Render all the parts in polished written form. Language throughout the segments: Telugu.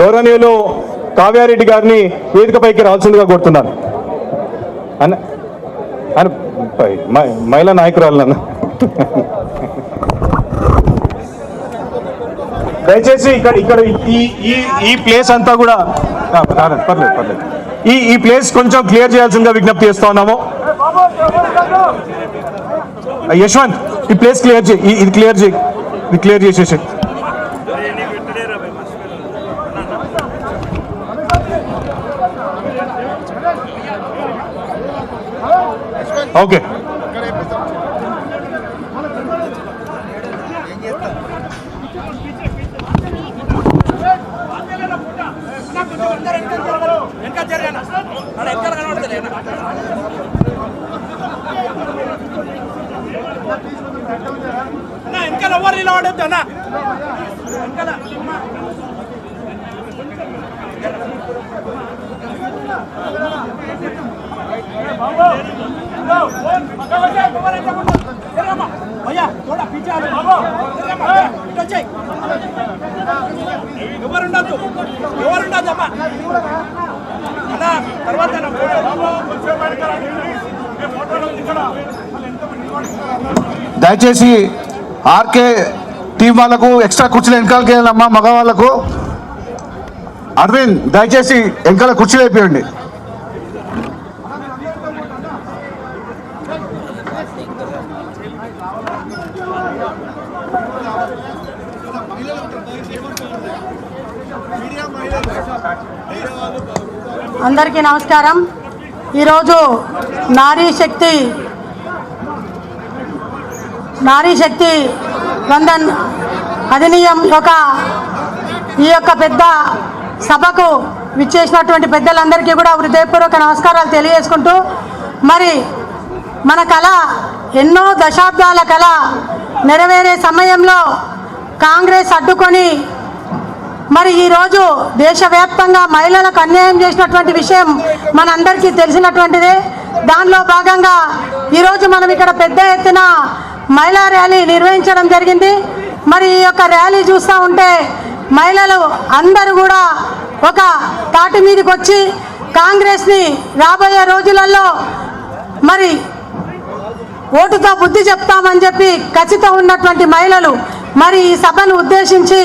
గౌరవనీయులు కావ్యారెడ్డి గారిని వేదికపైకి రావాల్సిందిగా కోరుతున్నాను. మహిళా నాయకురాలు నన్ను దయచేసి ఇక్కడ ఈ ప్లేస్ అంతా కూడా పర్లేదు ఈ ప్లేస్ కొంచెం క్లియర్ చేయాల్సిందిగా విజ్ఞప్తి చేస్తా ఉన్నాము. యశ్వంత్ ఈ ప్లేస్ క్లియర్ చేయి, ఇది క్లియర్ చేసేసి. ఓకే దయచేసి ఆర్కే టీం వాళ్ళకు ఎక్స్ట్రా కుర్చీలు వెనకాలకి వెళ్ళమ్మా. మగవాళ్ళకు అరవింద్ దయచేసి వెనకాల కుర్చీలు అయిపోయండి. అందరికీ నమస్కారం. ఈరోజు నారీ శక్తి వందన్ అధినియం ఈ యొక్క పెద్ద సభకు విచ్చేసినటువంటి పెద్దలందరికీ కూడా హృదయపూర్వక నమస్కారాలు తెలియజేసుకుంటూ, మరి మన కళ ఎన్నో దశాబ్దాల కళ నెరవేరే సమయంలో కాంగ్రెస్ అడ్డుకొని మరి ఈరోజు దేశవ్యాప్తంగా మహిళలకు అన్యాయం చేసినటువంటి విషయం మనందరికీ తెలిసినటువంటిదే. దానిలో భాగంగా ఈరోజు మనం ఇక్కడ పెద్ద ఎత్తున మహిళా ర్యాలీ నిర్వహించడం జరిగింది. మరి ఈ యొక్క ర్యాలీ చూస్తూ ఉంటే మహిళలు అందరూ కూడా ఒక తాటి మీదకి వచ్చి కాంగ్రెస్ని రాబోయే రోజులలో మరి ఓటుతో బుద్ధి చెప్తామని చెప్పి ఖచ్చితంగా ఉన్నటువంటి మహిళలు మరి ఈ సభను ఉద్దేశించి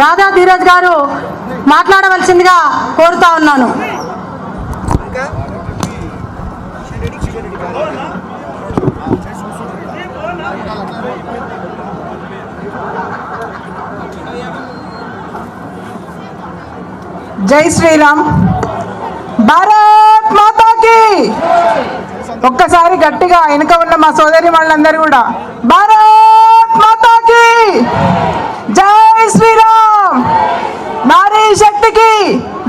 రాధా ధీరజ్ గారు మాట్లాడవలసిందిగా కోరుతా ఉన్నాను. జై శ్రీరామ్, భారత్ మాతాకి. ఒక్కసారి గట్టిగా వెనుక ఉన్న మా సోదరి వాళ్ళందరూ కూడా భారత్ మాతాకి, జై శ్రీరామ్, నారీ శక్తికి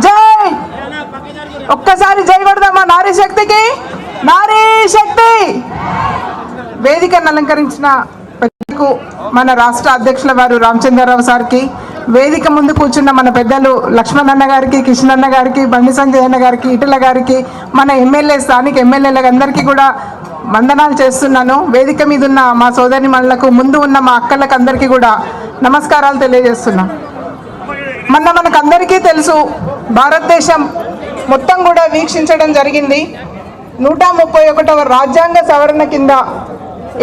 జై. ఒక్కసారి జై కొడదామా నారీ శక్తికి. నారీ శక్తి. వేదికను అలంకరించిన పెద్దలకు, మన రాష్ట్ర అధ్యక్షుల వారు రామచంద్రరావు సార్కి, వేదిక ముందు కూర్చున్న మన పెద్దలు లక్ష్మణ్ అన్న గారికి, కిషన్ అన్న గారికి, బండి సంజయ్ అన్న గారికి, ఇటుల గారికి, మన ఎమ్మెల్యే స్థానిక ఎమ్మెల్యేలకు అందరికీ కూడా వందనాలు చేస్తున్నాను. వేదిక మీద ఉన్న మా సోదరి మనులకు, ముందు ఉన్న మా అక్కలకు అందరికీ కూడా నమస్కారాలు తెలియజేస్తున్నాను. మనకందరికీ తెలుసు, భారతదేశం మొత్తం కూడా వీక్షించడం జరిగింది. 131వ రాజ్యాంగ సవరణ కింద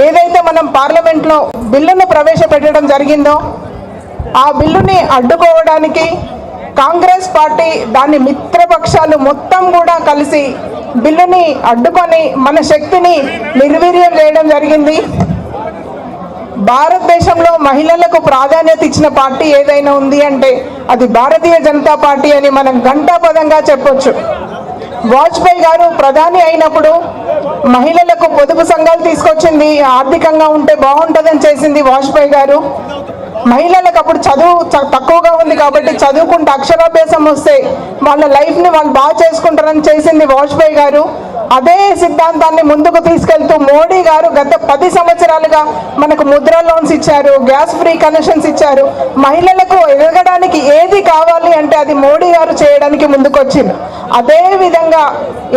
ఏదైతే మనం పార్లమెంట్లో బిల్లును ప్రవేశపెట్టడం జరిగిందో, ఆ బిల్లుని అడ్డుకోవడానికి కాంగ్రెస్ పార్టీ దాని మిత్రపక్షాలు మొత్తం కూడా కలిసి బిల్లుని అడ్డుకొని మన శక్తిని నిర్వీర్యం చేయడం జరిగింది. భారతదేశంలో మహిళలకు ప్రాధాన్యత ఇచ్చిన పార్టీ ఏదైనా ఉంది అంటే అది భారతీయ జనతా పార్టీ అని మనం ఘంటాపదంగా చెప్పొచ్చు. వాజ్పేయి గారు ప్రధాని అయినప్పుడు మహిళలకు పొదుపు సంఘాలు తీసుకొచ్చింది, ఆర్థికంగా ఉంటే బాగుంటుందని చేసింది వాజ్పేయి గారు. మహిళలకు అప్పుడు చదువు తక్కువగా ఉంది కాబట్టి చదువుకుంటే అక్షరాభ్యాసం వస్తే వాళ్ళ లైఫ్ని వాళ్ళు బాగా చేసుకుంటారని చేసింది వాజ్పేయి గారు. అదే సిద్ధాంతాన్ని ముందుకు తీసుకెళ్తూ మోడీ గారు గత 10 సంవత్సరాలుగా మనకు ముద్రా లోన్స్ ఇచ్చారు, గ్యాస్ ఫ్రీ కనెక్షన్స్ ఇచ్చారు. మహిళలకు ఎదగడానికి ఏది కావాలి అంటే అది మోడీ గారు చేయడానికి ముందుకొచ్చింది. అదే విధంగా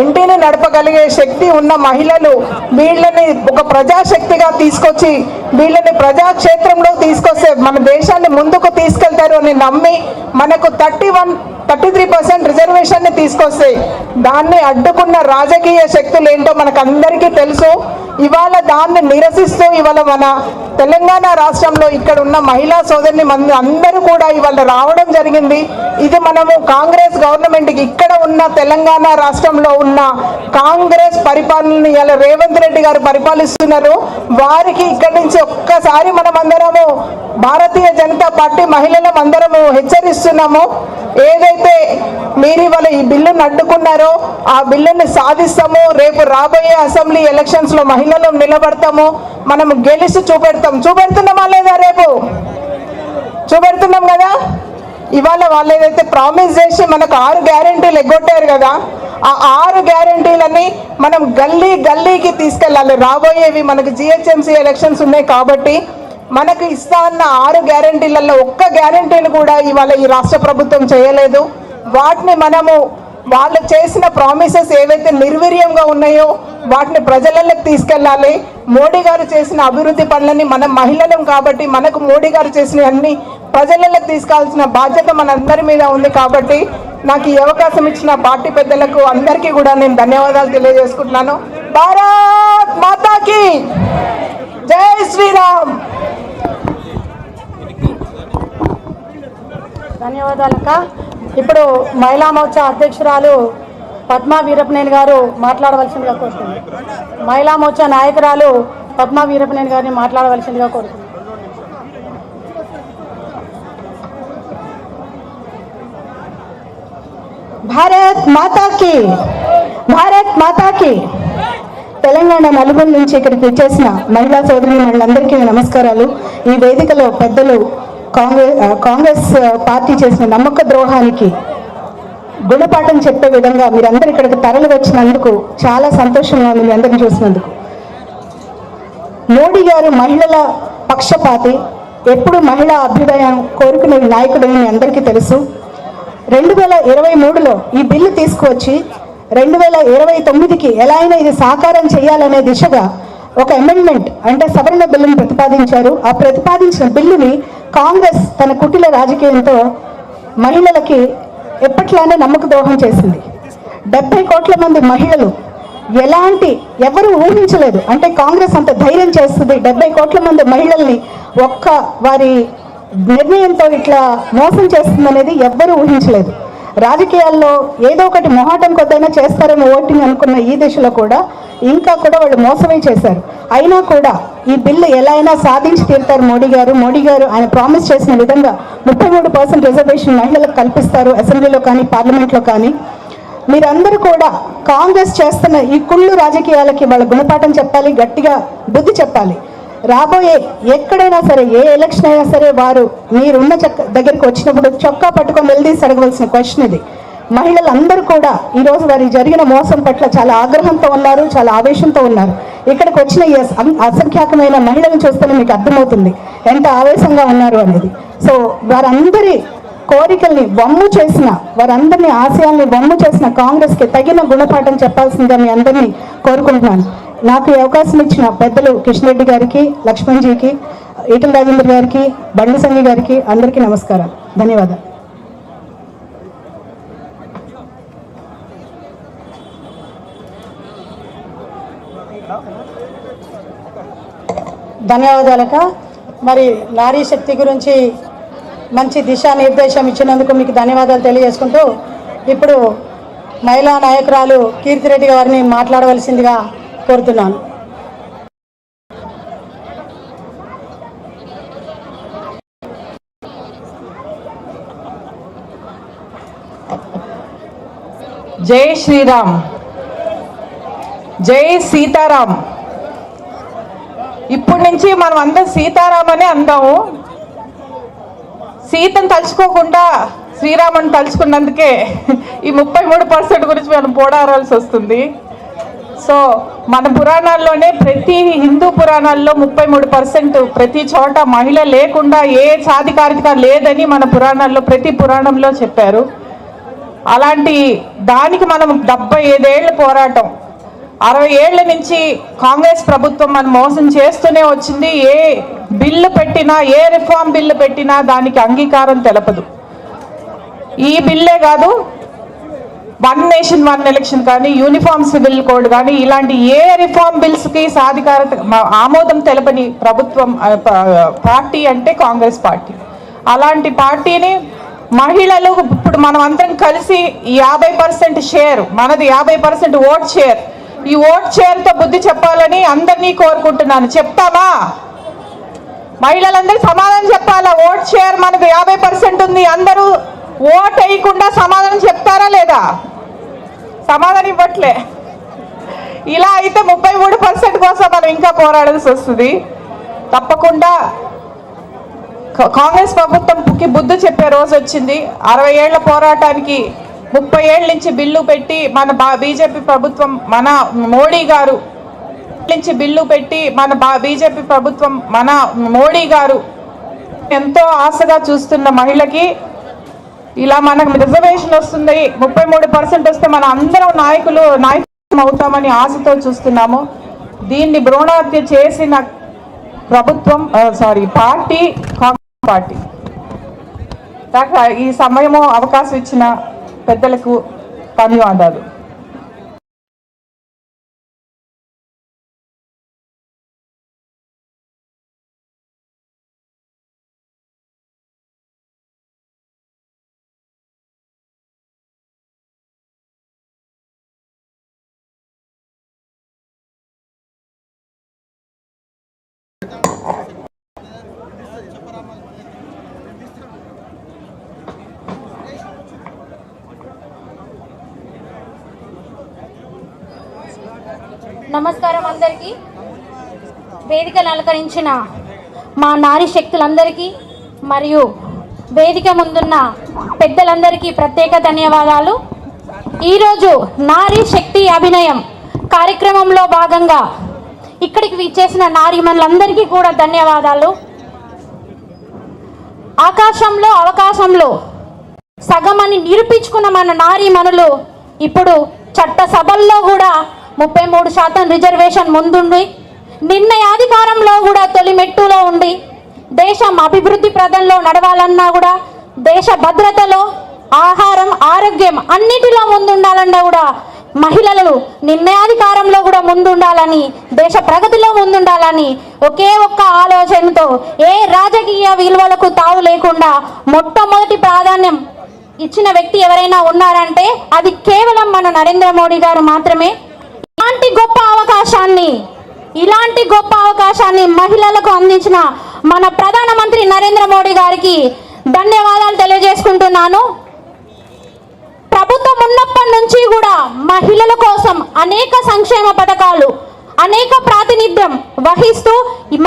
ఇంటిని నడపగలిగే శక్తి ఉన్న మహిళలు వీళ్ళని ఒక ప్రజాశక్తిగా తీసుకొచ్చి వీళ్ళని ప్రజాక్షేత్రంలో తీసుకొస్తే మన దేశాన్ని ముందుకు తీసుకెళ్తారు అనే అని నమ్మి మనకు 33% రిజర్వేషన్ని తీసుకొస్తే దాన్ని అడ్డుకున్న రాజకీయ శక్తులు ఏంటో మనకు అందరికీ తెలుసు. ఇవాళ దాన్ని నిరసిస్తూ ఇవాళ మన తెలంగాణ రాష్ట్రంలో ఇక్కడ ఉన్న మహిళా సోదరిని అందరూ కూడా ఇవాళ రావడం జరిగింది. ఇది మనము కాంగ్రెస్ గవర్నమెంట్కి ఇక్కడ ఉన్న తెలంగాణ రాష్ట్రంలో ఉన్న కాంగ్రెస్ పరిపాలనని ఇలా రేవంత్ రెడ్డి గారు పరిపాలిస్తున్నారు. వారికి ఇక్కడి నుంచి ఒక్కసారి మనం అందరము భారతీయ జనతా పార్టీ మహిళలం అందరము హెచ్చరిస్తున్నాము. ఏదైతే మీరు ఇవాళ ఈ బిల్లును అడ్డుకున్నారో ఆ బిల్లుని సాధిస్తాము. రేపు రాబోయే అసెంబ్లీ ఎలక్షన్స్ లో మహిళలు నిలబడతాము. మనం గెలిచి చూపెడుతున్నామా లేదా? రేపు చూపెడుతున్నాం కదా. ఇవాళ వాళ్ళు ఏదైతే ప్రామిస్ చేసి మనకు 6 గ్యారెంటీలు ఎగ్గొట్టారు కదా, ఆ 6 గ్యారెంటీలని మనం గల్లీకి తీసుకెళ్ళాలి. రాబోయేవి మనకు జిహెచ్ఎంసీ ఎలక్షన్స్ ఉన్నాయి కాబట్టి మనకు ఇస్తా అన్న 6 గ్యారెంటీలలో ఒక్క గ్యారెంటీని కూడా ఇవాళ ఈ రాష్ట్ర ప్రభుత్వం చేయలేదు. వాటిని మనము వాళ్ళు చేసిన ప్రామిసెస్ ఏవైతే నిర్వీర్యంగా ఉన్నాయో వాటిని ప్రజలలోకి తీసుకెళ్ళాలి. మోడీ గారు చేసిన అభివృద్ధి పనులని మనం మహిళలం కాబట్టి మనకు మోడీ గారు చేసిన అన్ని ప్రజలలోకి తీసుకెళ్లాల్సిన బాధ్యత మనందరి మీద ఉంది. కాబట్టి నాకు ఈ అవకాశం ఇచ్చిన పార్టీ పెద్దలకు అందరికీ కూడా నేను ధన్యవాదాలు తెలియజేసుకుంటున్నాను. భారత్ మాతాకి జై శ్రీరామ్. ధన్యవాదాలక్క. ఇప్పుడు మహిళా మోర్చా అధ్యక్షురాలు పద్మా వీరపనేని గారు మాట్లాడవలసిందిగా కోరుతుంది. మహిళా మోర్చా నాయకురాలు పద్మా వీరపనేని గారిని మాట్లాడవలసిందిగా కోరుతుంది. భారత్ మాతాకి, భారత్ మాతాకి. తెలంగాణ నలుగురు నుంచి ఇక్కడికి వచ్చేసిన మహిళా సోదరులందరికీ నమస్కారాలు. ఈ వేదికలో పెద్దలు కాంగ్రెస్ పార్టీ చేసిన నమ్మక ద్రోహానికి గుణపాఠం చెప్పే విధంగా మీరందరూ ఇక్కడికి తరలి వచ్చినందుకు చాలా సంతోషంగా ఉంది. మీ అందరిని చూసినందుకు. మోడీ గారు మహిళల పక్షపాతి, ఎప్పుడు మహిళా అభ్యుదయం కోరుకునే నాయకుడు మీ అందరికీ తెలుసు. 2023లో ఈ బిల్లు తీసుకువచ్చి 2029కి ఎలా అయినా ఇది సాకారం చేయాలనే దిశగా ఒక అమెండ్మెంట్ అంటే సవరణ బిల్లును ప్రతిపాదించారు. ఆ ప్రతిపాదించిన బిల్లుని కాంగ్రెస్ తన కుటిల రాజకీయంతో మహిళలకి ఎప్పట్లానే నమ్మక ద్రోహం చేసింది. 70 కోట్ల మంది మహిళలు ఎవరు ఊహించలేదు. అంటే కాంగ్రెస్ అంత ధైర్యం చేస్తుంది 70 కోట్ల మంది మహిళల్ని ఒక్క వారి నిర్ణయంతో ఇట్లా మోసం చేస్తుందనేది ఎవ్వరూ ఊహించలేదు. రాజకీయాల్లో ఏదో ఒకటి మొహాటం కొద్దైనా చేస్తారేమో ఓటింగ్ అనుకున్న ఈ దిశలో కూడా ఇంకా కూడా వాళ్ళు మోసమే చేశారు. అయినా కూడా ఈ బిల్లు ఎలా అయినా సాధించి తీరుతారు మోడీ గారు ఆయన ప్రామిస్ చేసిన విధంగా 33% రిజర్వేషన్ మహిళలకు కల్పిస్తారు అసెంబ్లీలో కానీ పార్లమెంట్లో కానీ. మీరందరూ కూడా కాంగ్రెస్ చేస్తున్న ఈ కుళ్ళు రాజకీయాలకి వాళ్ళ గుణపాఠం చెప్పాలి, గట్టిగా బుద్ధి చెప్పాలి. రాబోయే ఎక్కడైనా సరే ఏ ఎలక్షన్ అయినా సరే వారు మీరున్న దగ్గరికి వచ్చినప్పుడు చొక్కా పట్టుకొని నిలదీసి అడగవలసిన క్వశ్చన్ ఇది. మహిళలందరూ కూడా ఈరోజు వారి జరిగిన మోసం పట్ల చాలా ఆగ్రహంతో ఉన్నారు, చాలా ఆవేశంతో ఉన్నారు. ఇక్కడికి వచ్చిన ఈ అసంఖ్యాకమైన మహిళలను చూస్తేనే మీకు అర్థమవుతుంది ఎంత ఆవేశంగా ఉన్నారు అనేది. సో వారందరి కోరికల్ని వమ్ము చేసిన, వారందరినీ ఆశయాల్ని వమ్ము చేసిన కాంగ్రెస్కి తగిన గుణపాఠం చెప్పాల్సిందిగా మీ అందరినీ కోరుకుంటున్నాను. నాకు ఈ అవకాశం ఇచ్చిన పెద్దలు కిషన్ రెడ్డి గారికి, లక్ష్మణ్జీకి, ఈటల రాజేంద్ర గారికి, బండి సంజయ్ గారికి అందరికీ నమస్కారాలు, ధన్యవాదాలు. ధన్యవాదాలక. మరి నారీ శక్తి గురించి మంచి దిశానిర్దేశం ఇచ్చినందుకు మీకు ధన్యవాదాలు తెలియజేసుకుంటూ ఇప్పుడు మహిళా నాయకురాలు కీర్తిరెడ్డి గారిని మాట్లాడవలసిందిగా కోరుతున్నాను. జై శ్రీరామ్, జై సీతారాం. ఇప్పటి నుంచి మనం అందరం సీతారాం అనే అందాము. సీతను తలుచుకోకుండా శ్రీరాముని తలుచుకున్నందుకే ఈ 33% గురించి మనం పోరాడాల్సి వస్తుంది. సో మన పురాణాల్లోనే ప్రతి హిందూ పురాణాల్లో 33% ప్రతి చోట మహిళ లేకుండా ఏ సాధికారిత లేదని మన పురాణాల్లో ప్రతి పురాణంలో చెప్పారు. అలాంటి దానికి మనం 75 ఏళ్ళ పోరాటం 60 ఏళ్ల నుంచి కాంగ్రెస్ ప్రభుత్వం మనం మోసం చేస్తూనే వచ్చింది. ఏ బిల్లు పెట్టినా, ఏ రిఫార్మ్ బిల్లు పెట్టినా దానికి అంగీకారం తెలపదు. ఈ బిల్లే కాదు, 1 నేషన్ 1 ఎలక్షన్ కానీ, యూనిఫామ్ సివిల్ కోడ్ కానీ, ఇలాంటి ఏ రిఫార్మ్ బిల్స్కి సాధికారత ఆమోదం తెలపని ప్రభుత్వం పార్టీ అంటే కాంగ్రెస్ పార్టీ. అలాంటి పార్టీని మహిళలు ఇప్పుడు మనం అందరం కలిసి 50% షేర్, మనది 50% ఓట్ షేర్, ఈ ఓట్ షేర్తో బుద్ధి చెప్పాలని అందరినీ కోరుకుంటున్నాను. చెప్తామా? మహిళలందరూ సమాధానం చెప్పాలా? ఓట్ షేర్ మనకు 50% ఉంది, అందరూ ఓట్ వేయకుండా సమాధానం చెప్తారా లేదా? సమాధానం ఇవ్వట్లే. ఇలా అయితే 33% కోసం మనం ఇంకా పోరాడాల్సి వస్తుంది. తప్పకుండా కాంగ్రెస్ ప్రభుత్వంకి బుద్ధి చెప్పే రోజు వచ్చింది. 60 ఏళ్ల పోరాటానికి 30 ఏళ్ళ నుంచి బిల్లు పెట్టి మన బీజేపీ ప్రభుత్వం, మన మోడీ గారు నుంచి బిల్లు పెట్టి బీజేపీ ప్రభుత్వం, మన మోడీ గారు ఎంతో ఆశగా చూస్తున్న మహిళకి ఇలా మనకు రిజర్వేషన్ వస్తుంది, 33% వస్తే మన అందరం నాయకులు అవుతామని ఆశతో చూస్తున్నాము. దీన్ని భ్రూణహత్య చేసిన ప్రభుత్వం పార్టీ కాంగ్రెస్ పార్టీ. ఈ సమయము అవకాశం ఇచ్చిన పెద్దలకు ధన్యవాదాలు. నమస్కారం అందరికీ. వేదికను అలంకరించిన మా నారీ శక్తులందరికీ మరియు వేదిక ముందున్న పెద్దలందరికీ ప్రత్యేక ధన్యవాదాలు. ఈరోజు నారీ శక్తి అభినయం కార్యక్రమంలో భాగంగా ఇక్కడికి విచ్చేసిన నారీమణులందరికీ కూడా ధన్యవాదాలు. ఆకాశంలో అవకాశంలో సగమని నిరూపించుకున్న మన నారీమణులు ఇప్పుడు చట్టసభల్లో కూడా 33% రిజర్వేషన్ ముందుండి, నిర్ణయాధికారంలో కూడా తొలి మెట్టులో ఉండి, దేశం అభివృద్ధి ప్రదంలో నడవాలన్నా కూడా, దేశ భద్రతలో, ఆహారం, ఆరోగ్యం అన్నిటిలో ముందుండాలన్నా కూడా మహిళలు నిర్ణయాధికారంలో కూడా ముందుండాలని, దేశ ప్రగతిలో ముందుండాలని ఒకే ఒక్క ఆలోచనతో ఏ రాజకీయ విలువలకు తావు లేకుండా మొట్టమొదటి ప్రాధాన్యం ఇచ్చిన వ్యక్తి ఎవరైనా ఉన్నారంటే అది కేవలం మన నరేంద్ర మోడీ గారు మాత్రమే. ఇలాంటి గొప్ప అవకాశాన్ని మహిళలకు అందించిన మన ప్రధానమంత్రి నరేంద్ర మోడీ గారికి ధన్యవాదాలు తెలియజేసుకుంటున్నాను. ప్రభుత్వం ఉన్నప్పటి నుంచి కూడా మహిళల కోసం అనేక సంక్షేమ పథకాలు, అనేక ప్రాతినిధ్యం వహిస్తూ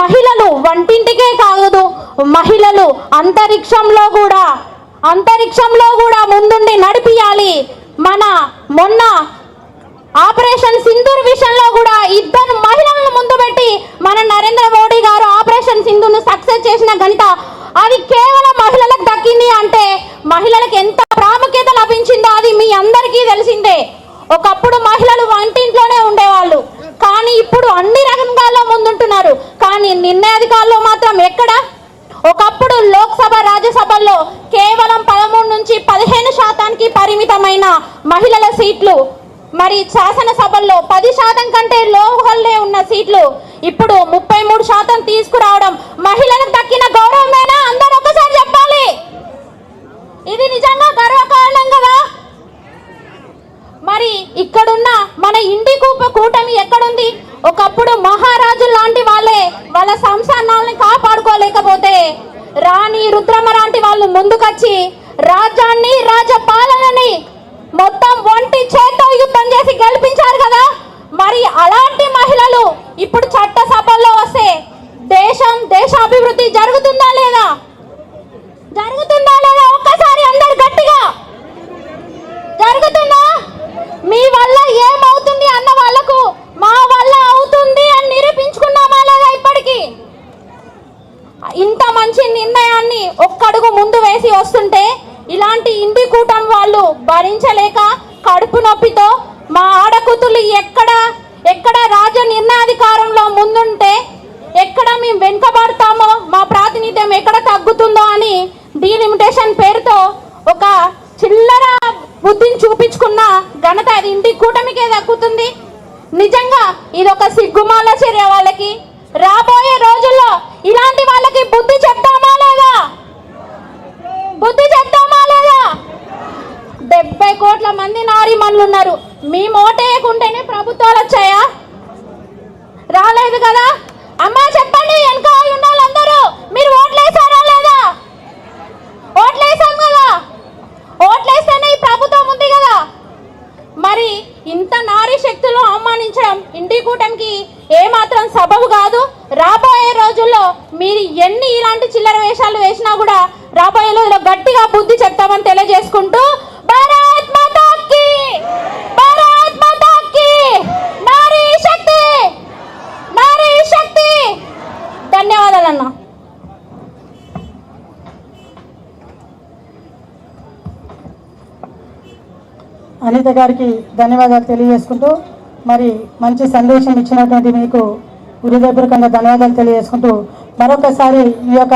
మహిళలు వంటింటికే కాదు, మహిళలు అంతరిక్షంలో కూడా ముందుండి నడిపియాలి. మొన్న ఆపరేషన్ సింధూర్ విషయంలో కూడా 2 మహిళలను ముందు పెట్టి మన నరేంద్ర మోడీ గారు ఆపరేషన్ సింధూర్ను సక్సెస్ చేసిన ఘనత అది కేవలం మహిళలకు దక్కింది. అంటే మహిళలకు ఎంత ప్రాముఖ్యత లభించిందో అది మీ అందరికీ తెలిసిందే. ఒకప్పుడు మహిళలు వంటింట్లోనే ఉండేవాళ్ళు, కానీ ఇప్పుడు అన్ని రంగాల్లో ముందుంటున్నారు. కానీ నిర్ణయాధికారులు మాత్రం ఎక్కడ? ఒకప్పుడు లోక్సభ, రాజ్యసభల్లో కేవలం 13 నుంచి 15% పరిమితమైన మహిళల సీట్లు, మరి శాసనసభల్లో 10% కంటే లోహల్లే ఉన్న సీట్లు ఇప్పుడు 33% తీసుకురావడం మహిళలకు దక్కిన గౌరవమేనా? అందరూ ఒకసారి చెప్పాలి. ఇది నిజంగా గర్వకారణం కదా. మరి ఇక్కడున్న మన ఇండి కూటమి ఎక్కడుంది? ఒకప్పుడు మహారాజు లాంటి వాళ్ళ సంస్థానాలను కాపాడుకోలేకపోతే రాణి రుద్రమ లాంటి వాళ్ళు ముందుకొచ్చి రాజ్యాన్ని, రాజపాలనని మొత్తం ఒంటి చేత్తో యుద్ధం చేసి గెలిపించారు కదా. మరి అలాంటి మహిళలు ఇప్పుడు చట్టసభల్లో వస్తే దేశాభివృద్ధి జరుగుతుందా లేదా? ఒక్కసారి అందరు గట్టిగా జరుగుతుందా? మీ వల్ల ఏమవుతుంది అన్న వాళ్ళకు మా వల్ల అవుతుంది అని నిరూపించుకున్నామా లేదా? ఇప్పటికీ ఇంత మంచి నిర్ణయాన్ని ఒక్కడుగు ముందు వేసి వస్తుంటే ఇలాంటి ఇండి కూటమి వాళ్ళు భరించలేక కడుపు నొప్పితో మా ఆడకూతులు ఎక్కడ రాజ్య నిర్ణయాధికారంలో ముందుంటే ఎక్కడ మేము వెనుకబడతామో, మా ప్రాతినిధ్యం ఎక్కడ తగ్గుతుందో అని డీలిమిటేషన్ పేరుతో ఒక చిల్లర బుద్ధిని చూపించుకున్న ఘనత అది ఇంటి కూటమికే దక్కుతుంది. నిజంగా ఇది ఒక సిగ్గుమాల చర్య. వాళ్ళకి రాబోయే రోజుల్లో ఇలాంటి వాళ్ళకి బుద్ధి చెప్తామా లేదా? బుద్ధి చెప్తామా లేదా? 70 కోట్ల మంది నారీమణులు ఉన్నారు. మీ ఓటేయకుంటేనే ప్రభుత్వాలు వచ్చాయా? రాలేదు కదా. అమ్మా చెప్పండి, వెనక ఉన్న వాళ్ళందరూ మీరు ఓట్లేసారా లేదా? ఓట్లేసాం కదా. ఓట్లేస్తేనే ఈ ప్రభుత్వం ఉంది కదా. మరి ఇంత నారీ శక్తులు అవమానించడం ఇంటి కూటమికి ఏమాత్రం సబబు కాదు. రాబోయే రోజుల్లో మీరు ఎన్ని ఇలాంటి చిల్లర వేషాలు వేసినా కూడా రాబోయే రోజుల్లో గట్టిగా బుద్ధి చెప్తామని తెలియజేసుకుంటూ, భారత్ మాతా కీ, భారత్ మాతా కీ, నారీ శక్తి, నారీ శక్తి. ధన్యవాదాలన్నా. అనిత గారికి ధన్యవాదాలు తెలియజేసుకుంటూ, మరి మంచి సందేశం ఇచ్చినటువంటి మీకు హృదయపూర్వకంగా ధన్యవాదాలు తెలియజేసుకుంటూ, మరొకసారి ఈ యొక్క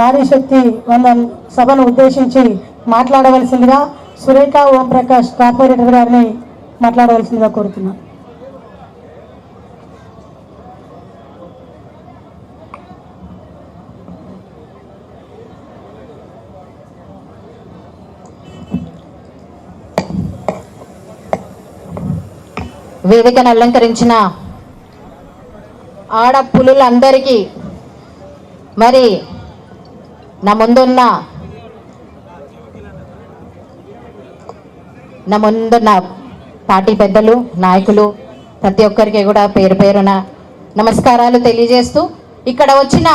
నారీ శక్తి వందన్ సభను ఉద్దేశించి మాట్లాడవలసిందిగా సురేఖ ఓంప్రకాష్ కార్పొరేటర్ గారిని మాట్లాడవలసిందిగా కోరుతున్నాను. వేదికను అలంకరించిన ఆడపులులందరికీ, మరి నా ముందున్న పార్టీ పెద్దలు, నాయకులు, ప్రతి ఒక్కరికి కూడా పేరు పేరున నమస్కారాలు తెలియజేస్తూ, ఇక్కడ వచ్చిన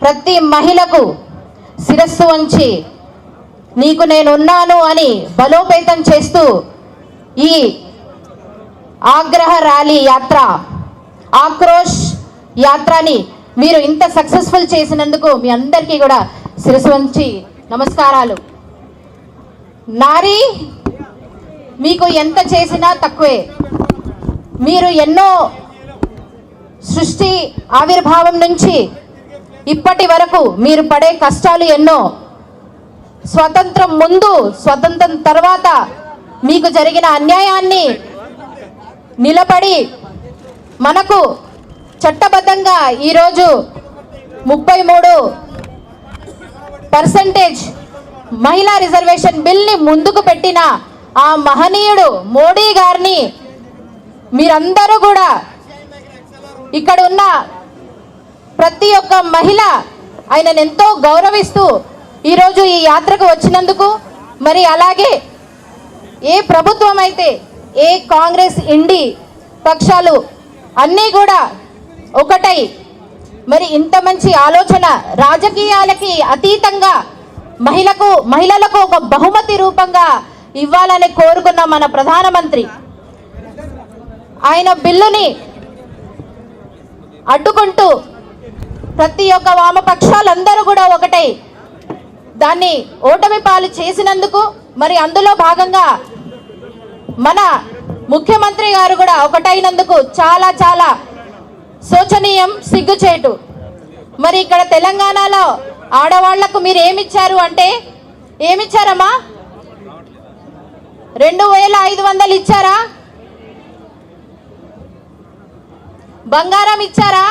ప్రతి మహిళకు శిరస్సు వంచి నీకు నేనున్నాను అని బలోపేతం చేస్తూ ఈ ఆగ్రహ ర్యాలీ యాత్ర, ఆక్రోష్ యాత్రని మీరు ఇంత సక్సెస్ఫుల్ చేసినందుకు మీ అందరికీ కూడా శిరస్సు వంచి నమస్కారాలు. నారీ మీకు ఎంత చేసినా తక్కువే. మీరు ఎన్నో సృష్టి ఆవిర్భావం నుంచి ఇప్పటి వరకు మీరు పడే కష్టాలు ఎన్నో. స్వతంత్రం ముందు, స్వతంత్రం తర్వాత మీకు జరిగిన అన్యాయాన్ని నిలబడి మనకు చట్టబద్ధంగా ఈరోజు 33% మహిళా రిజర్వేషన్ బిల్ని ముందుకు పెట్టిన ఆ మహనీయుడు మోడీ గారిని మీరందరూ కూడా, ఇక్కడ ఉన్న ప్రతి ఒక్క మహిళ ఆయనను ఎంతో గౌరవిస్తూ ఈరోజు ఈ యాత్రకు వచ్చినందుకు, మరి అలాగే ఏ ప్రభుత్వం అయితే, ఏ కాంగ్రెస్ ఇండి పక్షాలు అన్నీ కూడా ఒకటై మరి ఇంత మంచి ఆలోచన, రాజకీయాలకి అతీతంగా మహిళలకు ఒక బహుమతి రూపంగా ఇవ్వాలని కోరుకున్న మన ప్రధానమంత్రి ఆయన బిల్లుని అడ్డుకుంటూ ప్రతి ఒక్క వామపక్షాలందరూ కూడా ఒకటై దాన్ని ఓటమి పాలు చేసినందుకు, మరి అందులో భాగంగా మన ముఖ్యమంత్రి గారు కూడా ఒకటైనందుకు చాలా చాలా శోచనీయం, సిగ్గుచేటు. మరి ఇక్కడ తెలంగాణలో ఆడవాళ్లకు మీరు ఏమిచ్చారు అంటే, ఏమిచ్చారమ్మా? 2500 ఇచ్చారా? బంగారం ఇచ్చారా?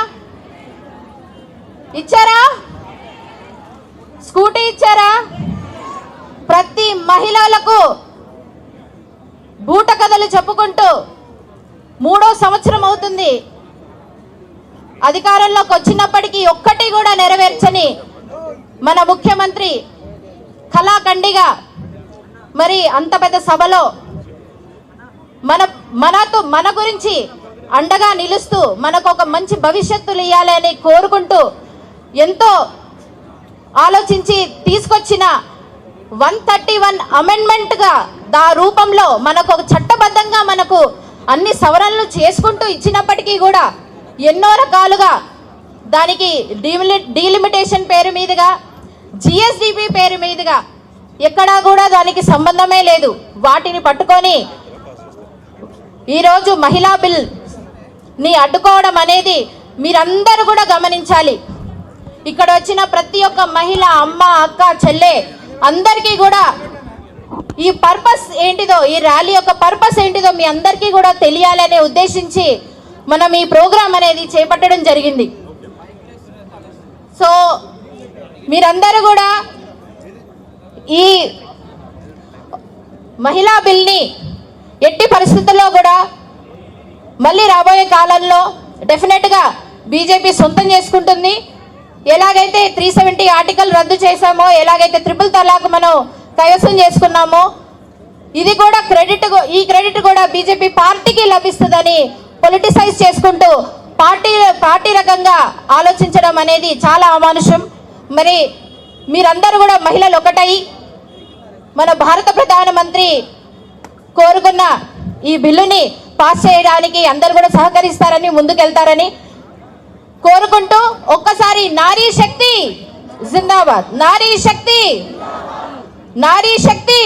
ఇచ్చారా? స్కూటీ ఇచ్చారా? ప్రతి మహిళలకు బూట కథలు చెప్పుకుంటూ 3వ సంవత్సరం అవుతుంది అధికారంలోకి వచ్చినప్పటికీ ఒక్కటి కూడా నెరవేర్చని మన ముఖ్యమంత్రి కళాఖండిగా మరి అంత పెద్ద సభలో మన గురించి అండగా నిలుస్తూ మనకు ఒక మంచి భవిష్యత్తులు ఇవ్వాలని కోరుకుంటూ ఎంతో ఆలోచించి తీసుకొచ్చిన 131 అమెండ్మెంట్గా దా రూపంలో మనకు ఒక చట్టబద్ధంగా మనకు అన్ని సవరణలు చేసుకుంటూ ఇచ్చినప్పటికీ కూడా ఎన్నో రకాలుగా దానికి డీలిమిటేషన్ పేరు మీదుగా, జిఎస్డిపి పేరు మీదుగా ఎక్కడా కూడా దానికి సంబంధమే లేదు. వాటిని పట్టుకొని ఈరోజు మహిళా బిల్ ని అడ్డుకోవడం అనేది మీరందరూ కూడా గమనించాలి. ఇక్కడ వచ్చిన ప్రతి ఒక్క మహిళ, అమ్మ, అక్క, చెల్లె అందరికీ కూడా ఈ పర్పస్ ఏంటిదో, ఈ ర్యాలీ యొక్క పర్పస్ ఏంటిదో మీ అందరికీ కూడా తెలియాలనే ఉద్దేశించి మనం ఈ ప్రోగ్రాం అనేది చేపట్టడం జరిగింది. సో మీరందరూ కూడా ఈ మహిళా బిల్ని ఎట్టి పరిస్థితుల్లో కూడా మళ్ళీ రాబోయే కాలంలో డెఫినెట్గా బీజేపీ సొంతం చేసుకుంటుంది. ఎలాగైతే 370 ఆర్టికల్ రద్దు చేశామో, ఎలాగైతే ట్రిపుల్ తలాక్ మనం కైవసం చేసుకున్నామో, ఇది కూడా ఈ క్రెడిట్ కూడా బీజేపీ పార్టీకి లభిస్తుందని పొలిటిసైజ్ చేసుకుంటూ పార్టీ రకంగా ఆలోచించడం అనేది చాలా అమానుషం. మరి మీరందరూ కూడా మహిళలు ఒకటై మన భారత ప్రధానమంత్రి కోరుకున్న ఈ బిల్లుని పాస్ చేయడానికి అందరూ కూడా సహకరిస్తారని, ముందుకెళ్తారని కోరుకుంటూ ఒక్కసారి నారీ శక్తి జిందాబాద్, నారీ శక్తి, నారీ శక్తి.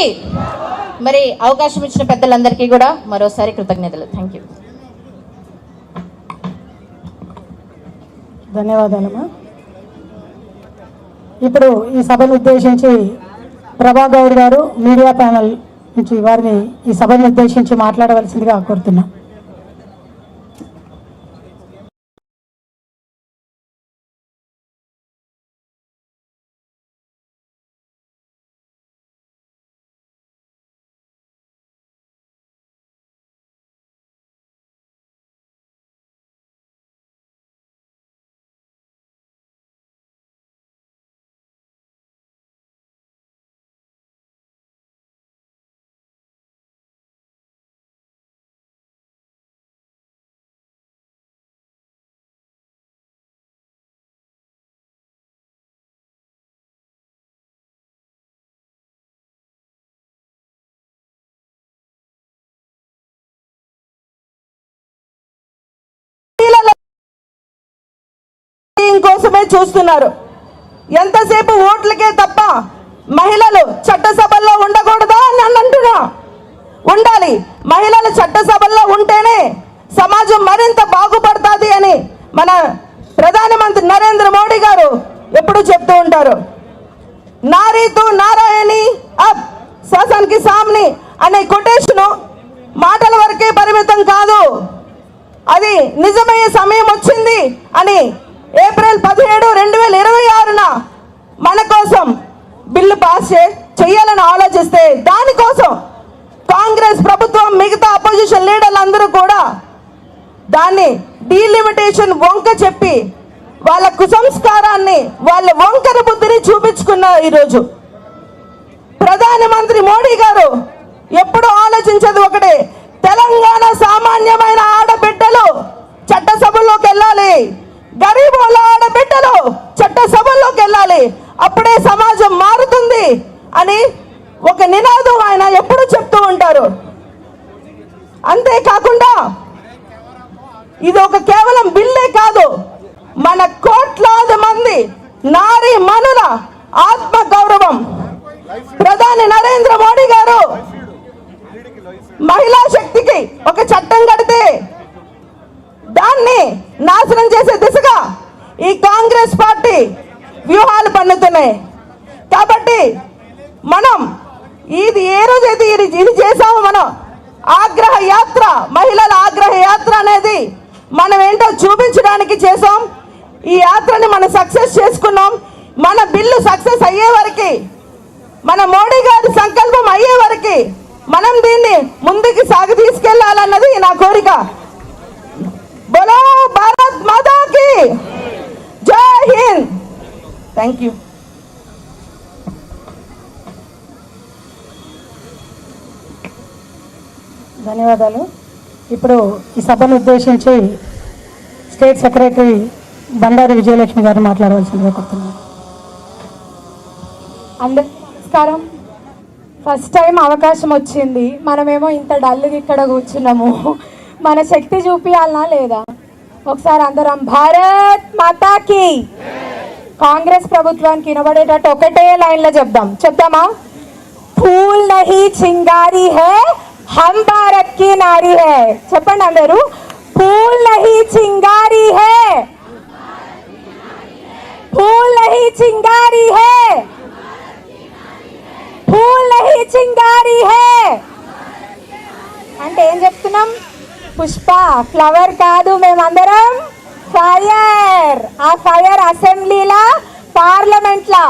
మరి అవకాశం ఇచ్చిన పెద్దలందరికీ కూడా మరోసారి కృతజ్ఞతలు. Thank you. ధన్యవాదాలమ్మా. ఇప్పుడు ఈ సభను ఉద్దేశించి ప్రభా గౌడ్ గారు మీడియా ప్యానల్ నుంచి వారిని ఈ సభను ఉద్దేశించి మాట్లాడవలసిందిగా కోరుతున్నాం. కోసమే చూస్తున్నారు. ఎంతసేపు ఓట్లకే తప్ప మహిళలు చట్టసభల్లో ఉండకూడదా అని అంటున్నా. ఉండాలి. మహిళలు చట్టసభల్లో ఉంటేనే సమాజం మరింత బాగుపడుతుంది అని మన ప్రధానమంత్రి నరేంద్ర మోడీ గారు ఎప్పుడు చెప్తూ ఉంటారు. నారీ తు నారాయణి అబ్ శాసన్ కి సామ్ని అనే కొటేషన్ మాటల వరకే పరిమితం కాదు, అది నిజమయ్యే సమయం వచ్చింది అని ఏప్రిల్ 17, 2026 మన కోసం బిల్లు పాస్ చేయాలని ఆలోచిస్తే దానికోసం కాంగ్రెస్ ప్రభుత్వం, మిగతా అపోజిషన్ లీడర్లు అందరూ కూడా దాన్ని డీలిమిటేషన్ వంక చెప్పి వాళ్ళ కుసంస్కారాన్ని, వాళ్ళ వంకర బుద్ధిని చూపించుకున్నారు. ఈరోజు ప్రధానమంత్రి మోడీ గారు ఎప్పుడు ఆలోచించేది ఒకటే, తెలంగాణ సామాన్యమైన ఆడబిడ్డలు చట్టసభల్లోకి వెళ్ళాలి, గరీబుల ఆడబిడ్డలు చట్టసభల్లోకి వెళ్ళాలి, అప్పుడే సమాజం మారుతుంది అని ఒక నినాదం ఆయన ఎప్పుడు చెప్తూ ఉంటారు. అంతేకాకుండా ఇది ఒక కేవలం బిల్లే కాదు, మన కోట్లాది మంది నారీ మనుల ఆత్మ గౌరవం. ప్రధాని నరేంద్ర మోడీ గారు మహిళా శక్తికి ఒక చట్టం కడితే దాన్ని నాశనం చేసే దిశగా ఈ కాంగ్రెస్ పార్టీ వ్యూహాలు పన్నుతున్నాయి. కాబట్టి మనం ఇది ఏ రోజైతే ఇది చేసామో, మనం ఆగ్రహ యాత్ర, మహిళల ఆగ్రహ యాత్ర అనేది మనం ఏంటో చూపించడానికి చేసాం. ఈ యాత్రని మనం సక్సెస్ చేసుకున్నాం. మన బిల్లు సక్సెస్ అయ్యే వరకు, మన మోడీ గారి సంకల్పం అయ్యే వరకు మనం దీన్ని ముందుకు సాగి తీసుకెళ్లాలన్నది నా కోరిక. బోలో భారత్ మాతా కీ జై హింద్. Thank you. ధన్యవాదాలు. ఇప్పుడు ఈ సభను ఉద్దేశించి స్టేట్ సెక్రటరీ బండారి విజయలక్ష్మి గారు మాట్లాడవలసిందిగా కోరుతున్నాను. అందరికీ నమస్కారం. ఫస్ట్ టైం అవకాశం వచ్చింది, మనమేమో ఇంత డల్గా ఇక్కడ కూర్చున్నాము. మన శక్తి చూపియాలనా లేదా? ఒకసారి అందరం భారత్ మాతాకి, కాంగ్రెస్ ప్రభుత్వానికి వినబడేటట్టు ఒకటే లైన్లో చెప్దామా? ఫూల్ నహీ చింగారీ హై, హమ్ భారత్ కి నారీ హై. చెప్పండి అందరూ. फूल नहीं चिंगारी है, फूल नहीं चिंगारी है, फूल नहीं चिंगारी है అంటే ఏం చెప్తున్నాం? పుష్ప ఫ్లవర్ కాదు, మేమందరం ఫైర్. ఆ ఫైర్ అసెంబ్లీలా పార్లమెంట్లా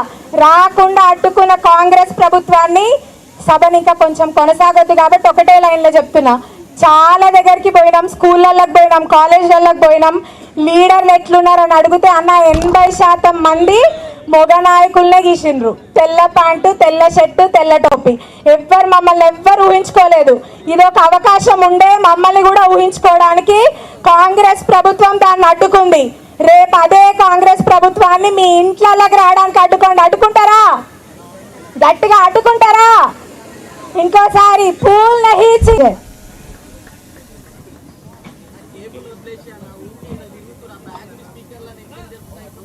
రాకుండా అడ్డుకున్న కాంగ్రెస్ ప్రభుత్వాన్ని సభని ఇంకా కొంచెం కొనసాగొద్దు కాబట్టి ఒకటే లైన్లో చెప్తున్నా. చాలా దగ్గరికి పోయినాం, స్కూళ్ళకి పోయినాం, కాలేజీలకు పోయినాం, లీడర్లు ఎట్లున్నారని అడిగితే అన్న 80% మంది మొగ నాయకులనే గీసిండ్రు. తెల్ల ప్యాంటు, తెల్ల షర్టు, తెల్ల టోపీ. మమ్మల్ని ఎవ్వరు ఊహించుకోలేదు. ఇది ఒక అవకాశం ఉండే మమ్మల్ని కూడా ఊహించుకోవడానికి కాంగ్రెస్ ప్రభుత్వం దాన్ని అడ్డుకుంది. రేపు అదే కాంగ్రెస్ ప్రభుత్వాన్ని మీ ఇంట్లోకి రావడానికి అడ్డుకుంటారా? గట్టిగా అడ్డుకుంటారా? ఇంకోసారి పూల్ నహీ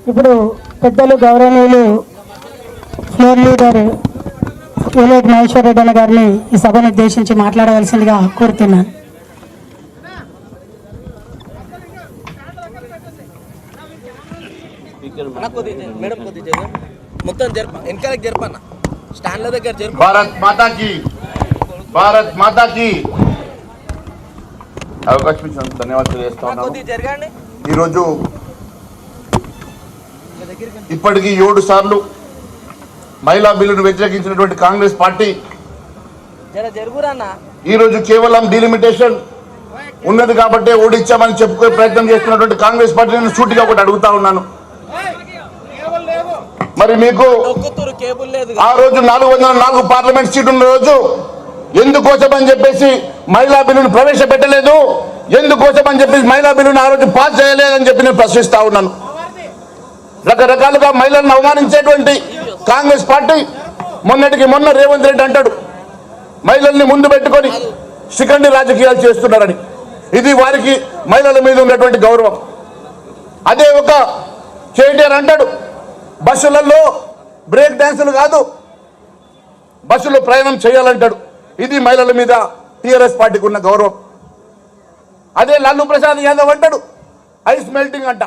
ఇప్పుడు పెద్దలు గౌరవనీయులు ఫ్లోర్ లీడర్ ఏలేటి మహేశ్వర్ రెడ్డి అన్న గారిని ఈ సభను ఉద్దేశించి మాట్లాడవలసిందిగా కోరుతున్నాను. భారత్ మాతాకి, భారత్ మాతాకి అవకాశం ఇచ్చినందుకు ధన్యవాదాలు తెలియజేస్తా ఉన్నాను. ఈరోజు ఇప్పటికీ 7 సార్లు మహిళా బిల్లును వ్యతిరేకించినటువంటి కాంగ్రెస్ పార్టీ ఈరోజు కేవలం డిలిమిటేషన్ ఉన్నది కాబట్టి ఓడిచ్చామని చెప్పుకునే ప్రయత్నం చేస్తున్నటువంటి కాంగ్రెస్ పార్టీని సూటిగా ఒకటి అడుగుతా ఉన్నాను. మరి మీకు ఆ రోజు 404 పార్లమెంట్ సీటు ఉన్న రోజు ఎందుకోసమని చెప్పేసి మహిళా బిల్లును ప్రవేశపెట్టలేదు, ఎందుకోసమని చెప్పేసి మహిళా బిల్లును ఆ రోజు పాస్ చేయలేదని చెప్పి నేను ప్రశ్నిస్తా ఉన్నాను. రకరకాలుగా మహిళలను అవమానించేటువంటి కాంగ్రెస్ పార్టీ మొన్నటికి మొన్న రేవంత్ రెడ్డి అంటాడు మహిళల్ని ముందు పెట్టుకొని శిఖండి రాజకీయాలు చేస్తున్నారని. ఇది వారికి మహిళల మీద ఉన్నటువంటి గౌరవం. అదే ఒక కేటీఆర్ అంటాడు బస్సులలో బ్రేక్ డాన్సులు కాదు, బస్సులో ప్రయాణం చేయాలంటాడు. ఇది మహిళల మీద టీఆర్ఎస్ పార్టీకి ఉన్న గౌరవం. అదే లాలూ ప్రసాద్ యాదవ్ అంటాడు ఐస్ మెల్టింగ్ అంట,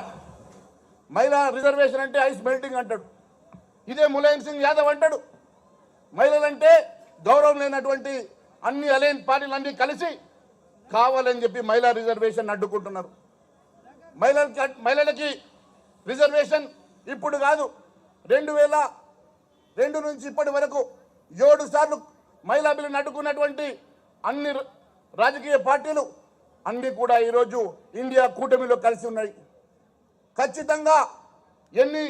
మహిళా రిజర్వేషన్ అంటే ఐస్ మెల్టింగ్ అంటాడు. ఇదే ములాయం సింగ్ యాదవ్ అంటాడు మహిళలంటే గౌరవం లేనటువంటి అన్ని అలైన్ పార్టీలన్నీ కలిసి కావాలని చెప్పి మహిళా రిజర్వేషన్ అడ్డుకుంటున్నారు. మహిళలకి రిజర్వేషన్ ఇప్పుడు కాదు, 2002 నుంచి ఇప్పటి వరకు 7 సార్లు మహిళా బిల్లును అడ్డుకున్నటువంటి అన్ని రాజకీయ పార్టీలు అన్నీ కూడా ఈరోజు ఇండియా కూటమిలో కలిసి ఉన్నాయి. ఖచ్చితంగా ఎన్ని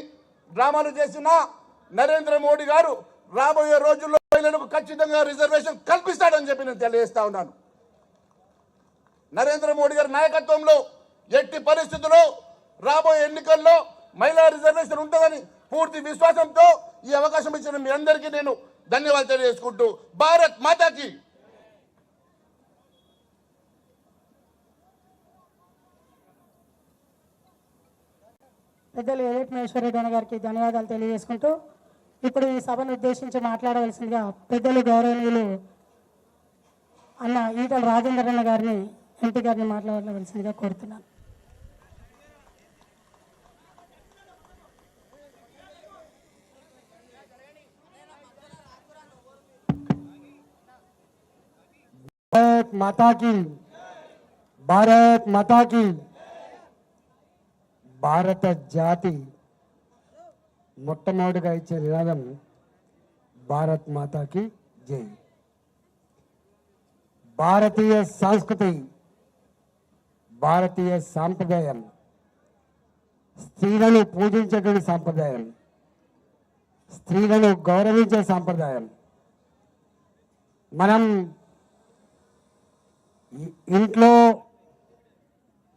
డ్రామాలు చేసినా నరేంద్ర మోడీ గారు రాబోయే రోజుల్లో మహిళలకు ఖచ్చితంగా రిజర్వేషన్ కల్పిస్తాడని చెప్పి నేను తెలియజేస్తా ఉన్నాను. నరేంద్ర మోడీ గారి నాయకత్వంలో ఎట్టి పరిస్థితుల్లో రాబోయే ఎన్నికల్లో మహిళా రిజర్వేషన్ ఉంటుందని పూర్తి విశ్వాసంతో ఈ అవకాశం ఇచ్చిన మీ అందరికీ నేను ధన్యవాదాలు తెలియజేసుకుంటూ భారత్ మాతాకి. పెద్దలు ఏలేటి మహేశ్వర్ రెడ్డి అన్న గారికి ధన్యవాదాలు తెలియజేసుకుంటూ ఇప్పుడు ఈ సభను ఉద్దేశించి మాట్లాడవలసిందిగా పెద్దలు గౌరవనీయులు అన్న ఈటల రాజేందర్ అన్న గారిని ఎంపీ గారిని మాట్లాడవలసిందిగా కోరుతున్నాను. భారత్ మాతాకి, భారత్ మాతాకి. భారత జాతి మొట్టమొదటిగా ఇచ్చే నినాదం భారత్ మాతాకి జై. భారతీయ సంస్కృతి, భారతీయ సాంప్రదాయం, స్త్రీలను పూజించేటువంటి సాంప్రదాయం, స్త్రీలను గౌరవించే సాంప్రదాయం. మనం ఇంట్లో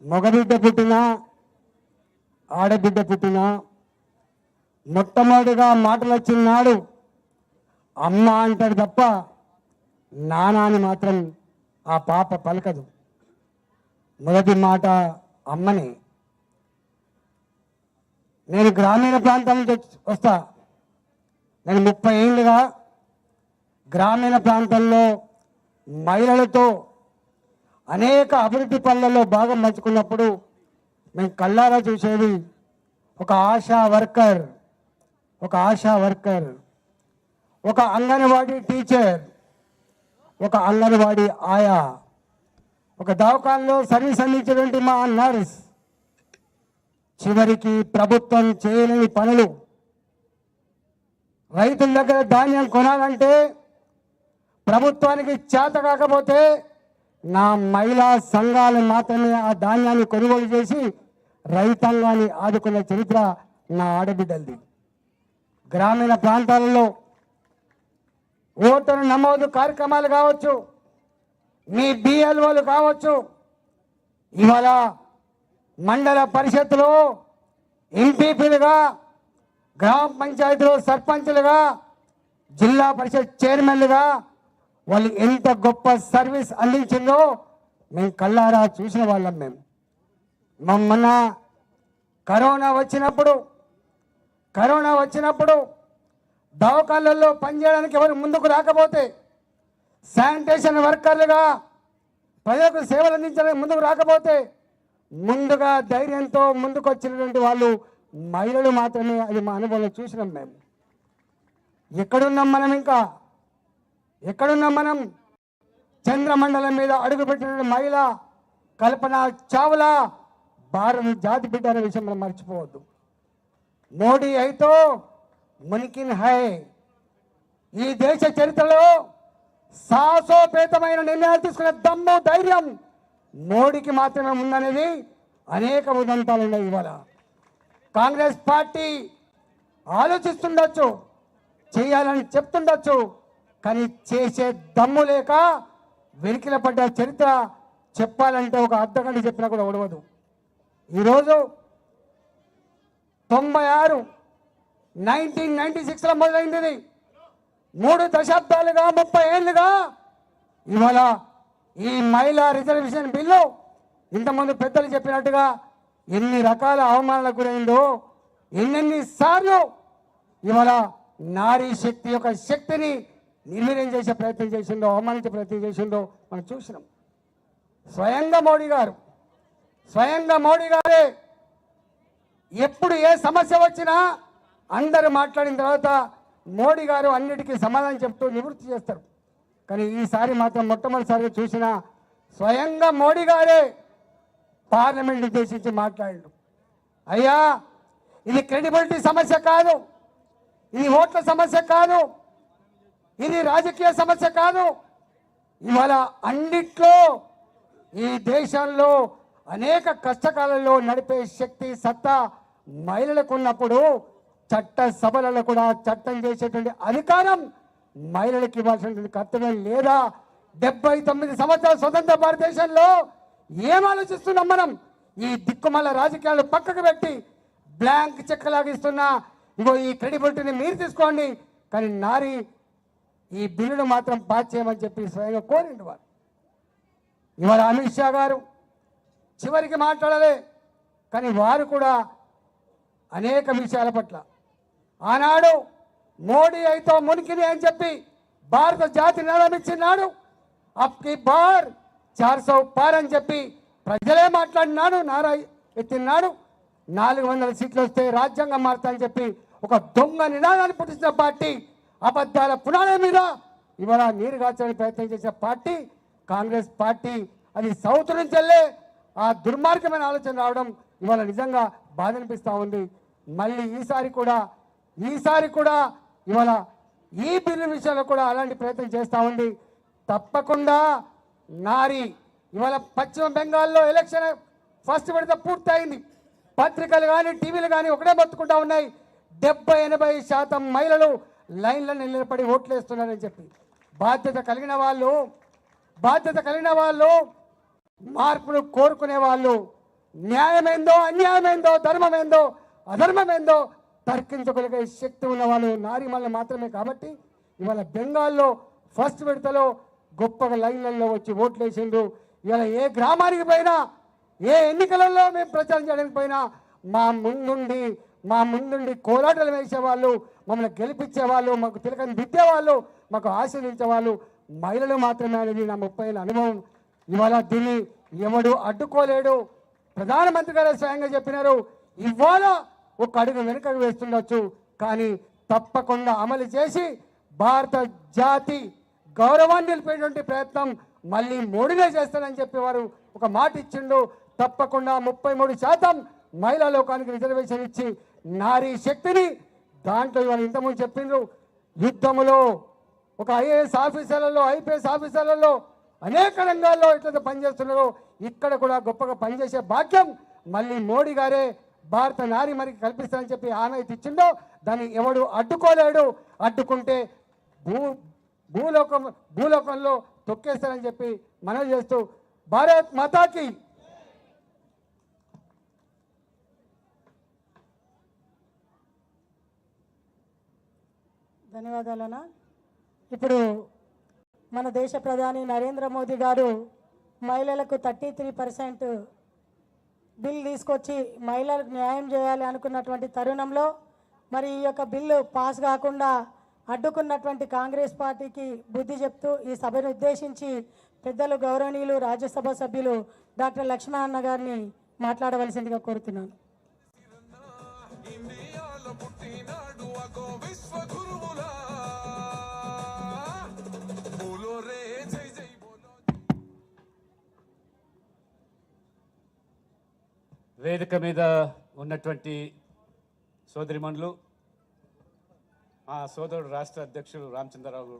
మగబిడ్డ పుట్టినా ఆడబిడ్డ పుట్టినా మొట్టమొదటిగా మాటలు వచ్చిన నాడు అమ్మ అంటాడు తప్ప నాన్న అని మాత్రం ఆ పాప పలకదు. మొదటి మాట అమ్మని. నేను గ్రామీణ ప్రాంతం నుంచి వస్తా. నేను 30 ఏళ్ళుగా గ్రామీణ ప్రాంతంలో మహిళలతో అనేక అభివృద్ధి పనులలో భాగం పంచుకున్నప్పుడు మేము కళ్ళారా చూసేది ఒక ఆశా వర్కర్, ఒక అంగన్వాడీ టీచర్, ఒక అంగన్వాడీ ఆయా, ఒక దవాఖానలో సర్వీస్ అందించేటువంటి మా నర్స్, చివరికి ప్రభుత్వం చేయలేని పనులు. రైతుల దగ్గర ధాన్యం కొనాలంటే ప్రభుత్వానికి చేత కాకపోతే నా మహిళా సంఘాలు మాత్రమే ఆ ధాన్యాన్ని కొనుగోలు చేసి రైతాంగాన్ని ఆదుకున్న చరిత్ర నా ఆడబిడ్డలది. గ్రామీణ ప్రాంతాలలో ఓటరు నమోదు కార్యక్రమాలు కావచ్చు, మీ బిఎల్ఓలు కావచ్చు, ఇవాళ మండల పరిషత్తులో ఎంపీపీలుగా, గ్రామ పంచాయతీలో సర్పంచులుగా, జిల్లా పరిషత్ చైర్మన్లుగా వాళ్ళు ఎంత గొప్ప సర్వీస్ అందించిందో మేము కళ్ళారా చూసిన వాళ్ళం. మొన్న కరోనా వచ్చినప్పుడు దవాఖానలలో పనిచేయడానికి ఎవరు ముందుకు రాకపోతే, శానిటేషన్ వర్కర్లుగా ప్రజలకు సేవలు అందించడానికి ముందుకు రాకపోతే ముందుగా ధైర్యంతో ముందుకు వచ్చినటువంటి వాళ్ళు మహిళలు మాత్రమే. అది మా అనుభవంలో చూసినాం మేము. ఎక్కడున్నాం మనం? చంద్రమండలం మీద అడుగుపెట్టిన మహిళ కల్పన చావ్లా భారత జాతి బిడ్డ అనే విషయం మనం మర్చిపోవద్దు. మోడీ అయితే మున్కిన్ హై. ఈ దేశ చరిత్రలో సాహసోపేతమైన నిర్ణయాలు తీసుకునే దమ్ము, ధైర్యం మోడీకి మాత్రమే ఉందనేది అనేక ఉదంతాలు ఉన్నాయి. ఇవాళ కాంగ్రెస్ పార్టీ ఆలోచిస్తుండొచ్చు, చేయాలని చెప్తుండొచ్చు, కానీ చేసే దమ్ము లేక వెలికిల పడ్డ చరిత్ర చెప్పాలంటే ఒక అర్ధగంట చెప్పినా కూడా ఒడవదు. ఈరోజు 1996లో మొదలైంది. 3 దశాబ్దాలుగా 30 ఏళ్ళుగా ఇవాళ ఈ మహిళా రిజర్వేషన్ బిల్లు ఇంతమంది పెద్దలు చెప్పినట్టుగా ఎన్ని రకాల అవమానాలకు గురైందో, ఎన్నెన్ని సార్లు ఇవాళ నారీ శక్తి యొక్క శక్తిని నిర్వీర్యం చేసే ప్రయత్నం చేసిందో, అవమానించే ప్రయత్నం చేసిందో మనం చూసినాం. స్వయంగా మోడీ గారే ఎప్పుడు ఏ సమస్య వచ్చినా అందరూ మాట్లాడిన తర్వాత మోడీ గారు అన్నిటికీ సమాధానం చెప్తూ నివృత్తి చేస్తారు. కానీ ఈసారి మాత్రం మొట్టమొదటిసారిగా చూసిన స్వయంగా మోడీ గారే పార్లమెంట్ ఉద్దేశించి మాట్లాడారు. అయ్యా, ఇది క్రెడిబిలిటీ సమస్య కాదు, ఇది ఓట్ల సమస్య కాదు, ఇది రాజకీయ సమస్య కాదు. ఇవాళ అన్నిట్లో ఈ దేశంలో అనేక కష్టకాలంలో నడిపే శక్తి, సత్తా మహిళలకు ఉన్నప్పుడు చట్ట సభలలో కూడా చట్టం చేసేటువంటి అధికారం మహిళలకు ఇవ్వాల్సినటువంటి కర్తవ్యం లేదా? 79 సంవత్సరాల స్వతంత్ర భారతదేశంలో ఏం ఆలోచిస్తున్నాం మనం? ఈ దిక్కుమల్ల రాజకీయాలు పక్కకు పెట్టి బ్లాంక్ చెక్ లాగిస్తున్నా ఇగో ఈ క్రెడిబిలిటీని మీరు తీసుకోండి, కానీ నారీ ఈ బిల్లును మాత్రం పాస్ చేయమని చెప్పి స్వయంగా కోరిండు వారు. ఇవాళ అమిత్ షా గారు చివరికి మాట్లాడలే, కానీ వారు కూడా అనేక విషయాల పట్ల ఆనాడు మోడీ అయితే మునికిని అని చెప్పి భారత జాతి నినాదించినాడు. అప్కి బార్ 400 పార్ అని చెప్పి ప్రజలే మాట్లాడినాడు, నారా ఎత్తినాడు. 400 సీట్లు వస్తే రాజ్యాంగం మారుతా అని చెప్పి ఒక దొంగ నినాదాన్ని పుట్టించిన పార్టీ, అబద్ధాల పునాది మీద ఇవాళ నీరు కాల్చడానికి ప్రయత్నం చేసిన పార్టీ కాంగ్రెస్ పార్టీ. అది సౌత్ నుంచి వెళ్ళే ఆ దుర్మార్గమైన ఆలోచన రావడం ఇవాళ నిజంగా బాధ అనిపిస్తూ ఉంది. మళ్ళీ ఈసారి కూడా ఇవాళ ఈ బిల్లు విషయంలో కూడా అలాంటి ప్రయత్నం చేస్తూ ఉంది. తప్పకుండా నారీ ఇవాళ పశ్చిమ బెంగాల్లో ఎలక్షన్ ఫస్ట్ విడత పూర్తయింది. పత్రికలు కానీ టీవీలు కానీ ఒకటే బతుకుంటా ఉన్నాయి. 70-80% మహిళలు లైన్లో నిలబడి ఓట్లు వేస్తున్నారని చెప్పి బాధ్యత కలిగిన వాళ్ళు మార్పును కోరుకునే వాళ్ళు న్యాయమేందో, అన్యాయమేందో, ధర్మమేందో, అధర్మమేందో తర్కించగలిగే శక్తి ఉన్న వాళ్ళు నారీమణులు మాత్రమే. కాబట్టి ఇవాళ బెంగాల్లో ఫస్ట్ విడతలో గొప్పగా లైన్లలో వచ్చి ఓట్లు వేసిండ్రు. ఇవాళ ఏ గ్రామానికి పోయినా, ఏ ఎన్నికలలో మేము ప్రచారం చేయడానికి పోయినా మా ముందుండి కోలాటలు వేసేవాళ్ళు, మమ్మల్ని గెలిపించేవాళ్ళు, మాకు తిలకని దిద్దేవాళ్ళు, మాకు ఆశీర్వించేవాళ్ళు మహిళలు మాత్రమే అనేది నా 30 ఏళ్ళ అనుభవం ఇవాళ దీన్ని ఎవడు అడ్డుకోలేడు. ప్రధానమంత్రి గారు స్వయంగా చెప్పినారు, ఇవాళ ఒక అడుగు వెనుకకు వేస్తుండొచ్చు, కానీ తప్పకుండా అమలు చేసి భారత జాతి గౌరవాన్ని నిలిపేటువంటి ప్రయత్నం మళ్ళీ మోడీనే చేస్తానని చెప్పేవారు ఒక మాట ఇచ్చిండు. తప్పకుండా 33% మహిళా లోకానికి రిజర్వేషన్ ఇచ్చి నారీ శక్తిని దాంట్లో ఇవాళ ఇంతకుముందు చెప్పిండ్రు, యుద్ధములో ఒక ఐఏఎస్ ఆఫీసర్లలో ఐపీఎస్ ఆఫీసర్లలో అనేక రంగాల్లో ఎట్లయితే పనిచేస్తున్నారో ఇక్కడ కూడా గొప్పగా పనిచేసే భాగ్యం మళ్ళీ మోడీ గారే భారత నారి మరికి కల్పిస్తానని చెప్పి హామీ ఇచ్చిండో దాన్ని ఎవడు అడ్డుకోలేడు. అడ్డుకుంటే భూలోకంలో తొక్కేస్తారని చెప్పి మనవి చేస్తూ భారత్ మాతాకి ధన్యవాదాలన్నా. ఇప్పుడు మన దేశ ప్రధాని నరేంద్ర మోదీ గారు మహిళలకు 33% బిల్ తీసుకొచ్చి మహిళలకు న్యాయం చేయాలి అనుకున్నటువంటి తరుణంలో మరి ఈ యొక్క బిల్లు పాస్ కాకుండా అడ్డుకున్నటువంటి కాంగ్రెస్ పార్టీకి బుద్ధి చెప్తూ ఈ సభను ఉద్దేశించి పెద్దలు గౌరవనీయులు రాజ్యసభ సభ్యులు డాక్టర్ లక్ష్మణ గారిని మాట్లాడవలసిందిగా కోరుతున్నాను. వేదిక మీద ఉన్నటువంటి సోదరిమణులు, మా సోదరుడు రాష్ట్ర అధ్యక్షులు రామచంద్రరావు,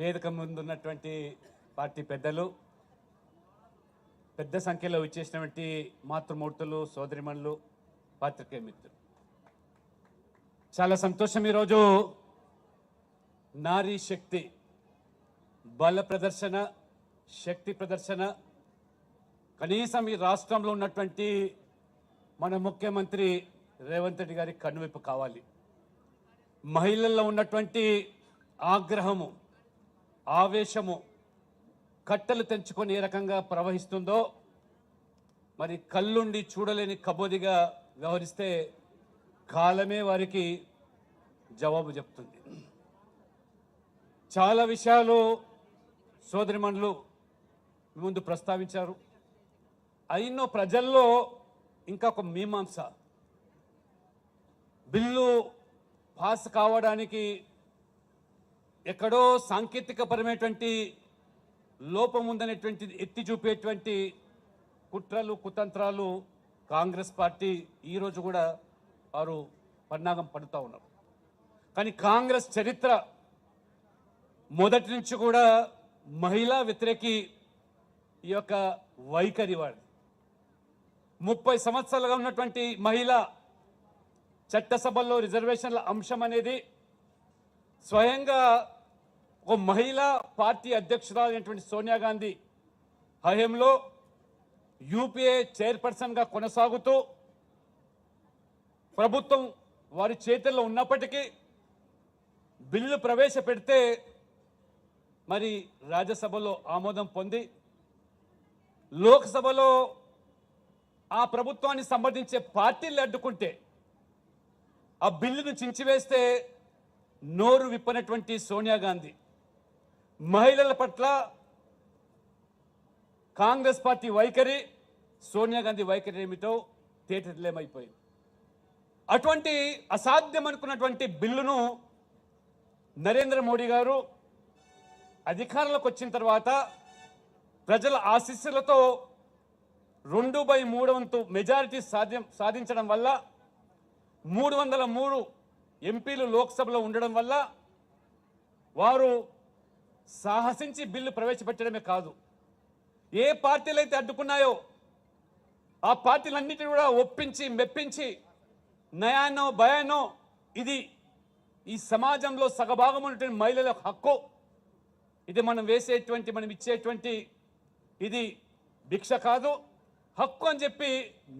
వేదిక ముందు ఉన్నటువంటి పార్టీ పెద్దలు, పెద్ద సంఖ్యలో వచ్చేసినటువంటి మాతృమూర్తులు, సోదరిమణులు, పాత్రికేయ మిత్రులు, చాలా సంతోషం. ఈరోజు నారీ శక్తి బల ప్రదర్శన, శక్తి ప్రదర్శన కనీసం ఈ రాష్ట్రంలో ఉన్నటువంటి మన ముఖ్యమంత్రి రేవంత్ రెడ్డి గారికి కనువిప్పు కావాలి. మహిళల్లో ఉన్నటువంటి ఆగ్రహము, ఆవేశము కట్టెలు తెంచుకొని ఏ రకంగా ప్రవహిస్తుందో మరి కళ్ళుండి చూడలేని కబోదిగా వ్యవహరిస్తే కాలమే వారికి జవాబు చెప్తుంది. చాలా విషయాలు సోదరిమణులు ముందు ప్రస్తావించారు. అయినో ప్రజల్లో ఇంకా ఒక మీమాంస, బిల్లు పాస్ కావడానికి ఎక్కడో సాంకేతికపరమైనటువంటి లోపం ఉందనేటువంటి ఎత్తి చూపేటువంటి కుట్రలు, కుతంత్రాలు కాంగ్రెస్ పార్టీ ఈరోజు కూడా వారు పన్నాగం పడుతూ ఉన్నారు. కానీ కాంగ్రెస్ చరిత్ర మొదటి నుంచి కూడా మహిళా వ్యతిరేకి ఈ యొక్క వైఖరి వాడి 30 సంవత్సరాలుగా ఉన్నటువంటి మహిళ చట్టసభల్లో రిజర్వేషన్ల అంశం అనేది స్వయంగా ఒక మహిళా పార్టీ అధ్యక్షురాలైనటువంటి సోనియా గాంధీ హయాంలో యూపీఏ చైర్పర్సన్గా కొనసాగుతూ ప్రభుత్వం వారి చేతుల్లో ఉన్నప్పటికీ బిల్లు ప్రవేశపెడితే మరి రాజ్యసభలో ఆమోదం పొంది లోక్సభలో ఆ ప్రభుత్వాన్ని సంబంధించే పార్టీలు అడ్డుకుంటే ఆ బిల్లును చించివేస్తే నోరు విప్పనటువంటి సోనియా గాంధీ మహిళల పట్ల కాంగ్రెస్ పార్టీ వైఖరి, సోనియా గాంధీ వైఖరి ఏమిటో తేటలేమైపోయింది. అటువంటి అసాధ్యం అనుకున్నటువంటి బిల్లును నరేంద్ర మోడీ గారు అధికారంలోకి వచ్చిన తర్వాత ప్రజల ఆశీస్సులతో 2/3 మెజారిటీ సాధించడం వల్ల 303 ఎంపీలు లోక్సభలో ఉండడం వల్ల వారు సాహసించి బిల్లు ప్రవేశపెట్టడమే కాదు, ఏ పార్టీలు అయితే అడ్డుకున్నాయో ఆ పార్టీలన్నిటిని కూడా ఒప్పించి మెప్పించి నయానో భయానో ఇది ఈ సమాజంలో సగభాగం ఉన్నటువంటి మహిళల హక్కు, ఇది మనం వేసేటువంటి మనం ఇచ్చేటువంటి ఇది భిక్ష కాదు, హక్కు అని చెప్పి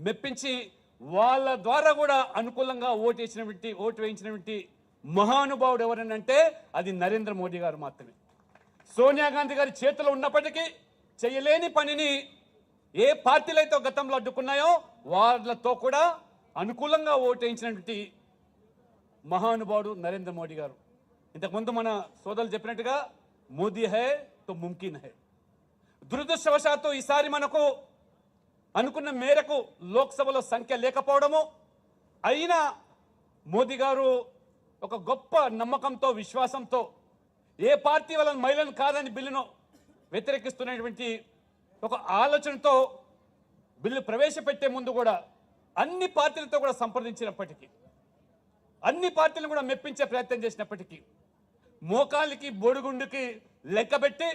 మెప్పించి వాళ్ళ ద్వారా కూడా అనుకూలంగా ఓటు వేయించినటువంటి మహానుభావుడు ఎవరనంటే అది నరేంద్ర మోడీ గారు మాత్రమే. సోనియా గాంధీ గారి చేతిలో ఉన్నప్పటికీ చేయలేని పనిని ఏ పార్టీలు అయితే గతంలో అడ్డుకున్నాయో వాళ్ళతో కూడా అనుకూలంగా ఓటు వేయించినటువంటి మహానుభావుడు నరేంద్ర మోడీ గారు. ఇంతకుముందు మన సోదరులు చెప్పినట్టుగా మోదీ హై తో ముమ్కిన్ హై. దురదృష్టవశాత్తు ఈసారి మనకు అనుకున్న మేరకు లోక్సభలో సంఖ్య లేకపోవడము, అయినా మోదీ గారు ఒక గొప్ప నమ్మకంతో విశ్వాసంతో ఏ పార్టీ వాళ్ళని మహిళను కాదని బిల్లును వ్యతిరేకిస్తున్నటువంటి ఒక ఆలోచనతో బిల్లు ప్రవేశపెట్టే ముందు కూడా అన్ని పార్టీలతో కూడా సంప్రదించినప్పటికీ, అన్ని పార్టీలను కూడా మెప్పించే ప్రయత్నం చేసినప్పటికీ మోకాలికి బొడుగుండుకి లెక్కబెట్టి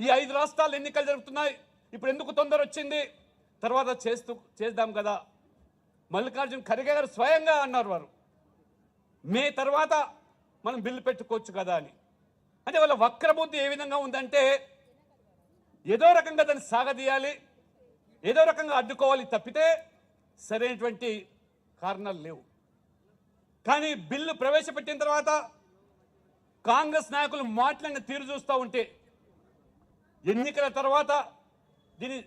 ఈ 5 రాష్ట్రాలు ఎన్నికలు జరుగుతున్నాయి, ఇప్పుడు ఎందుకు తొందర వచ్చింది, తర్వాత చేద్దాం కదా. మల్లికార్జున ఖర్గే గారు స్వయంగా అన్నారు, వారు మే తర్వాత మనం బిల్లు పెట్టుకోవచ్చు కదా అని. అంటే వాళ్ళ వక్రబుద్ధి ఏ విధంగా ఉందంటే ఏదో రకంగా దాన్ని సాగదీయాలి, ఏదో రకంగా అడ్డుకోవాలి తప్పితే సరైనటువంటి కారణాలు లేవు. కానీ బిల్లు ప్రవేశపెట్టిన తర్వాత కాంగ్రెస్ నాయకులు మాట్లాడిన తీరు చూస్తూ ఉంటే ఎన్నికల తర్వాత దీన్ని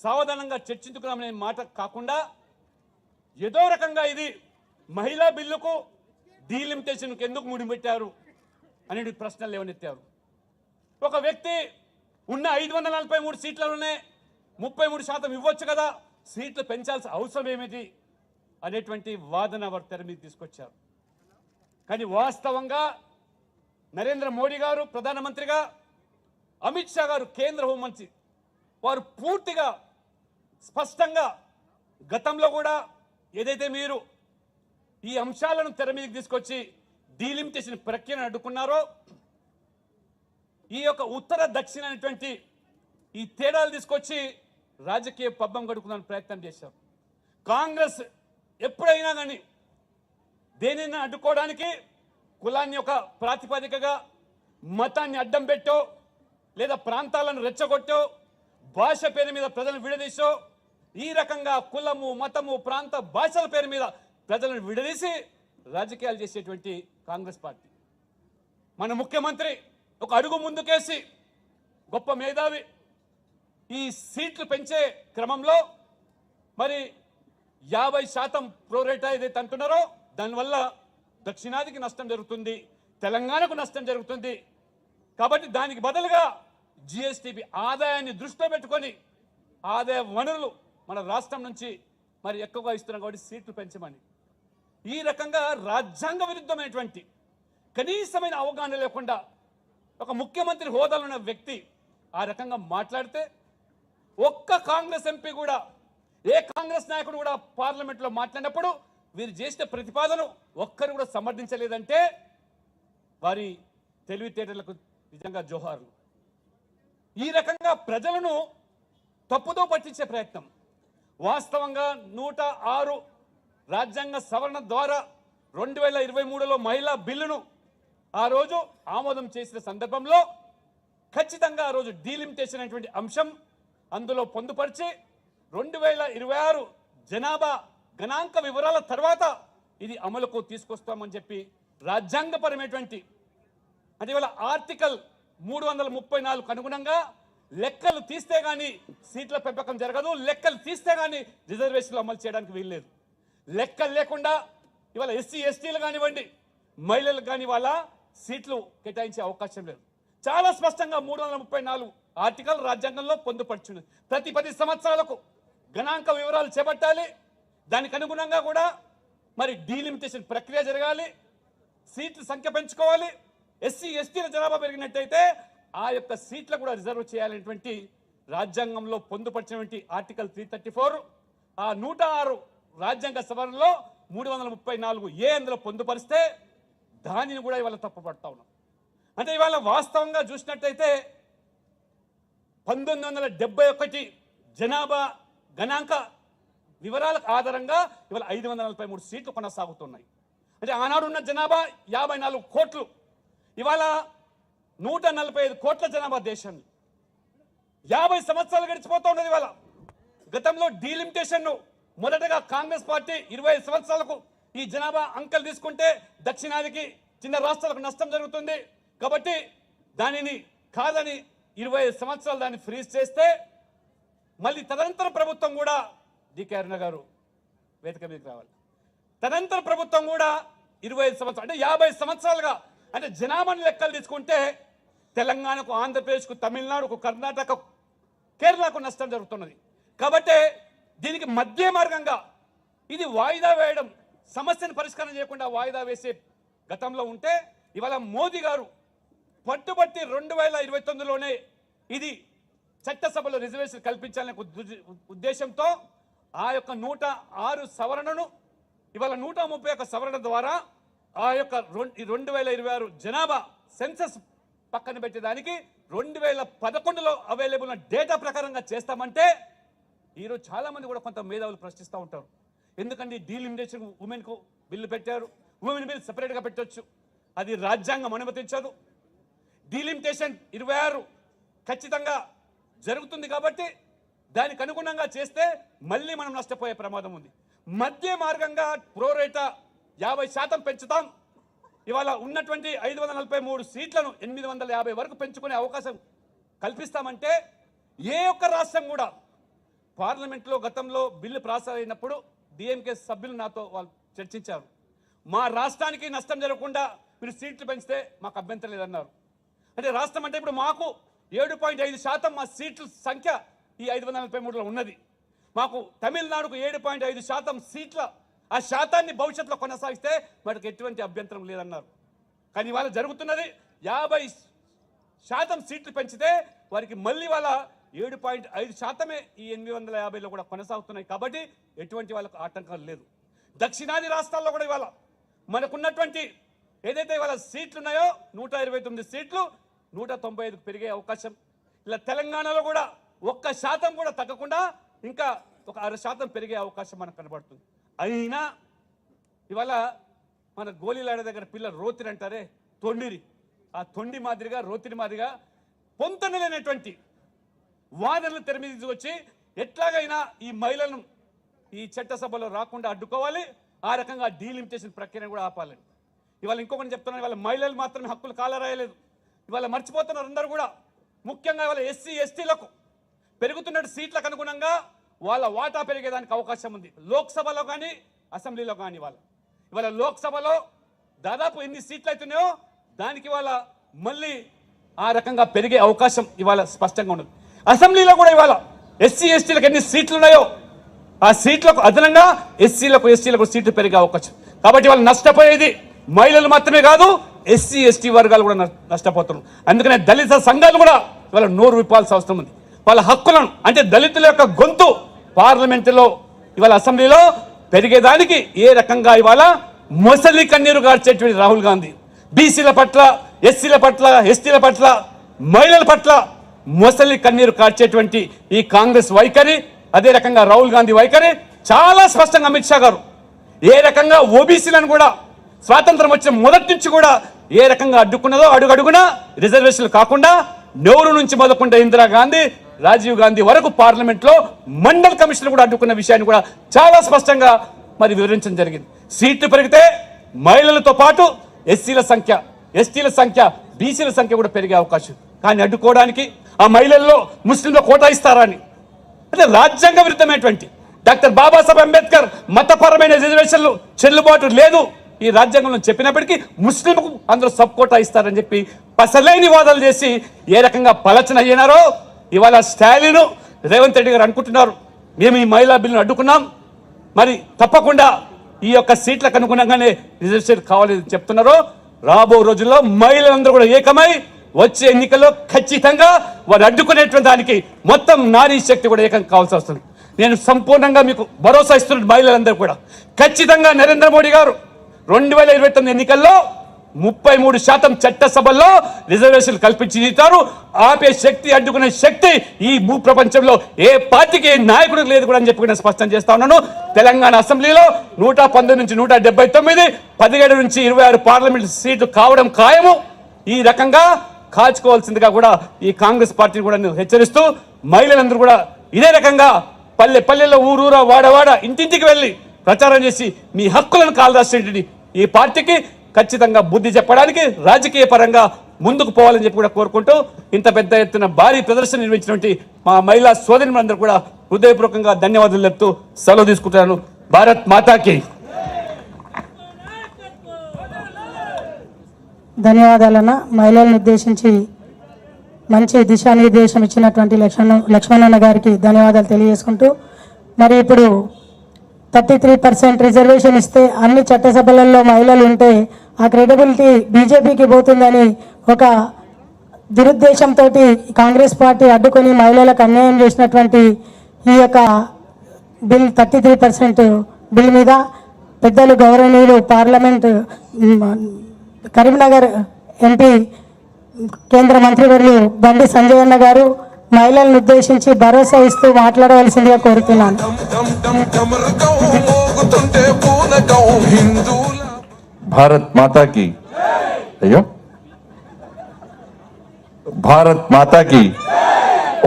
సావధానంగా చర్చించుకున్నామనే మాట కాకుండా ఏదో రకంగా ఇది మహిళా బిల్లుకు డీలిమిటేషన్కి ఎందుకు ముడిపెట్టారు అనే ప్రశ్నలు లేవనెత్తారు. ఒక వ్యక్తి ఉన్న 543 సీట్లలోనే 33% ఇవ్వచ్చు కదా, సీట్లు పెంచాల్సిన అవసరం ఏమిటి అనేటువంటి వాదన వారు తెర మీద తీసుకొచ్చారు. కానీ వాస్తవంగా నరేంద్ర మోడీ గారు ప్రధానమంత్రిగా, అమిత్ షా గారు కేంద్ర హోంమంత్రి, వారు పూర్తిగా స్పష్టంగా గతంలో కూడా ఏదైతే మీరు ఈ అంశాలను తెర మీదకి తీసుకొచ్చి డీలిమిటేషన్ ప్రక్రియను అడ్డుకున్నారో, ఈ యొక్క ఉత్తర దక్షిణ అనేటువంటి ఈ తేడాలు తీసుకొచ్చి రాజకీయ పబ్బం గడుపుకునే ప్రయత్నం చేశారు. కాంగ్రెస్ ఎప్పుడైనా కానీ దేనిని అడ్డుకోవడానికి కులాన్ని ఒక ప్రాతిపదికగా, మతాన్ని అడ్డం పెట్టో, లేదా ప్రాంతాలను రెచ్చగొట్టో, భాష పేరు మీద ప్రజలను విడదీసో, ఈ రకంగా కులము, మతము, ప్రాంత, భాషల పేరు మీద ప్రజలను విడదీసి రాజకీయాలు చేసేటువంటి కాంగ్రెస్ పార్టీ. మన ముఖ్యమంత్రి ఒక అడుగు ముందుకేసి గొప్ప మేధావి, ఈ సీట్లు పెంచే క్రమంలో మరి 50% ప్రోరేటా ఏదైతే అంటున్నారో దానివల్ల దక్షిణాదికి నష్టం జరుగుతుంది, తెలంగాణకు నష్టం జరుగుతుంది. కాబట్టి దానికి బదులుగా జిఎస్టిపి ఆదాయాన్ని దృష్టిలో పెట్టుకొని ఆదాయ వనరులు మన రాష్ట్రం నుంచి మరి ఎక్కువగా ఇస్తున్నాం కాబట్టి సీట్లు పెంచమని, ఈ రకంగా రాజ్యాంగ విరుద్ధమైనటువంటి కనీసమైన అవగాహన లేకుండా ఒక ముఖ్యమంత్రి హోదాలో ఉన్న వ్యక్తి ఆ రకంగా మాట్లాడితే ఒక్క కాంగ్రెస్ ఎంపీ కూడా, ఏ కాంగ్రెస్ నాయకుడు కూడా పార్లమెంట్లో మాట్లాడినప్పుడు వీరు చేసిన ప్రతిపాదన ఒక్కరు కూడా సమర్థించలేదంటే వారి తెలివితేటలకు నిజంగా జోహార్లు. ఈ రకంగా ప్రజలను తప్పుదో పట్టించే ప్రయత్నం. వాస్తవంగా 106 రాజ్యాంగ సవరణ ద్వారా 2023లో మహిళా బిల్లును ఆ రోజు ఆమోదం చేసిన సందర్భంలో ఖచ్చితంగా ఆ రోజు డీలిమిటేషన్ అనేటువంటి అంశం అందులో పొందుపరిచి 2026 జనాభా గణాంక వివరాల తర్వాత ఇది అమలుకు తీసుకొస్తామని చెప్పి రాజ్యాంగపరమైనటువంటి, అంటే ఇవాళ ఆర్టికల్ 334కు అనుగుణంగా లెక్కలు తీస్తే కానీ సీట్ల పెంపకం జరగదు, లెక్కలు తీస్తే కానీ రిజర్వేషన్లు అమలు చేయడానికి వీల్లేదు. లెక్కలు లేకుండా ఇవాళ ఎస్సీ ఎస్టీలు కానివ్వండి, మహిళలకు కానీ వాళ్ళ సీట్లు కేటాయించే అవకాశం లేదు. చాలా స్పష్టంగా 334 ఆర్టికల్ రాజ్యాంగంలో పొందుపరిచింది. ప్రతి 10 సంవత్సరాలకు గణాంక వివరాలు చేపట్టాలి, దానికి అనుగుణంగా కూడా మరి డీలిమిటేషన్ ప్రక్రియ జరగాలి, సీట్ల సంఖ్య పెంచుకోవాలి. ఎస్సీ ఎస్టీల జనాభా పెరిగినట్టయితే ఆ యొక్క సీట్లు కూడా రిజర్వ్ చేయాలనేటువంటి రాజ్యాంగంలో పొందుపరిచినటువంటి ఆర్టికల్ 334, ఆ 106 రాజ్యాంగ సవరణలో 334A అందులో పొందుపరిస్తే దానిని కూడా ఇవాళ తప్పుపడతా ఉన్నాం. అంటే ఇవాళ వాస్తవంగా చూసినట్టయితే 1971 జనాభా గణాంక వివరాల ఆధారంగా ఇవాళ 543 సీట్లు కొనసాగుతున్నాయి. అంటే ఆనాడున్న జనాభా 54 కోట్లు, ఇవాళ 145 కోట్ల జనాభా దేశాన్ని 50 సంవత్సరాలు గడిచిపోతూ ఉన్నది. ఇవాళ గతంలో డీలిమిటేషన్ మొదటగా కాంగ్రెస్ పార్టీ 25 సంవత్సరాలకు ఈ జనాభా అంకెలు తీసుకుంటే దక్షిణాదికి చిన్న రాష్ట్రాలకు నష్టం జరుగుతుంది కాబట్టి దానిని కాదని 25 సంవత్సరాలు దాన్ని ఫ్రీజ్ చేస్తే మళ్ళీ తదనంతర ప్రభుత్వం కూడా డికే అరుణ గారు వేదిక మీదకి రావాలి. తదనంతర ప్రభుత్వం కూడా 25 సంవత్సరాలు అంటే 50 సంవత్సరాలుగా అంటే జనాభాను లెక్కలు తీసుకుంటే తెలంగాణకు, ఆంధ్రప్రదేశ్కు, తమిళనాడుకు, కర్ణాటక, కేరళకు నష్టం జరుగుతున్నది. కాబట్టి దీనికి మధ్య మార్గంగా ఇది వాయిదా వేయడం, సమస్యను పరిష్కారం చేయకుండా వాయిదా వేసే గతంలో ఉంటే ఇవాళ మోదీ గారు పట్టుబట్టి 2029లోనే ఇది చట్టసభలో రిజర్వేషన్ కల్పించాలనే ఉద్దేశంతో ఆ యొక్క 106 సవరణను ఇవాళ 131 సవరణ ద్వారా ఆ యొక్క 2026 జనాభా సెన్సస్ పక్కన పెట్టేదానికి 2011లో అవైలబుల్ ఉన్న డేటా ప్రకారంగా చేస్తామంటే ఈరోజు చాలా మంది కూడా కొంత మేధావులు ప్రశ్నిస్తూ ఉంటారు. ఎందుకంటే డీలిమిటేషన్ ఉమెన్కు బిల్లు పెట్టారు, ఉమెన్ బిల్ సెపరేట్గా పెట్టవచ్చు, అది రాజ్యాంగం అనుమతించదు. డీలిమిటేషన్ 26 ఖచ్చితంగా జరుగుతుంది కాబట్టి దానికి అనుగుణంగా చేస్తే మళ్ళీ మనం నష్టపోయే ప్రమాదం ఉంది. మధ్య మార్గంగా ప్రోరేటా 50% పెంచుతాం. ఇవాళ ఉన్నటువంటి 543 సీట్లను 850 వరకు పెంచుకునే అవకాశం కల్పిస్తామంటే ఏ ఒక్క రాష్ట్రం కూడా పార్లమెంట్లో గతంలో బిల్లు ప్రాసెస్ అయినప్పుడు డిఎంకే సభ్యులు నాతో వాళ్ళు చర్చించారు. మా రాష్ట్రానికి నష్టం జరగకుండా మీరు సీట్లు పెంచితే మాకు అభ్యంతరం లేదన్నారు. అంటే రాష్ట్రం అంటే ఇప్పుడు మాకు 7.5% మా సీట్ల సంఖ్య ఈ 543లో ఉన్నది. మాకు తమిళనాడుకు 7.5% సీట్ల ఆ శాతాన్ని భవిష్యత్తులో కొనసాగిస్తే వాటికి ఎటువంటి అభ్యంతరం లేదన్నారు. కానీ ఇవాళ జరుగుతున్నది 50% సీట్లు పెంచితే వారికి మళ్ళీ వాళ్ళ 7.5% ఈ 850లో కూడా కొనసాగుతున్నాయి. కాబట్టి ఎటువంటి వాళ్ళకు ఆటంకాలు లేదు. దక్షిణాది రాష్ట్రాల్లో కూడా ఇవాళ మనకున్నటువంటి ఏదైతే ఇవాళ సీట్లు ఉన్నాయో 129 సీట్లు 195కు పెరిగే అవకాశం. ఇలా తెలంగాణలో కూడా 1% కూడా తగ్గకుండా ఇంకా ఒక 6% పెరిగే అవకాశం మనకు కనబడుతుంది. అయినా ఇవాళ మన గోళీలాడ దగ్గర పిల్లలు రోతిరి అంటారే, తొండిరి, ఆ తొండి మాదిరిగా రోతిరి మాదిరిగా పొంతనలేనటువంటి వాదనలు తెర మీద తీసుకొచ్చి ఎట్లాగైనా ఈ మహిళలను ఈ చట్టసభలో రాకుండా అడ్డుకోవాలి, ఆ రకంగా డీలిమిటేషన్ ప్రక్రియను కూడా ఆపాలని. ఇవాళ ఇంకొకటి చెప్తున్నాను, ఇవాళ మహిళలు మాత్రమే హక్కులు కాలరాయలేదు. ఇవాళ మర్చిపోతున్నారు అందరూ కూడా. ముఖ్యంగా ఇవాళ ఎస్సీ ఎస్టీలకు పెరుగుతున్న సీట్లకు అనుగుణంగా వాళ్ళ వాటా పెరిగేదానికి అవకాశం ఉంది, లోక్సభలో కానీ అసెంబ్లీలో కానీ. ఇవాళ లోక్సభలో దాదాపు ఎన్ని సీట్లు అవుతున్నాయో దానికి ఇవాళ మళ్ళీ ఆ రకంగా పెరిగే అవకాశం ఇవాళ స్పష్టంగా ఉన్నది. అసెంబ్లీలో కూడా ఇవాళ ఎస్సీ ఎస్టీలకు ఎన్ని సీట్లు ఉన్నాయో ఆ సీట్లకు అదనంగా ఎస్సీలకు ఎస్టీలకు సీట్లు పెరిగే అవకాశం. కాబట్టి వాళ్ళు నష్టపోయేది మహిళలు మాత్రమే కాదు, ఎస్సీ ఎస్టీ వర్గాలు కూడా నష్టపోతున్నారు. అందుకనే దళిత సంఘాలు కూడా ఇవాళ నోరు విప్పాల్సిన అవసరం ఉంది. వాళ్ళ హక్కులను అంటే దళితుల యొక్క గొంతు పార్లమెంటులో ఇవాళ అసెంబ్లీలో పెరిగేదానికి ఏ రకంగా ఇవాళ మొసలి కన్నీరు గార్చేటువంటి రాహుల్ గాంధీ బీసీల పట్ల, ఎస్సీల పట్ల, ఎస్టీల పట్ల, మహిళల పట్ల మొసలి కన్నీరు కార్చేటువంటి ఈ కాంగ్రెస్ వైఖరి, అదే రకంగా రాహుల్ గాంధీ వైఖరి చాలా స్పష్టంగా అమిత్ షా గారు ఏ రకంగా ఓబీసీలను కూడా స్వాతంత్రం వచ్చిన మొదటి నుంచి కూడా ఏ రకంగా అడ్డుకున్నదో అడుగడుగునా రిజర్వేషన్లు కాకుండా నెహ్రూ నుంచి మొదలుకుంటే ఇందిరాగాంధీ, రాజీవ్ గాంధీ వరకు పార్లమెంట్లో మండల్ కమిషన్ కూడా అడ్డుకున్న విషయాన్ని కూడా చాలా స్పష్టంగా మరి వివరించడం జరిగింది. సీట్లు పెరిగితే మహిళలతో పాటు ఎస్సీల సంఖ్య, ఎస్టీల సంఖ్య, బీసీల సంఖ్య కూడా పెరిగే అవకాశం. కానీ అడ్డుకోవడానికి ఆ మహిళల్లో ముస్లింల కోటా ఇస్తారా అని అంటే రాజ్యాంగ విరుద్ధమైనటువంటి డాక్టర్ బాబాసాహెబ్ అంబేద్కర్ మతపరమైన రిజర్వేషన్లు చెల్లుబాటు లేదు ఈ రాజ్యాంగంలో చెప్పినప్పటికీ ముస్లింకు అందరూ సబ్ కోటా ఇస్తారని చెప్పి పసలేని వాదాలు చేసి ఏ రకంగా పలచన అయ్యినారో ఇవాళ స్టాలిన్, రేవంత్ రెడ్డి గారు అనుకుంటున్నారు మేము ఈ మహిళా బిల్లును అడ్డుకున్నాం, మరి తప్పకుండా ఈ యొక్క సీట్లకు అనుగుణంగానే రిజర్వేషన్ కావాలని చెప్తున్నారు. రాబో రోజుల్లో మహిళలందరూ కూడా ఏకమై వచ్చే ఎన్నికల్లో ఖచ్చితంగా వారు అడ్డుకునేటువంటి దానికి మొత్తం నారీ శక్తి కూడా ఏకం కావాల్సి వస్తుంది. నేను సంపూర్ణంగా మీకు భరోసా ఇస్తున్న మహిళలందరూ కూడా ఖచ్చితంగా నరేంద్ర మోడీ గారు 2029 ఎన్నికల్లో 33% చట్టసభల్లో రిజర్వేషన్లు కల్పించి ఇస్తారు. ఆపే శక్తి, అడ్డుకునే శక్తి ఈ భూ ప్రపంచంలో ఏ పార్టీకి, ఏ నాయకుడికి లేదు కూడా అని చెప్పి నేను స్పష్టం చేస్తా ఉన్నాను. తెలంగాణ అసెంబ్లీలో 119 నుంచి 179, 17 నుంచి 26 పార్లమెంట్ సీట్లు కావడం ఖాయము. ఈ రకంగా కాచుకోవాల్సిందిగా కూడా ఈ కాంగ్రెస్ పార్టీని కూడా నేను హెచ్చరిస్తూ మహిళలందరూ కూడా ఇదే రకంగా పల్లె పల్లెల్లో, ఊరూరా, వాడవాడ, ఇంటింటికి వెళ్ళి ప్రచారం చేసి మీ హక్కులను కాలరాసేంటి ఈ పార్టీకి ఖచ్చితంగా బుద్ధి చెప్పడానికి రాజకీయ పరంగా ముందుకు పోవాలని చెప్పి కూడా కోరుకుంటూ ఇంత పెద్ద ఎత్తున భారీ ప్రదర్శన నిర్వహించినటువంటి మా మహిళా సోదరులందరూ కూడా హృదయపూర్వకంగా ధన్యవాదాలు చెప్తూ సెలవు తీసుకుంటున్నాను. భారత్ మాతాకి. ధన్యవాదాలన్న. మహిళలను ఉద్దేశించి మంచి దిశానిర్దేశం ఇచ్చినటువంటి లక్ష్మణన్న గారికి ధన్యవాదాలు తెలియజేసుకుంటూ, మరి ఇప్పుడు 33% రిజర్వేషన్ ఇస్తే అన్ని చట్టసభలలో మహిళలు ఉంటే ఆ క్రెడిబిలిటీ బీజేపీకి పోతుందని ఒక దురుద్దేశంతో కాంగ్రెస్ పార్టీ అడ్డుకొని మహిళలకు అన్యాయం చేసినటువంటి ఈ యొక్క బిల్ 33% బిల్ మీద పెద్దలు గౌరవనీయులు పార్లమెంట్ కరీంనగర్ ఎంపీ కేంద్ర మంత్రివర్యులు బండి సంజయ్ అన్న గారు మహిళలను ఉద్దేశించి భరోసా ఇస్తూ మాట్లాడవలసిందిగా కోరుతున్నాను. భారత్ మాతాకి అయ్యో భారత్ మాతాకి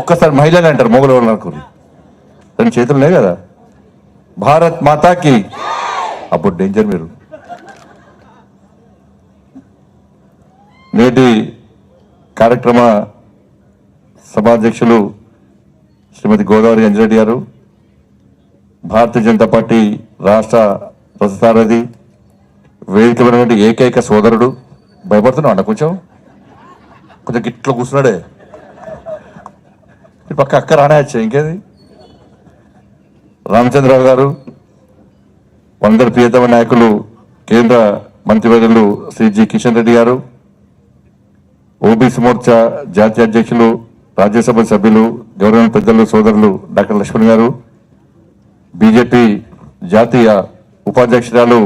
ఒక్కసారి మహిళలు అంటారు, మొగలు వాళ్ళు అనుకుని దాని చేతులు లేవు కదా. భారత్ మాతాకి అప్పుడు డేంజర్. మీరు నేటి కార్యక్రమ సభాధ్యక్షులు శ్రీమతి గోదావరి అంజిరెడ్డి గారు, భారతీయ జనతా పార్టీ రాష్ట్ర రథసారథి, వేదికమైనటువంటి ఏకైక సోదరుడు. భయపడుతున్నావు అన్న, కొంచెం గిట్లో కూర్చున్నాడే, పక్క అక్క రానే వచ్చాయి ఇంకేది. రామచంద్రరావు గారు, వందరు ప్రియతమ నాయకులు కేంద్ర మంత్రివర్యులు శ్రీ జి కిషన్ రెడ్డి గారు, ఓబీసీ మోర్చా జాతీయ అధ్యక్షులు, రాజ్యసభ సభ్యులు, గౌరవ పెద్దలు సోదరులు డాక్టర్ లక్ష్మణ్ గారు, బీజేపీ జాతీయ ఉపాధ్యక్షురాలు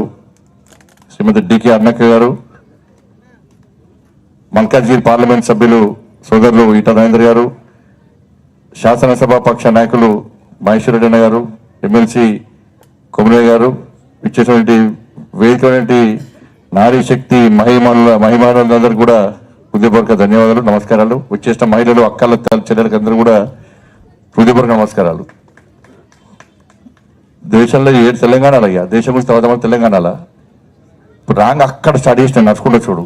శ్రీమతి డికే అన్నక్క గారు, మల్కాజ్గిరి పార్లమెంట్ సభ్యులు సోదరులు ఈటల రాజేందర్ గారు, శాసనసభ పక్ష నాయకులు మహేశ్వర రెడ్డి గారు, ఎమ్మెల్సీ కొమరయ్య గారు, ఇచ్చేటువంటి వేదికటువంటి నారీ శక్తి మహిమానులందరూ కూడా హృదయపూర్వక ధన్యవాదాలు, నమస్కారాలు. వచ్చేసిన మహిళలు, అక్కల చెల్లెలకు అందరూ కూడా హృదయపూర్వక నమస్కారాలు. దేశంలో ఏడు తెలంగాణలో అయ్యా, దేశం గురించి తర్వాత తెలంగాణలో ఇప్పుడు రాంగ్ అక్కడ స్టార్ట్ చేసిన నడుచుకుంటూ చూడు.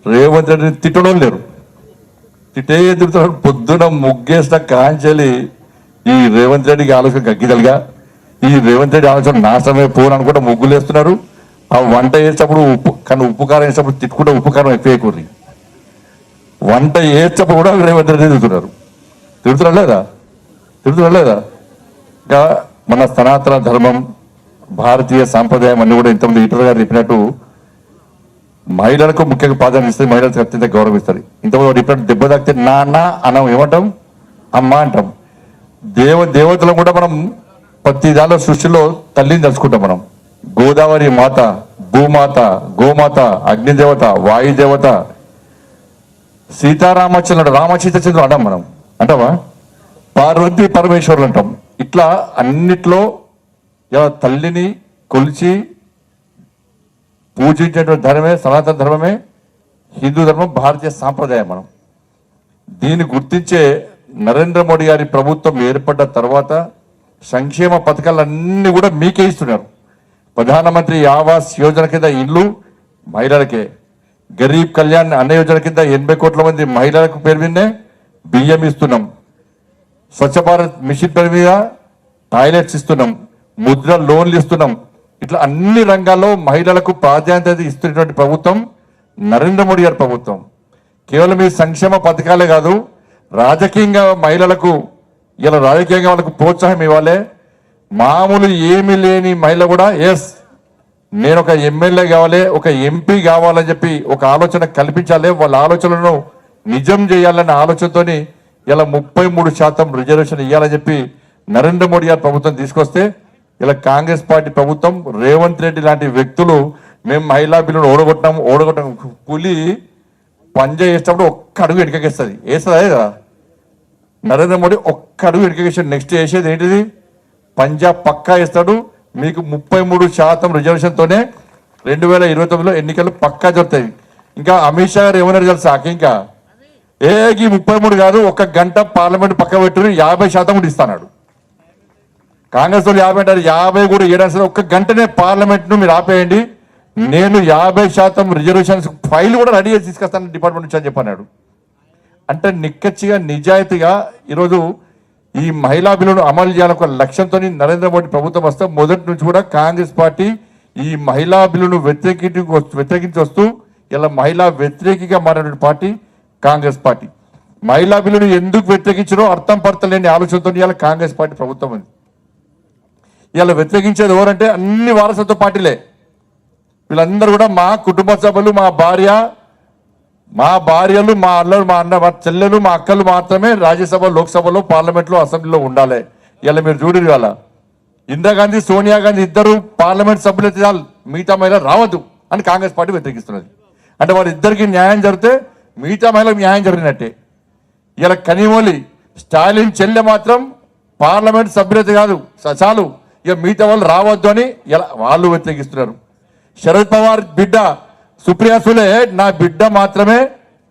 రేవంత్ రెడ్డిని తిట్టడం లేరు, తిట్టుతాడు. పొద్దున ముగ్గేసిన కాంచెలి ఈ రేవంత్ రెడ్డికి ఆలోచన గగ్గిదలుగా, ఈ రేవంత్ రెడ్డి ఆలోచన నాశనమే పోను అనుకుంటే ముగ్గులు వేస్తున్నారు. ఆ వంట వేసేటప్పుడు ఉప్పు కారం వేసేటప్పుడు తిట్టుకుంటే ఉప్పు కారం ఎక్కువ కూర్రి, వంట వేసేటప్పుడు కూడా రేవంత్ రెడ్డి తిడుతున్నారు లేదా. ఇంకా మన సనాతన ధర్మం, భారతీయ సాంప్రదాయం అన్ని కూడా ఇంతమంది ఈటల గారు చెప్పినట్టు మహిళలకు ముఖ్యంగా ప్రాధాన్యత ఇస్తుంది, మహిళలకు అత్యంత గౌరవిస్తారు. ఇంతమంది చెప్పినట్టు దెబ్బ తాకితే నాన్న అనం ఏమంటాం, అమ్మ అంటాం. దేవతలు కూడా మనం ప్రతి దానిలో సృష్టిలో తల్లిని తెలుసుకుంటాం. మనం గోదావరి మాత, భూమాత, గోమాత, అగ్నిదేవత, వాయుదేవత, సీతారామచంద్రుడు, రామసీతచంద్రుడు అంటాం మనం, అంటావా? పార్వతి పరమేశ్వరులు అంటాం. ఇట్లా అన్నిట్లో తల్లిని కొలిచి పూజించేటువంటి ధర్మమే సనాతన ధర్మమే, హిందూ ధర్మం, భారతీయ సాంప్రదాయం. మనం దీన్ని గుర్తించే నరేంద్ర మోడీ గారి ప్రభుత్వం ఏర్పడ్డ తర్వాత సంక్షేమ పథకాలన్నీ కూడా మీకే ఇస్తున్నారు. ప్రధానమంత్రి ఆవాస్ యోజన కింద ఇల్లు మహిళలకే, గరీబ్ కళ్యాణ్ అన్న యోజన కింద 80 కోట్ల మంది మహిళలకు పేరు మీదనే బియ్యం ఇస్తున్నాం. స్వచ్ఛ భారత్ మిషన్ పేరు మీద టాయిలెట్స్ ఇస్తున్నాం, ముద్ర లోన్లు ఇస్తున్నాం. ఇట్లా అన్ని రంగాల్లో మహిళలకు ప్రాధాన్యత ఇస్తున్నటువంటి ప్రభుత్వం నరేంద్ర మోడీ గారి ప్రభుత్వం. కేవలం ఈ సంక్షేమ పథకాలే కాదు, రాజకీయంగా మహిళలకు ఇలా రాజకీయంగా వాళ్ళకు ప్రోత్సాహం ఇవ్వాలి. మామూలు ఏమీ లేని మహిళ కూడా ఎస్ నేను ఒక ఎమ్మెల్యే కావాలి, ఒక ఎంపీ కావాలని చెప్పి ఒక ఆలోచన కల్పించాలి. వాళ్ళ ఆలోచనలను నిజం చేయాలన్న ఆలోచనతోని ఇలా 33% రిజర్వేషన్ ఇవ్వాలని చెప్పి నరేంద్ర మోడీ గారి ప్రభుత్వం తీసుకొస్తే, ఇలా కాంగ్రెస్ పార్టీ ప్రభుత్వం రేవంత్ రెడ్డి లాంటి వ్యక్తులు మేము మహిళా బిల్లును ఓడగొట్టం కూలి పంజా చేసేటప్పుడు ఒక్క అడుగు వెనుకకేస్తుంది. వేస్తుంది అదే కదా నరేంద్ర మోడీ, ఒక్క అడుగు వెనుకకేసాడు. నెక్స్ట్ వేసేది ఏంటిది, పంజా పక్కా వేస్తాడు. మీకు 33% రిజర్వేషన్తోనే 2029లో ఎన్నికలు పక్కా జరుగుతాయి. ఇంకా అమిత్ షా గారు ఏమన్నారు తెలుసా, ఇంకా 33 కాదు, 1 గంట పార్లమెంట్ పక్క పెట్టుకుని 50% కూడా ఇస్తాడు. కాంగ్రెస్ వాళ్ళు 50 అంటారు, 50 కూడా ఇవ్వడానికి 1 గంటనే పార్లమెంట్ ను మీరు ఆపేయండి, నేను 50% రిజర్వేషన్స్ ఫైల్ కూడా రెడీ చేసి తీసుకొస్తాను డిపార్ట్మెంట్ నుంచి అని చెప్పన్నాడు. అంటే నిక్కచ్చిగా నిజాయితీగా ఈరోజు ఈ మహిళా బిల్లును అమలు చేయాలనే ఒక లక్ష్యంతో నరేంద్ర మోడీ ప్రభుత్వం వస్తే మొదటి నుంచి కూడా కాంగ్రెస్ పార్టీ ఈ మహిళా బిల్లును వ్యతిరేకించి వస్తూ ఇలా మహిళా వ్యతిరేకిగా మారినటువంటి పార్టీ కాంగ్రెస్ పార్టీ. మహిళా బిల్లును ఎందుకు వ్యతిరేకించారో అర్థం పడతలేని ఆలోచనతో ఇలా కాంగ్రెస్ పార్టీ ప్రభుత్వం ఉంది. ఇలా వ్యతిరేకించేది ఎవరంటే అన్ని వారసత్వ పార్టీలే. వీళ్ళందరూ కూడా మా కుటుంబ సభ్యులు, మా భార్యలు, మా అన్నలు, మా చెల్లెలు, మా అక్కలు మాత్రమే రాజ్యసభ, లోక్సభలో, పార్లమెంట్లో, అసెంబ్లీలో ఉండాలి. ఇలా మీరు చూడరు ఇవాళ ఇందిరాగాంధీ, సోనియా గాంధీ ఇద్దరు పార్లమెంట్ సభ్యులు అయితే చాలు, మిగతా మహిళలు రావద్దు అని కాంగ్రెస్ పార్టీ వ్యతిరేకిస్తున్నది. అంటే వాళ్ళిద్దరికి న్యాయం జరిగితే మిగతా మహిళలకు న్యాయం జరిగినట్టే. ఇలా కనిమొలి స్టాలిన్ చెల్లె మాత్రం పార్లమెంట్ సభ్యులైతే కాదు చాలు, ఇక మిగతా వాళ్ళు రావద్దు అని ఇలా వాళ్ళు వ్యతిరేకిస్తున్నారు. శరద్ పవార్ బిడ్డ సుప్రియా సులే, నా బిడ్డ మాత్రమే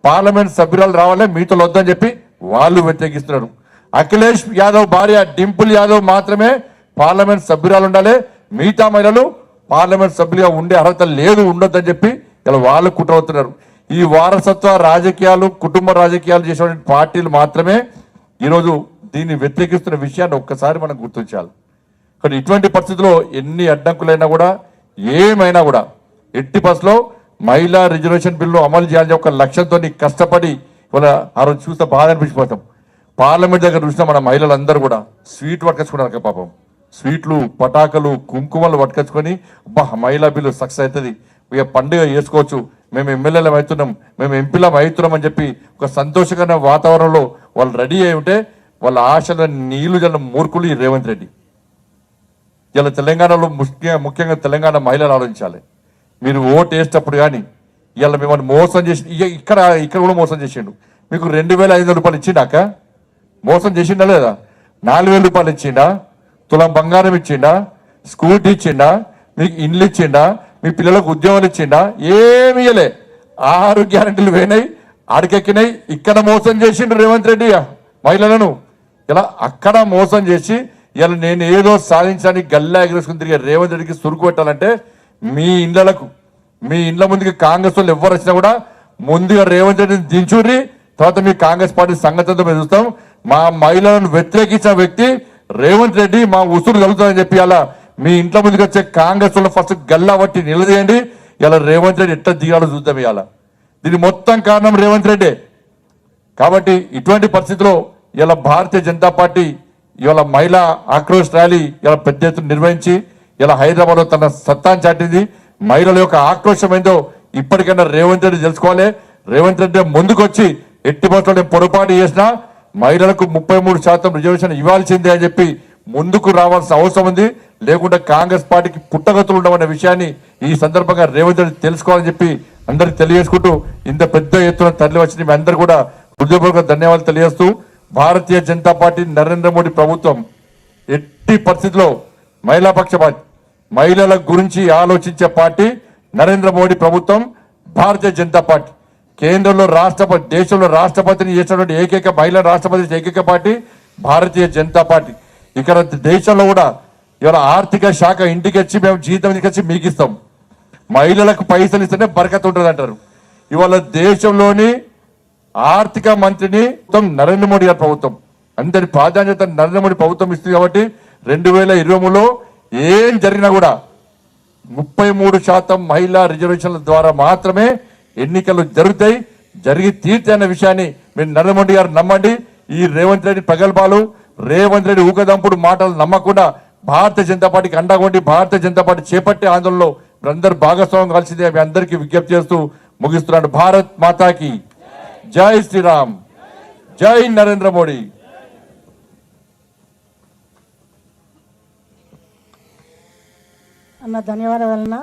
పార్లమెంట్ సభ్యురాలు రావాలి, మిగతా వద్దని చెప్పి వాళ్ళు వ్యతిరేకిస్తున్నారు. అఖిలేష్ యాదవ్ భార్య డింపుల్ యాదవ్ మాత్రమే పార్లమెంట్ సభ్యురాలు ఉండాలి, మిగతా మహిళలు పార్లమెంట్ సభ్యులుగా ఉండే అర్హత లేదు, ఉండొద్దని చెప్పి ఇలా వాళ్ళు కుట్రవుతున్నారు. ఈ వారసత్వ రాజకీయాలు, కుటుంబ రాజకీయాలు చేసేటువంటి పార్టీలు మాత్రమే ఈరోజు దీన్ని వ్యతిరేకిస్తున్న విషయాన్ని ఒక్కసారి మనం గుర్తించాలి. కానీ ఇటువంటి పరిస్థితుల్లో ఎన్ని అడ్డంకులైనా కూడా, ఏమైనా కూడా ఎట్టి బస్లో మహిళా రిజర్వేషన్ బిల్లు అమలు చేయాలని ఒక లక్ష్యంతో కష్టపడి ఇవాళ ఆ రోజు చూస్తే బాధ అనిపించిపోతాం. పార్లమెంట్ దగ్గర చూసిన మన మహిళలందరూ కూడా స్వీట్ పట్టుకొచ్చుకున్నారు పాపం. స్వీట్లు, పటాకులు, కుంకుమలు పట్టుకొచ్చుకొని మహిళా బిల్లు సక్సెస్ అవుతుంది, ఇక పండుగ చేసుకోవచ్చు, మేము ఎమ్మెల్యేలం అవుతున్నాం, మేము ఎంపీలం అవుతున్నాం అని చెప్పి ఒక సంతోషకరమైన వాతావరణంలో వాళ్ళు రెడీ అయి ఉంటే వాళ్ళ ఆశల నీళ్లు జల్లిన మూర్ఖులు ఈ రేవంత్ రెడ్డి. ఇలా తెలంగాణలో ముఖ్యంగా తెలంగాణ మహిళలు ఆలోచించాలి. మీరు ఓటు వేసేటప్పుడు కానీ ఇలా మిమ్మల్ని మోసం చేసి ఇక్కడ కూడా మోసం చేసిండు. మీకు 2,500 రూపాయలు ఇచ్చిండాక మోసం చేసిండా లేదా? 4,000 రూపాయలు ఇచ్చిండా? తులం బంగారం ఇచ్చిండా? స్కూటీ ఇచ్చిండా? మీకు ఇండ్లు ఇచ్చిండా? మీ పిల్లలకు ఉద్యోగాలు ఇచ్చిండా? ఏమి ఇయ్యలే. 6 గ్యారెంటీలు పోయినాయి, అడికెక్కినాయి. ఇక్కడ మోసం చేసిండు రేవంత్ రెడ్డి మహిళలను. ఇలా అక్కడ మోసం చేసి ఇలా నేను ఏదో సాధించడానికి గల్లా ఎగరేసుకుని తిరిగే రేవంత్ రెడ్డికి సురుకు పెట్టాలంటే మీ ఇండ్ల ముందుకి కాంగ్రెస్ వాళ్ళు ఎవరు వచ్చినా కూడా ముందుగా రేవంత్ రెడ్డిని దించుర్రి, తర్వాత మీ కాంగ్రెస్ పార్టీ సంగతితో మేము చూస్తాం. మా మహిళలను వ్యతిరేకించిన వ్యక్తి రేవంత్ రెడ్డి, మా ఉసురు కలుగుతుందని చెప్పి అలా మీ ఇంట్లో ముందుకు వచ్చే కాంగ్రెస్ వాళ్ళు ఫస్ట్ గల్లా పట్టి నిలదీయండి. ఇలా రేవంత్ రెడ్డి ఎట్లా దిగాలో చూద్దాం. ఇవాళ దీని మొత్తం కారణం రేవంత్ రెడ్డి. కాబట్టి ఇటువంటి పరిస్థితిలో ఇలా భారతీయ జనతా పార్టీ ఇవాళ మహిళా ఆక్రోష్ ర్యాలీ ఇలా పెద్ద ఎత్తున నిర్వహించి ఇలా హైదరాబాద్లో తన సత్తాన్ని చాటింది. మహిళల యొక్క ఆక్రోషం ఏందో ఇప్పటికైనా రేవంత్ రెడ్డి తెలుసుకోవాలి. రేవంత్ రెడ్డి ముందుకొచ్చి ఎట్టి బస్సులో పొరపాటు చేసినా మహిళలకు 33% రిజర్వేషన్ ఇవ్వాల్సిందే అని చెప్పి ముందుకు రావాల్సిన అవసరం ఉంది. లేకుంటే కాంగ్రెస్ పార్టీకి పుట్టగతులు ఉండవన్న విషయాన్ని ఈ సందర్భంగా రేవంత్ రెడ్డి తెలుసుకోవాలని చెప్పి అందరికి తెలియజేసుకుంటూ ఇంత పెద్ద ఎత్తున తరలి వచ్చిన మీ అందరూ కూడా హృదయపూర్వక ధన్యవాదాలు తెలియజేస్తూ, భారతీయ జనతా పార్టీ నరేంద్ర మోడీ ప్రభుత్వం ఎట్టి పరిస్థితిలో మహిళా పక్షపాతి, మహిళల గురించి ఆలోచించే పార్టీ నరేంద్ర మోడీ ప్రభుత్వం, భారతీయ జనతా పార్టీ. కేంద్రంలో రాష్ట్రపతి, దేశంలో రాష్ట్రపతిని చేసినటువంటి ఏకైక మహిళా రాష్ట్రపతి ఏకైక పార్టీ భారతీయ జనతా పార్టీ. ఇక్కడ దేశంలో కూడా ఇవాళ ఆర్థిక శాఖ ఇంటికి వచ్చి మేము జీతం వచ్చి మీకు ఇస్తాం, మహిళలకు పైసలు ఇస్తేనే బరకత్ ఉంటుంది అంటారు. ఇవాళ దేశంలోని ఆర్థిక మంత్రిని నరేంద్ర మోడీ గారి ప్రభుత్వం, అందరి ప్రాధాన్యత నరేంద్ర మోడీ ప్రభుత్వం ఇస్తుంది. కాబట్టి 2023లో ఏం జరిగినా కూడా 33% మహిళా రిజర్వేషన్ల ద్వారా మాత్రమే ఎన్నికలు జరుగుతాయి, జరిగి తీర్తే అన్న విషయాన్ని మీరు నరేంద్ర మోడీ గారు నమ్మండి. ఈ రేవంత్ రెడ్డి ప్రగల్భాలు, రేవంత్ రెడ్డి ఊకదంపుడు మాటలు నమ్మకుండా భారతీయ జనతా పార్టీకి అండగొండి భారతీయ జనతా పార్టీ చేపట్టే ఆందోళనలో మీరందరూ భాగస్వామ్యం కలిసిందే మీ అందరికీ విజ్ఞప్తి చేస్తూ ముగిస్తున్నాను. భారత్ మాతాకి జై శ్రీరామ్, జై నరేంద్ర మోడీ. అన్న ధన్యవాదాలన్నా.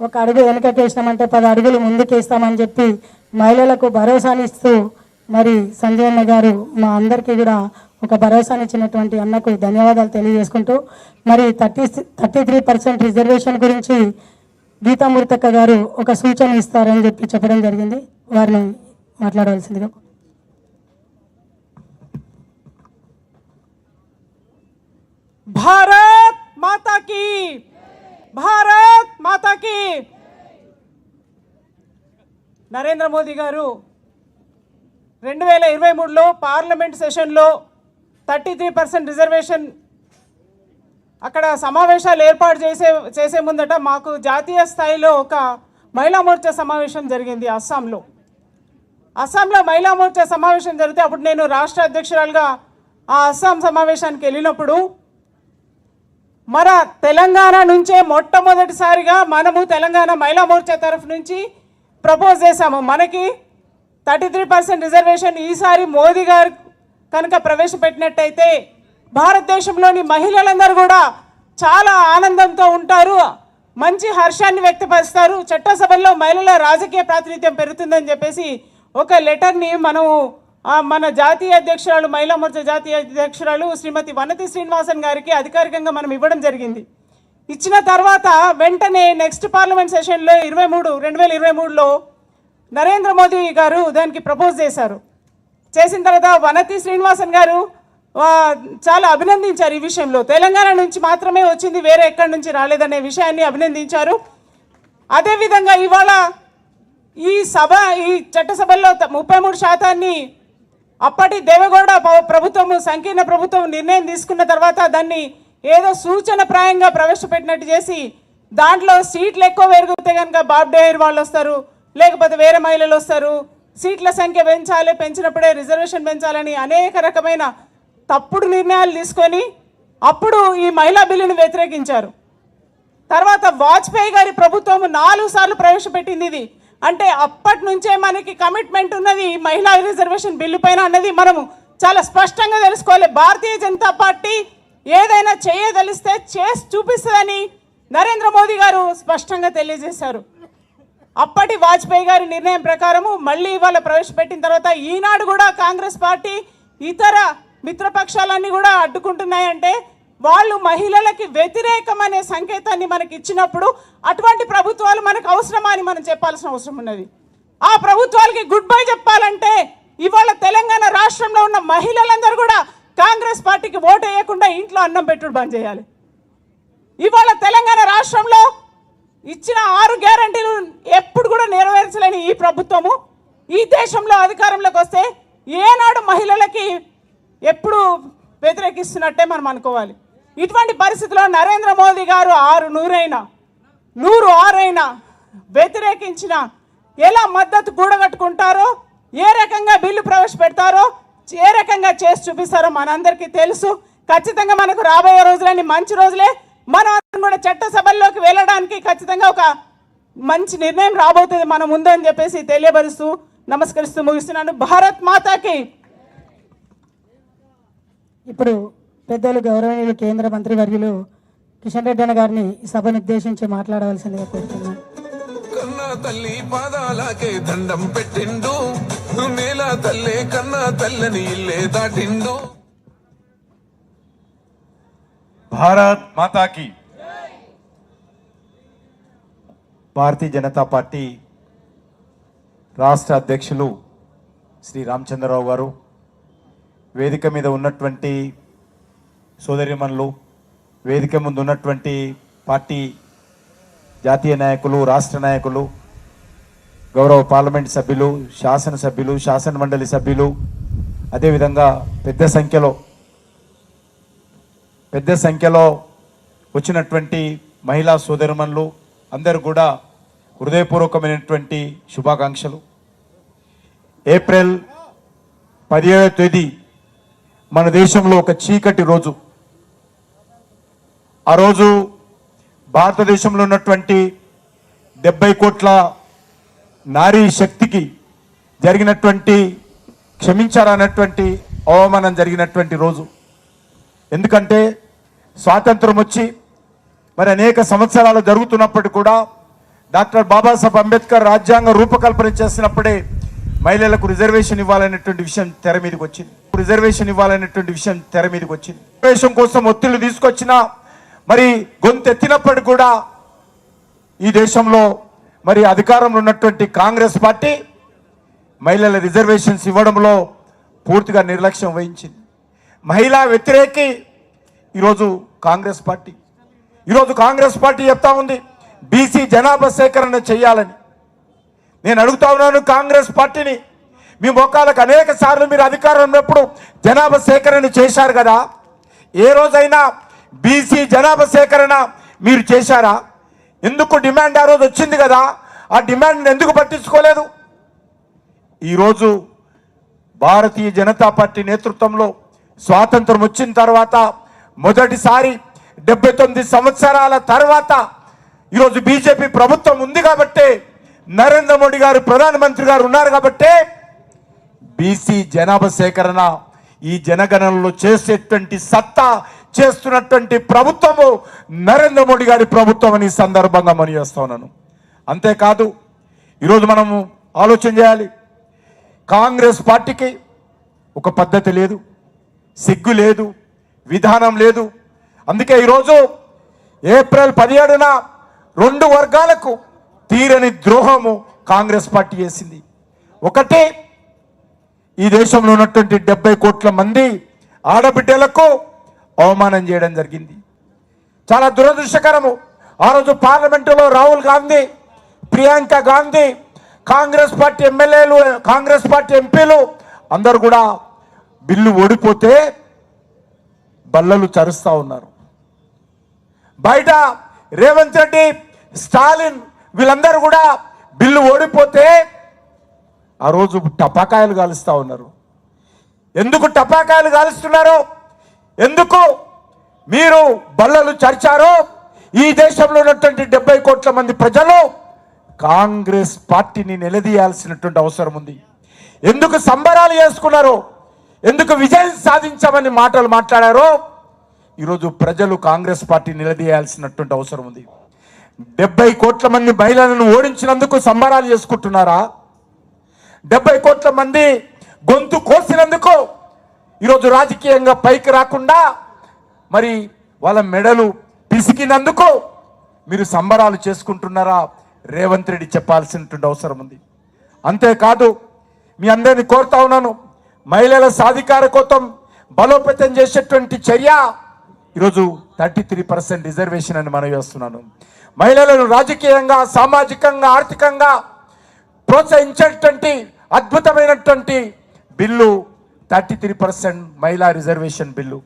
ఒక అడుగు వెనకకేసినామంటే 10 అడుగులు ముందుకేస్తామని చెప్పి మహిళలకు భరోసానిస్తూ మరి సంజయ్ అన్న గారు మా అందరికీ కూడా ఒక భరోసానిచ్చినటువంటి అన్నకు ధన్యవాదాలు తెలియజేసుకుంటూ, మరి 33% రిజర్వేషన్ గురించి గీతామూర్తక్క గారు ఒక సూచన ఇస్తారని చెప్పి చెప్పడం జరిగింది. వారిని మాట్లాడవలసిందిగా. భారత్ మాతా కీ, భారత్ మాతా కీ. నరేంద్ర మోదీ గారు 2023లో పార్లమెంట్ సెషన్లో 33% రిజర్వేషన్ అక్కడ సమావేశాలు ఏర్పాటు చేసే ముందట మాకు జాతీయ స్థాయిలో ఒక మహిళా మోర్చా సమావేశం జరిగింది అస్సాంలో. అస్సాంలో మహిళా మోర్చా సమావేశం జరిగితే అప్పుడు నేను రాష్ట్ర అధ్యక్షురాలుగా ఆ అస్సాం సమావేశానికి వెళ్ళినప్పుడు మన తెలంగాణ నుంచే మొట్టమొదటిసారిగా మనము తెలంగాణ మహిళా మోర్చా తరఫు నుంచి ప్రపోజ్ చేశాము. మనకి 33% రిజర్వేషన్ ఈసారి మోదీ గారు కనుక ప్రవేశపెట్టినట్టయితే భారతదేశంలోని మహిళలందరూ కూడా చాలా ఆనందంతో ఉంటారు, మంచి హర్షాన్ని వ్యక్తపరుస్తారు, చట్టసభల్లో మహిళల రాజకీయ ప్రాతినిధ్యం పెరుగుతుందని చెప్పేసి ఒక లెటర్ని మనము మన జాతీయ అధ్యక్షురాలు మహిళా మోర్చా జాతీయ అధ్యక్షురాలు శ్రీమతి వనతి శ్రీనివాసన్ గారికి అధికారికంగా మనం ఇవ్వడం జరిగింది. ఇచ్చిన తర్వాత వెంటనే నెక్స్ట్ పార్లమెంట్ సెషన్లో 2023లో నరేంద్ర మోదీ గారు దానికి ప్రపోజ్ చేశారు. చేసిన తర్వాత వనతి శ్రీనివాసన్ గారు చాలా అభినందించారు. ఈ విషయంలో తెలంగాణ నుంచి మాత్రమే వచ్చింది, వేరే ఎక్కడి నుంచి రాలేదనే విషయాన్ని అభినందించారు. అదేవిధంగా ఇవాళ ఈ చట్టసభల్లో 33% అప్పటి దేవగౌడ ప్రభుత్వం సంకీర్ణ ప్రభుత్వం నిర్ణయం తీసుకున్న తర్వాత దాన్ని ఏదో సూచన ప్రాయంగా ప్రవేశపెట్టినట్టు చేసి దాంట్లో సీట్లు ఎక్కువ పెరిగితే కనుక బాబ్ డేర్ వాళ్ళు వస్తారు, లేకపోతే వేరే మహిళలు వస్తారు, సీట్ల సంఖ్య పెంచాలి, పెంచినప్పుడే రిజర్వేషన్ పెంచాలని అనేక రకమైన తప్పుడు నిర్ణయాలు తీసుకొని అప్పుడు ఈ మహిళా బిల్లును వ్యతిరేకించారు. తర్వాత వాజ్పేయి గారి ప్రభుత్వం 4 సార్లు ప్రవేశపెట్టింది ఇది. అంటే అప్పటి నుంచే మనకి కమిట్మెంట్ ఉన్నది మహిళా రిజర్వేషన్ బిల్లు పైన అన్నది మనము చాలా స్పష్టంగా తెలుసుకోవాలి. భారతీయ జనతా పార్టీ ఏదైనా చేయదలిస్తే చేసి చూపిస్తుందని నరేంద్ర మోదీ గారు స్పష్టంగా తెలియజేశారు. అప్పటి వాజ్పేయి గారి నిర్ణయం ప్రకారము మళ్ళీ ఇవాళ ప్రవేశపెట్టిన తర్వాత ఈనాడు కూడా కాంగ్రెస్ పార్టీ ఇతర మిత్రపక్షాలన్నీ కూడా అడ్డుకుంటున్నాయంటే వాళ్ళు మహిళలకి వ్యతిరేకమనే సంకేతాన్ని మనకి ఇచ్చినప్పుడు అటువంటి ప్రభుత్వాలు మనకు అవసరమా అని మనం చెప్పాల్సిన అవసరం ఉన్నది. ఆ ప్రభుత్వాలకి గుడ్ బై చెప్పాలంటే ఇవాళ తెలంగాణ రాష్ట్రంలో ఉన్న మహిళలందరూ కూడా కాంగ్రెస్ పార్టీకి ఓటు వేయకుండా ఇంట్లో అన్నం పెట్టుడు బంద్ చేయాలి. ఇవాళ తెలంగాణ రాష్ట్రంలో ఇచ్చిన 6 గ్యారంటీలు ఎప్పుడు కూడా నెరవేర్చలేని ఈ ప్రభుత్వము ఈ దేశంలో అధికారంలోకి వస్తే ఏనాడు మహిళలకి ఎప్పుడు వ్యతిరేకిస్తున్నట్టే మనం అనుకోవాలి. ఇటువంటి పరిస్థితుల్లో నరేంద్ర మోదీ గారు 100 వ్యతిరేకించిన ఎలా మద్దతు కూడగట్టుకుంటారో, ఏ రకంగా బిల్లు ప్రవేశపెడతారో, ఏ రకంగా చేసి చూపిస్తారో మనందరికీ తెలుసు. ఖచ్చితంగా మనకు రాబోయే రోజులన్నీ మంచి రోజులే. మనం కూడా చట్టసభల్లోకి వెళ్ళడానికి ఖచ్చితంగా ఒక మంచి నిర్ణయం రాబోతుంది మన ముందు అని చెప్పేసి తెలియపరుస్తూ నమస్కరిస్తూ ముగిస్తున్నాను. భారత్ మాతాకి. ఇప్పుడు పెద్దలు గౌరవనీయులు కేంద్ర మంత్రి వర్యులు కిషన్ రెడ్డి అన్న గారిని ఈ సభను ఉద్దేశించి మాట్లాడవలసిందిగా కోరుతున్నాను. కన్నా తల్లి పాదాలకే దండం పెట్టిండు, నేల తల్లే కన్నా తల్లని ఇల్లే దాటిండు. భారత్ మాతాకి. భారతీయ జనతా పార్టీ రాష్ట్ర అధ్యక్షులు శ్రీ రామచంద్రరావు గారు, వేదిక మీద ఉన్నటువంటి సోదరిమణులు, వేదిక ముందు ఉన్నటువంటి పార్టీ జాతీయ నాయకులు, రాష్ట్ర నాయకులు, గౌరవ పార్లమెంట్ సభ్యులు, శాసనసభ్యులు, శాసన మండలి సభ్యులు, అదేవిధంగా పెద్ద సంఖ్యలో వచ్చినటువంటి మహిళా సోదరిమణులు అందరూ కూడా హృదయపూర్వకమైనటువంటి శుభాకాంక్షలు. ఏప్రిల్ 17వ తేదీ మన దేశంలో ఒక చీకటి రోజు. ఆ రోజు భారతదేశంలో ఉన్నటువంటి 70 కోట్ల నారీ శక్తికి జరిగినటువంటి క్షమించారన్నటువంటి అవమానం జరిగినటువంటి రోజు. ఎందుకంటే స్వాతంత్రం వచ్చి మరి అనేక సంవత్సరాలు జరుగుతున్నప్పటికీ కూడా డాక్టర్ బాబాసాహెబ్ అంబేద్కర్ రాజ్యాంగ రూపకల్పన చేసినప్పుడే మహిళలకు రిజర్వేషన్ ఇవ్వాలనేటువంటి విషయం తెర మీదకి వచ్చింది. రిజర్వేషన్ కోసం ఒత్తిళ్లు తీసుకొచ్చినా మరి గొంతెత్తినప్పటికీ కూడా ఈ దేశంలో మరి అధికారంలో ఉన్నటువంటి కాంగ్రెస్ పార్టీ మహిళల రిజర్వేషన్స్ ఇవ్వడంలో పూర్తిగా నిర్లక్ష్యం వహించింది. మహిళా వ్యతిరేకి ఈరోజు కాంగ్రెస్ పార్టీ. చెప్తా ఉంది బీసీ జనాభా సేకరణ చేయాలని. నేను అడుగుతా ఉన్నాను కాంగ్రెస్ పార్టీని, మీ మొక్కలకు అనేక సార్లు మీరు అధికారం ఉన్నప్పుడు జనాభా సేకరణ చేశారు కదా, ఏ రోజైనా బీసీ జనాభా సేకరణ మీరు చేశారా? ఎందుకు డిమాండ్ ఆ రోజు వచ్చింది కదా, ఆ డిమాండ్ ఎందుకు పట్టించుకోలేదు? ఈరోజు భారతీయ జనతా పార్టీ నేతృత్వంలో స్వాతంత్రం వచ్చిన తర్వాత మొదటిసారి 79 సంవత్సరాల తర్వాత ఈరోజు బీజేపీ ప్రభుత్వం ఉంది కాబట్టి, నరేంద్ర మోడీ గారు ప్రధానమంత్రి గారు ఉన్నారు కాబట్టి బీసీ జనాభా సేకరణ ఈ జనగణనలో చేసేటువంటి సత్తా చేస్తున్నటువంటి ప్రభుత్వము నరేంద్ర మోడీ గారి ప్రభుత్వం అని సందర్భంగా మనయేస్తా ఉన్నాను. అంతేకాదు ఈరోజు మనము ఆలోచన చేయాలి. కాంగ్రెస్ పార్టీకి ఒక పద్ధతి లేదు, సిగ్గు లేదు, విధానం లేదు. అందుకే ఈరోజు ఏప్రిల్ 17న 2 వర్గాలకు తీరని ద్రోహము కాంగ్రెస్ పార్టీ చేసింది. ఒకటి, ఈ దేశంలో ఉన్నటువంటి 70 కోట్ల మంది ఆడబిడ్డలకు అవమానం చేయడం జరిగింది. చాలా దురదృష్టకరము. ఆ రోజు పార్లమెంటులో రాహుల్ గాంధీ, ప్రియాంక గాంధీ, కాంగ్రెస్ పార్టీ ఎమ్మెల్యేలు, కాంగ్రెస్ పార్టీ ఎంపీలు అందరూ కూడా బిల్లు ఓడిపోతే బల్లలు చరుస్తూ ఉన్నారు. బయట రేవంత్ రెడ్డి, స్టాలిన్ వీళ్ళందరూ కూడా బిల్లు ఓడిపోతే ఆ రోజు టపాకాయలు కాలుస్తూ ఉన్నారు. ఎందుకు టపాకాయలు కాలుస్తున్నారో, ఎందుకు మీరు బల్లలు చరిచారో ఈ దేశంలో ఉన్నటువంటి 70 కోట్ల మంది ప్రజలు కాంగ్రెస్ పార్టీని నిలదీయాల్సినటువంటి అవసరం ఉంది. ఎందుకు సంబరాలు చేసుకున్నారో, ఎందుకు విజయం సాధించామని మాటలు మాట్లాడారో ఈరోజు ప్రజలు కాంగ్రెస్ పార్టీ నిలదీయాల్సినటువంటి అవసరం ఉంది. 70 కోట్ల మంది మహిళలను ఓడించినందుకు సంబరాలు చేసుకుంటున్నారా? 70 కోట్ల మంది గొంతు కోసినందుకు ఈరోజు రాజకీయంగా పైకి రాకుండా మరి వాళ్ళ మెడలు పిసికినందుకు మీరు సంబరాలు చేసుకుంటున్నారా? రేవంత్ రెడ్డి చెప్పాల్సినటువంటి అవసరం ఉంది. అంతేకాదు మీ అందరినీ కోరుతా ఉన్నాను, మహిళల సాధికారకత్వం బలోపేతం చేసేటువంటి చర్య ఈరోజు 33% రిజర్వేషన్ అని మనం చేస్తున్నాను. మహిళలను రాజకీయంగా, సామాజికంగా, ఆర్థికంగా ప్రోత్సహించేటువంటి అద్భుతమైనటువంటి బిల్లు 33% మహిళా రిజర్వేషన్ బిల్లు.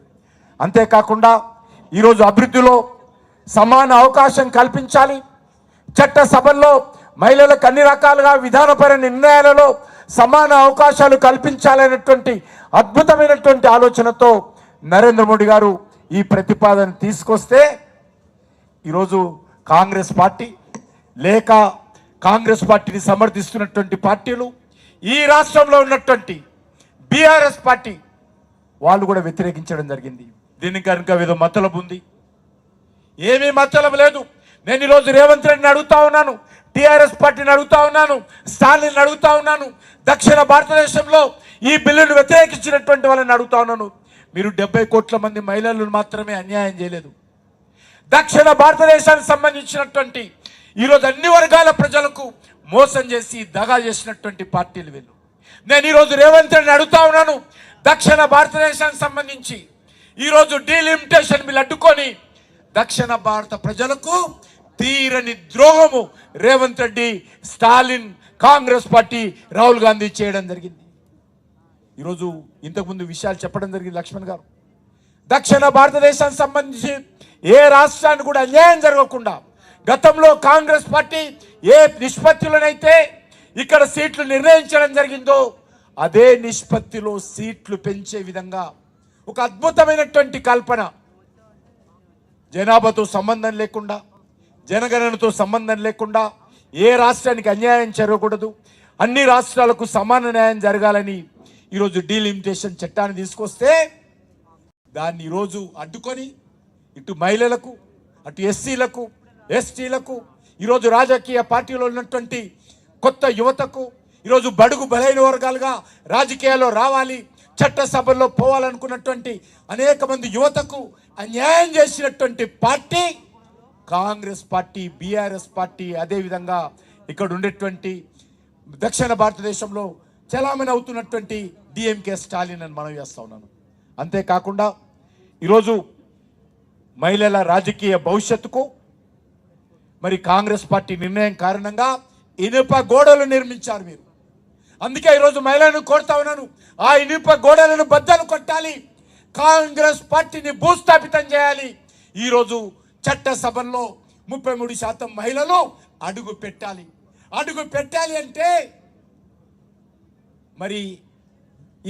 అంతేకాకుండా ఈరోజు అభివృద్ధిలో సమాన అవకాశం కల్పించాలి. చట్టసభల్లో మహిళలకు అన్ని రకాలుగా విధానపర నిర్ణయాలలో సమాన అవకాశాలు కల్పించాలనేటువంటి అద్భుతమైనటువంటి ఆలోచనతో నరేంద్ర మోడీ గారు ఈ ప్రతిపాదన తీసుకొస్తే ఈరోజు కాంగ్రెస్ పార్టీ లేక కాంగ్రెస్ పార్టీని సమర్థిస్తున్నటువంటి పార్టీలు, ఈ రాష్ట్రంలో ఉన్నటువంటి బీఆర్ఎస్ పార్టీ వాళ్ళు కూడా వ్యతిరేకించడం జరిగింది. దీనికి కనుక ఏదో మతలబు ఉంది, ఏమీ మతలబు లేదు. నేను ఈరోజు రేవంత్ రెడ్డిని అడుగుతా ఉన్నాను, టీఆర్ఎస్ పార్టీని అడుగుతా ఉన్నాను, స్టాలిన్ అడుగుతా ఉన్నాను, దక్షిణ భారతదేశంలో ఈ బిల్లును వ్యతిరేకించినటువంటి వాళ్ళని అడుగుతా ఉన్నాను. మీరు 70 కోట్ల మంది మహిళలను మాత్రమే అన్యాయం చేయలేదు, దక్షిణ భారతదేశానికి సంబంధించినటువంటి ఈరోజు అన్ని వర్గాల ప్రజలకు మోసం చేసి దగా చేసినటువంటి పార్టీలు వీళ్ళు. నేను ఈరోజు రేవంత్ రెడ్డిని అడుగుతా ఉన్నాను, దక్షిణ భారతదేశానికి సంబంధించి ఈరోజు డీలిమిటేషన్ బిల్ అడ్డుకొని దక్షిణ భారత ప్రజలకు తీరని ద్రోహము రేవంత్ రెడ్డి, స్టాలిన్, కాంగ్రెస్ పార్టీ, రాహుల్ గాంధీ చేయడం జరిగింది. ఈరోజు ఇంతకుముందు విషయాలు చెప్పడం జరిగింది లక్ష్మణ్ గారు. దక్షిణ భారతదేశానికి సంబంధించి ఏ రాష్ట్రానికి కూడా అన్యాయం జరగకుండా గతంలో కాంగ్రెస్ పార్టీ ఏ నిష్పత్తిలోనైతే ఇక్కడ సీట్లు నిర్ణయించడం జరిగిందో అదే నిష్పత్తిలో సీట్లు పెంచే విధంగా ఒక అద్భుతమైనటువంటి కల్పన, జనాభాతో సంబంధం లేకుండా, జనగణనతో సంబంధం లేకుండా ఏ రాష్ట్రానికి అన్యాయం జరగకూడదు, అన్ని రాష్ట్రాలకు సమాన న్యాయం జరగాలని ఈరోజు డీలిమిటేషన్ చట్టాన్ని తీసుకొస్తే దాన్ని ఈరోజు అడ్డుకొని ఇటు మహిళలకు, అటు ఎస్సీలకు, ఎస్టీలకు, ఈరోజు రాజకీయ పార్టీలో ఉన్నటువంటి కొత్త యువతకు, ఈరోజు బడుగు బలైన వర్గాలుగా రాజకీయాల్లో రావాలి, చట్టసభల్లో పోవాలనుకున్నటువంటి అనేక మంది యువతకు అన్యాయం చేసినటువంటి party Congress party, BRS party. అదేవిధంగా ఇక్కడ ఉండేటువంటి దక్షిణ భారతదేశంలో చలామణి అవుతున్నటువంటి డిఎంకే, స్టాలిన్ అని మనం చేస్తా ఉన్నాను. అంతేకాకుండా ఈరోజు మహిళల రాజకీయ భవిష్యత్తుకు మరి కాంగ్రెస్ పార్టీ నిర్ణయం కారణంగా ఇనుప గోడలు నిర్మించారు మీరు. అందుకే ఈరోజు మహిళలను కోరుతా ఉన్నాను, ఆ ఇనుప గోడలను బద్దలు కొట్టాలి, కాంగ్రెస్ పార్టీని భూస్థాపితం చేయాలి. ఈరోజు చట్టసభల్లో 33% మహిళలు అడుగు పెట్టాలి. అడుగు పెట్టాలి అంటే మరి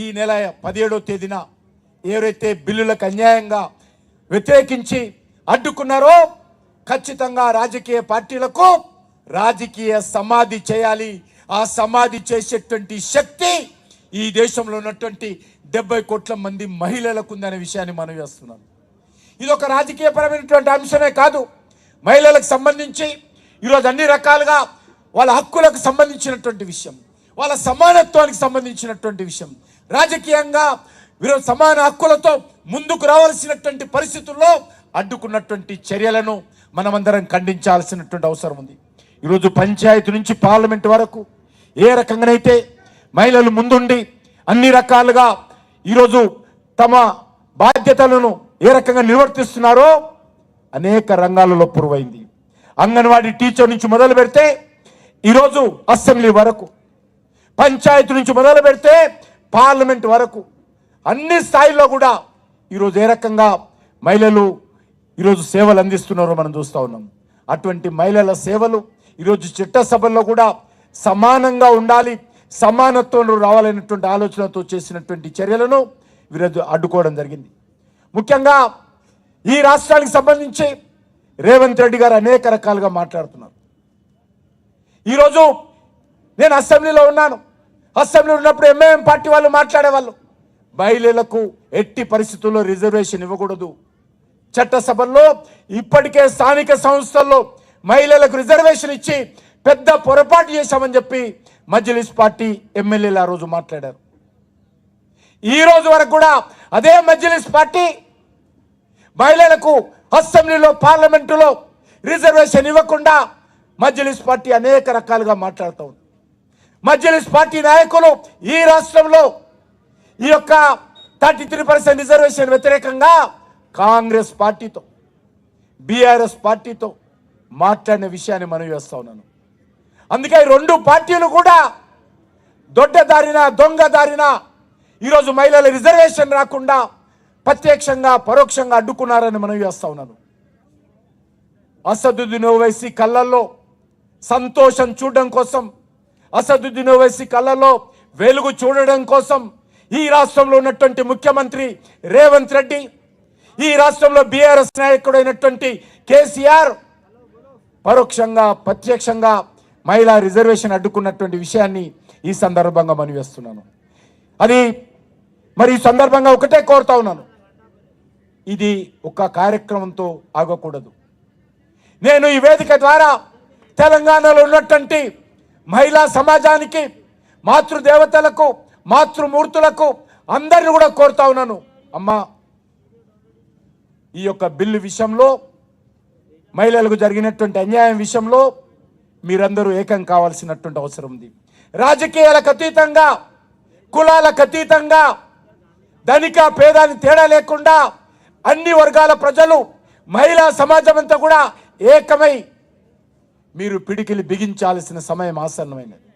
ఈ నెల 17వ తేదీన ఎవరైతే బిల్లులకు అన్యాయంగా వ్యతిరేకించి అడ్డుకున్నారో ఖచ్చితంగా రాజకీయ పార్టీలకు రాజకీయ సమాధి చేయాలి. ఆ సమాధి చేసేటువంటి శక్తి ఈ దేశంలో ఉన్నటువంటి 70 కోట్ల మంది మహిళలకు ఉందనే విషయాన్ని మనం చేస్తున్నాం. ఇది ఒక రాజకీయపరమైనటువంటి అంశమే కాదు, మహిళలకు సంబంధించి ఈరోజు అన్ని రకాలుగా వాళ్ళ హక్కులకు సంబంధించినటువంటి విషయం, వాళ్ళ సమానత్వానికి సంబంధించినటువంటి విషయం. రాజకీయంగా వీరు సమాన హక్కులతో ముందుకు రావాల్సినటువంటి పరిస్థితుల్లో అడ్డుకున్నటువంటి చర్యలను మనమందరం ఖండించాల్సినటువంటి అవసరం ఉంది. ఈరోజు పంచాయతీ నుంచి పార్లమెంట్ వరకు ఏ రకంగానైతే మహిళలు ముందుండి అన్ని రకాలుగా ఈరోజు తమ బాధ్యతలను ఏ రకంగా నిర్వర్తిస్తున్నారో అనేక రంగాలలో పురువైంది. అంగన్వాడీ టీచర్ నుంచి మొదలు పెడితే ఈరోజు అసెంబ్లీ వరకు, పంచాయతీ నుంచి మొదలు పెడితే పార్లమెంట్ వరకు అన్ని స్థాయిల్లో కూడా ఈరోజు ఏ రకంగా మహిళలు ఈరోజు సేవలు అందిస్తున్నారో మనం చూస్తూ ఉన్నాం. అటువంటి మహిళల సేవలు ఈరోజు చట్టసభల్లో కూడా సమానంగా ఉండాలి, సమానత్వంలో రావాలనేటువంటి ఆలోచనతో చేసినటువంటి చర్యలను వీరు అడ్డుకోవడం జరిగింది. ముఖ్యంగా ఈ రాష్ట్రానికి సంబంధించి రేవంత్ రెడ్డి గారు అనేక రకాలుగా మాట్లాడుతున్నారు. ఈరోజు నేను అసెంబ్లీలో ఉన్నాను, అసెంబ్లీలో ఉన్నప్పుడు ఎంఐఎం పార్టీ వాళ్ళు మాట్లాడేవాళ్ళు మహిళలకు ఎట్టి పరిస్థితుల్లో రిజర్వేషన్ ఇవ్వకూడదు, చట్టసభల్లో ఇప్పటికే స్థానిక సంస్థల్లో మహిళలకు రిజర్వేషన్ ఇచ్చి పెద్ద పొరపాటు చేశామని చెప్పి మజ్లిస్ పార్టీ ఎమ్మెల్యేలు ఆ రోజు మాట్లాడారు. ఈ రోజు వరకు కూడా అదే మజ్లిస్ పార్టీ మహిళలకు అసెంబ్లీలో పార్లమెంటులో రిజర్వేషన్ ఇవ్వకుండా మజ్లిస్ పార్టీ అనేక రకాలుగా మాట్లాడుతూ ఉంది. మజ్లిస్ పార్టీ నాయకులు ఈ రాష్ట్రంలో ఈ యొక్క 33% రిజర్వేషన్ వ్యతిరేకంగా కాంగ్రెస్ పార్టీతో బీఆర్ఎస్ పార్టీతో మాట్లాడిన విషయాన్ని మనం చేస్తా ఉన్నాను. అందుకే ఈ రెండు పార్టీలు కూడా దొడ్డదారిన దొంగదారిన ఈరోజు మహిళల రిజర్వేషన్ రాకుండా ప్రత్యక్షంగా పరోక్షంగా అడ్డుకున్నారని మనం చేస్తా ఉన్నాను. అసదుద్దీన్ ఓవైసీ కళ్ళల్లో సంతోషం చూడడం కోసం, అసదుద్దీన్ ఓవైసీ కళ్ళల్లో వెలుగు చూడడం కోసం ఈ రాష్ట్రంలో ఉన్నటువంటి ముఖ్యమంత్రి రేవంత్ రెడ్డి, ఈ రాష్ట్రంలో బీఆర్ఎస్ నాయకుడైనటువంటి కేసీఆర్ పరోక్షంగా ప్రత్యక్షంగా మహిళా రిజర్వేషన్ అడ్డుకున్నటువంటి విషయాన్ని ఈ సందర్భంగా మనవేస్తున్నాను. అది మరి ఈ సందర్భంగా ఒకటే కోరుతా ఉన్నాను, ఇది ఒక కార్యక్రమంతో ఆగకూడదు. నేను ఈ వేదిక ద్వారా తెలంగాణలో ఉన్నటువంటి మహిళా సమాజానికి, మాతృదేవతలకు, మాతృమూర్తులకు అందరిని కూడా కోరుతా ఉన్నాను, అమ్మా ఈ యొక్క బిల్లు విషయంలో, మహిళలకు జరిగినటువంటి అన్యాయం విషయంలో మీరందరూ ఏకం కావాల్సినటువంటి అవసరం ఉంది. రాజకీయాలకు అతీతంగా, కులాలకు అతీతంగా, ధనిక పేదాన్ని తేడా లేకుండా అన్ని వర్గాల ప్రజలు, మహిళా సమాజం అంతా కూడా ఏకమై మీరు పిడికిలి బిగించాల్సిన సమయం ఆసన్నమైనది.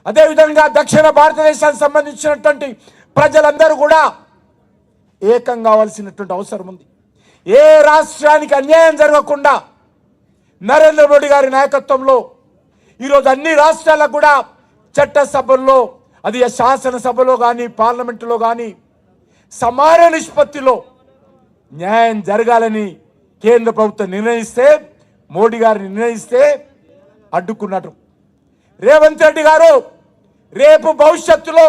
అదేవిధంగా దక్షిణ భారతదేశానికి సంబంధించినటువంటి ప్రజలందరూ కూడా ఏకం కావాల్సినటువంటి అవసరం ఉంది. ఏ రాష్ట్రానికి అన్యాయం జరగకుండా నరేంద్ర మోడీ గారి నాయకత్వంలో ఈరోజు అన్ని రాష్ట్రాలకు కూడా చట్టసభల్లో, అది శాసనసభలో కానీ పార్లమెంటులో కానీ సమాన నిష్పత్తిలో న్యాయం జరగాలని కేంద్ర ప్రభుత్వం నిర్ణయిస్తే, మోడీ గారు నిర్ణయిస్తే అడ్డుకున్నారు. రేవంత్ రెడ్డి గారు రేపు భవిష్యత్తులో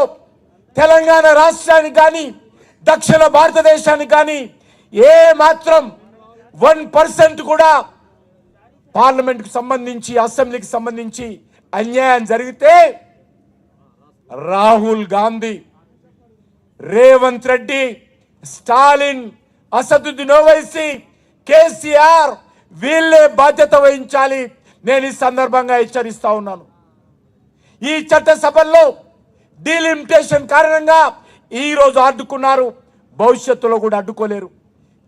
తెలంగాణ రాష్ట్రానికి కానీ దక్షిణ భారతదేశానికి కానీ ఏ మాత్రం 1% కూడా పార్లమెంట్కి సంబంధించి, అసెంబ్లీకి సంబంధించి అన్యాయం జరిగితే రాహుల్ గాంధీ, రేవంత్ రెడ్డి, స్టాలిన్, అసదుద్దీన్ ఓవైసీ, కేసీఆర్ వీళ్ళే బాధ్యత వహించాలి. నేను ఈ సందర్భంగా హెచ్చరిస్తా ఉన్నాను. ఈ చట్టసభల్లో డీలిమిటేషన్ కారణంగా ఈరోజు అడ్డుకున్నారు, భవిష్యత్తులో కూడా అడ్డుకోలేరు.